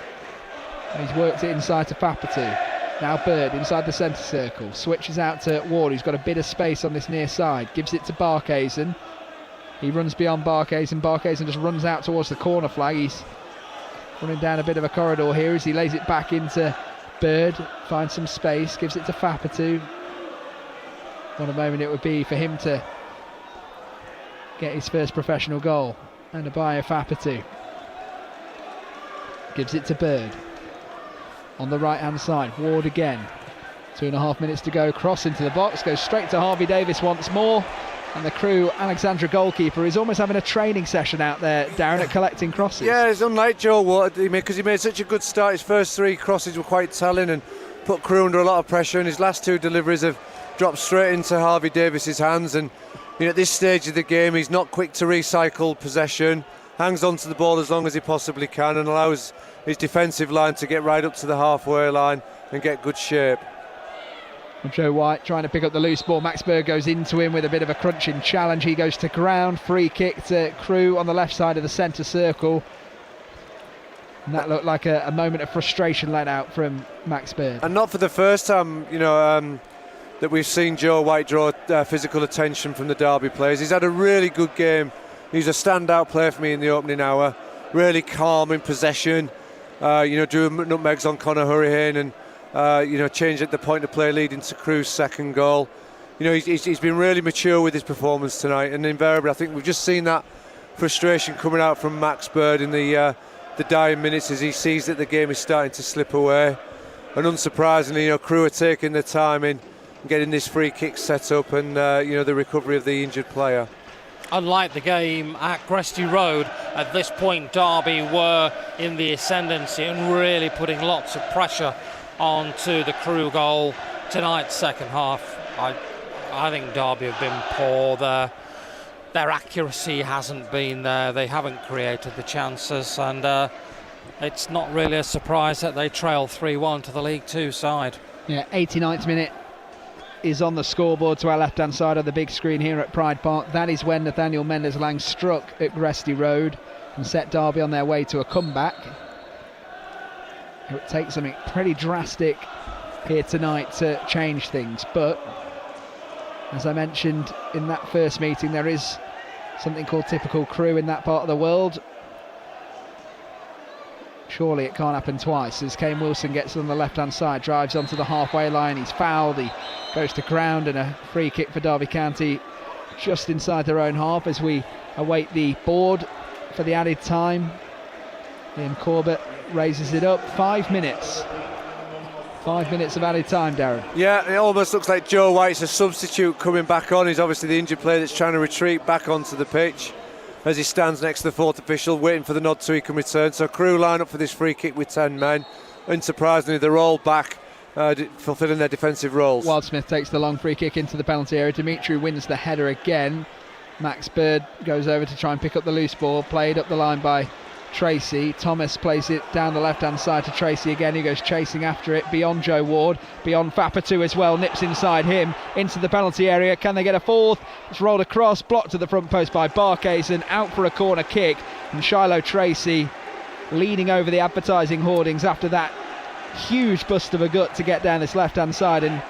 B: And he's worked it inside to Fapatu. Now Bird inside the centre circle, switches out to Ward, who's got a bit of space on this near side, gives it to Barkhuizen. He runs beyond Barkhuizen just runs out towards the corner flag. He's running down a bit of a corridor here as he lays it back into Bird, finds some space, gives it to Fapatu. What a moment it would be for him to get his first professional goal. And Abaya Fapatu gives it to Bird. On the right hand side, Ward again. 2.5 minutes to go, cross into the box, goes straight to Harvey Davis once more. And the Crewe Alexandra goalkeeper is almost having a training session out there, Darren, at collecting crosses. Yeah,
C: it's unlike Joe Watt, because he made such a good start. His first 3 crosses were quite telling and put Crewe under a lot of pressure, and his last 2 deliveries have dropped straight into Harvey Davis's hands. And at this stage of the game, he's not quick to recycle possession, hangs on to the ball as long as he possibly can, and allows his defensive line to get right up to the halfway line and get good shape.
B: Joe White trying to pick up the loose ball. Max Berg goes into him with a bit of a crunching challenge. He goes to ground. Free kick to Crewe on the left side of the centre circle. And that looked like a moment of frustration let out from Max Berg.
C: And not for the first time, that we've seen Joe White draw physical attention from the Derby players. He's had a really good game. He's a standout player for me in the opening hour. Really calm in possession. Drew nutmegs on Conor Hurricane and changed at the point of play leading to Crewe's second goal. He's been really mature with his performance tonight, and invariably I think we've just seen that frustration coming out from Max Bird in the dying minutes as he sees that the game is starting to slip away. And unsurprisingly, Crewe are taking their time in getting this free kick set up and the recovery of the injured player.
A: Unlike the game at Gresty Road, at this point Derby were in the ascendancy and really putting lots of pressure onto the Crewe goal. Tonight's second half, I think Derby have been poor. Their accuracy hasn't been there. They haven't created the chances, and it's not really a surprise that they trail 3-1 to the League Two side.
B: Yeah, 89th minute is on the scoreboard to our left-hand side of the big screen here at Pride Park. That is when Nathaniel Mendes-Lang struck at Gresty Road and set Derby on their way to a comeback. It would take something pretty drastic here tonight to change things, but as I mentioned in that first meeting, there is something called typical Crewe in that part of the world. Surely it can't happen twice as Kane Wilson gets on the left-hand side, drives onto the halfway line, he's fouled, he goes to ground, and a free kick for Derby County just inside their own half as we await the board for the added time. Liam Corbett raises it up. 5 minutes. 5 minutes of added time, Darren.
C: Yeah, it almost looks like Joe White's a substitute coming back on. He's obviously the injured player that's trying to retreat back onto the pitch as he stands next to the fourth official, waiting for the nod so he can return. So Crewe line up for this free kick with 10 men. Unsurprisingly, they're all back, fulfilling their defensive roles.
B: Wildsmith takes the long free kick into the penalty area. Dimitri wins the header again. Max Bird goes over to try and pick up the loose ball, played up the line by Tracy. Thomas plays it down the left-hand side to Tracy again, who goes chasing after it beyond Joe Ward, beyond Fapatu as well, nips inside him into the penalty area. Can they get a fourth? It's rolled across, blocked to the front post by Barkhuizen, out for a corner kick, and Shiloh Tracy leaning over the advertising hoardings after that huge bust of a gut to get down this left-hand side and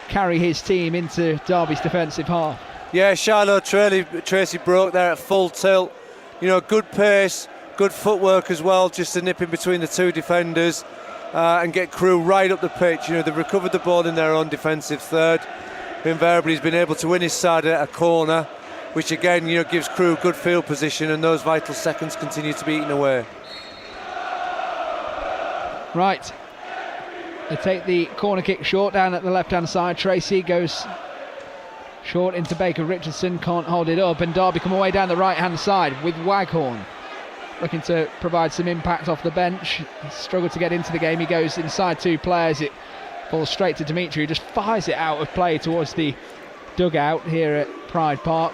B: carry his team into Derby's defensive half.
C: Yeah, Shiloh Tracy broke there at full tilt. You know, good pace, good footwork as well, just to nip in between the two defenders and get Crewe right up the pitch. You know, they've recovered the ball in their own defensive third. Invariably, he's been able to win his side at a corner, which again, you know, gives Crewe good field position, and those vital seconds continue to be eaten away.
B: Right, they take the corner kick short down at the left-hand side. Tracy goes short into Baker Richardson, can't hold it up, and Derby come away down the right-hand side with Waghorn looking to provide some impact off the bench. Struggled to get into the game. He goes inside two players. It falls straight to Dimitri, who just fires it out of play towards the dugout here at Pride Park.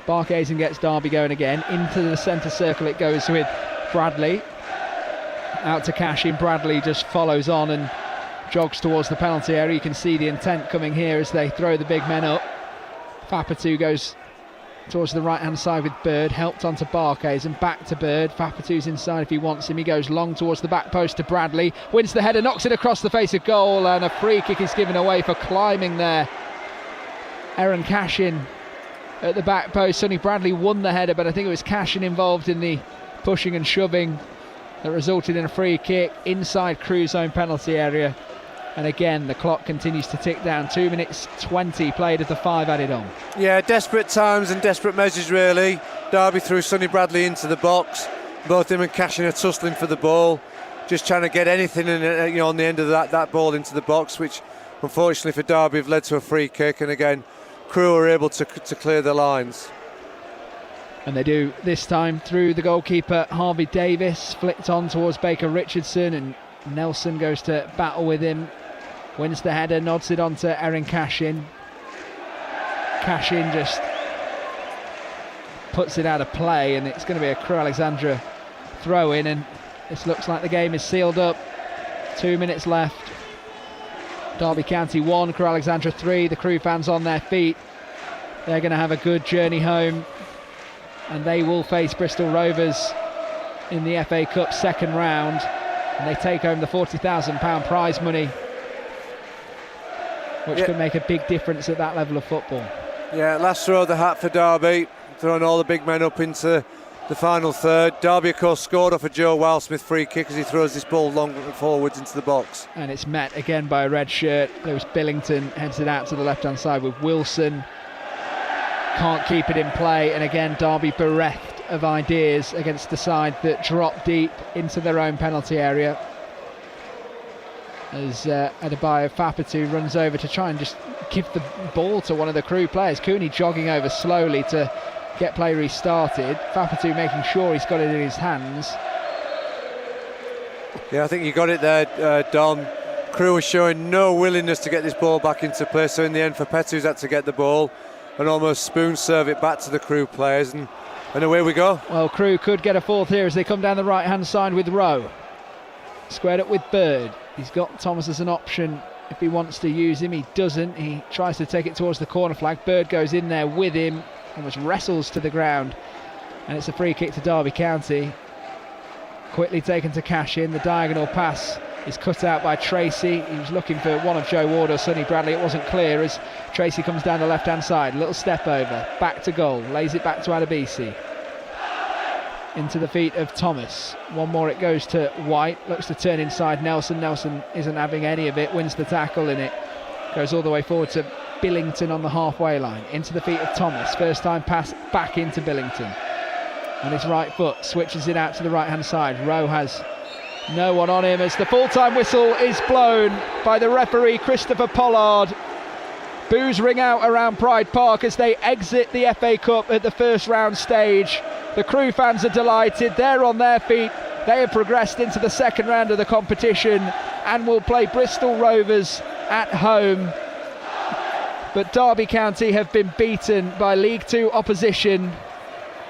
B: Barkhuizen gets Derby going again. Into the centre circle it goes with Bradley. Out to Cashin. Bradley just follows on and jogs towards the penalty area. You can see the intent coming here as they throw the big men up. Fapatu goes towards the right hand side with Bird, helped onto Barkhuizen, back to Bird. Fapatu's inside if he wants him. He goes long towards the back post to Bradley, wins the header, knocks it across the face of goal, and a free kick is given away for climbing there. Aaron Cashin at the back post. Sonny Bradley won the header, but I think it was Cashin involved in the pushing and shoving that resulted in a free kick inside Crewe's own penalty area. And again, the clock continues to tick down. 2 minutes 20 played as the 5 added on.
C: Yeah, desperate times and desperate measures really. Derby threw Sonny Bradley into the box. Both him and Cashin are tussling for the ball, just trying to get anything in, you know, on the end of that ball into the box, which unfortunately for Derby have led to a free kick. And again, Crewe are able to clear the lines.
B: And they do this time through the goalkeeper Harvey Davis, flicked on towards Baker Richardson, and Nelson goes to battle with him. Wins the header, nods it on to Erin Cashin. Cashin just puts it out of play, and it's going to be a Crewe Alexandra throw in, and this looks like the game is sealed up. 2 minutes left. Derby County 1, Crewe Alexandra 3. The Crewe fans on their feet. They're going to have a good journey home, and they will face Bristol Rovers in the FA Cup second round, and they take home the £40,000 prize money, which could make a big difference at that level of football.
C: Yeah, last throw of the hat for Derby, throwing all the big men up into the final third. Derby, of course, scored off a Joe Wildsmith free kick as he throws this ball long forwards into the box.
B: And it's met again by a red shirt. Lewis Billington heads it out to the left-hand side with Wilson. Can't keep it in play, and again, Derby bereft of ideas against the side that drop deep into their own penalty area. As Adebayo Fapatu runs over to try and just give the ball to one of the Crewe players. Cooney jogging over slowly to get play restarted. Fapatu making sure he's got it in his hands.
C: Yeah, I think you got it there, Dom. Crewe was showing no willingness to get this ball back into play, so in the end Fapatu's had to get the ball and almost spoon serve it back to the Crewe players, and away we go.
B: Well, Crewe could get a fourth here as they come down the right hand side with Rowe. Squared up with Bird. He's got Thomas as an option if he wants to use him. He doesn't. He tries to take it towards the corner flag. Bird goes in there with him, almost wrestles to the ground, and it's a free kick to Derby County. Quickly taken to cash in. The diagonal pass is cut out by Tracy. He was looking for one of Joe Ward or Sonny Bradley. It wasn't clear as Tracy comes down the left hand side. Little step over, back to goal, lays it back to Adebisi. Into the feet of Thomas. One more, it goes to White. Looks to turn inside Nelson. Nelson isn't having any of it, wins the tackle in it. Goes all the way forward to Billington on the halfway line. Into the feet of Thomas. First time pass back into Billington. On his right foot, switches it out to the right hand side. Rowe has no one on him as the full-time whistle is blown by the referee Christopher Pollard. Boos ring out around Pride Park as they exit the FA Cup at the first round stage. The Crewe fans are delighted. They're on their feet. They have progressed into the second round of the competition and will play Bristol Rovers at home. But Derby County have been beaten by League Two opposition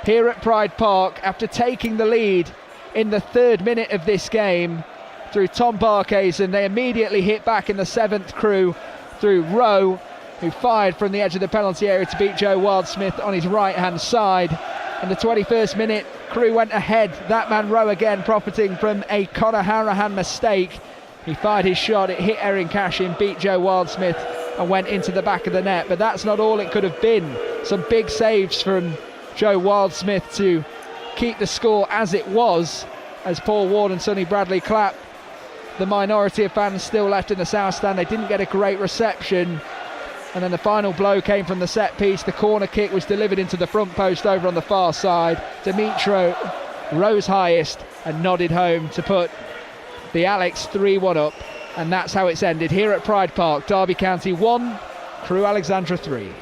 B: here at Pride Park after taking the lead in the 3rd minute of this game through Tom Barkhazen. They immediately hit back in the 7th Crewe through Rowe, who fired from the edge of the penalty area to beat Joe Wildsmith on his right hand side. In the 21st minute, Crewe went ahead. That man Rowe again profiting from a Conor Harahan mistake. He fired his shot, it hit Erin Cashin, beat Joe Wildsmith and went into the back of the net. But that's not all it could have been. Some big saves from Joe Wildsmith to keep the score as it was, as Paul Ward and Sonny Bradley clap. The minority of fans still left in the south stand. They didn't get a great reception. And then the final blow came from the set piece. The corner kick was delivered into the front post over on the far side. Dimitro rose highest and nodded home to put the Alex 3-1 up. And that's how it's ended here at Pride Park. Derby County 1, Crewe Alexandra 3.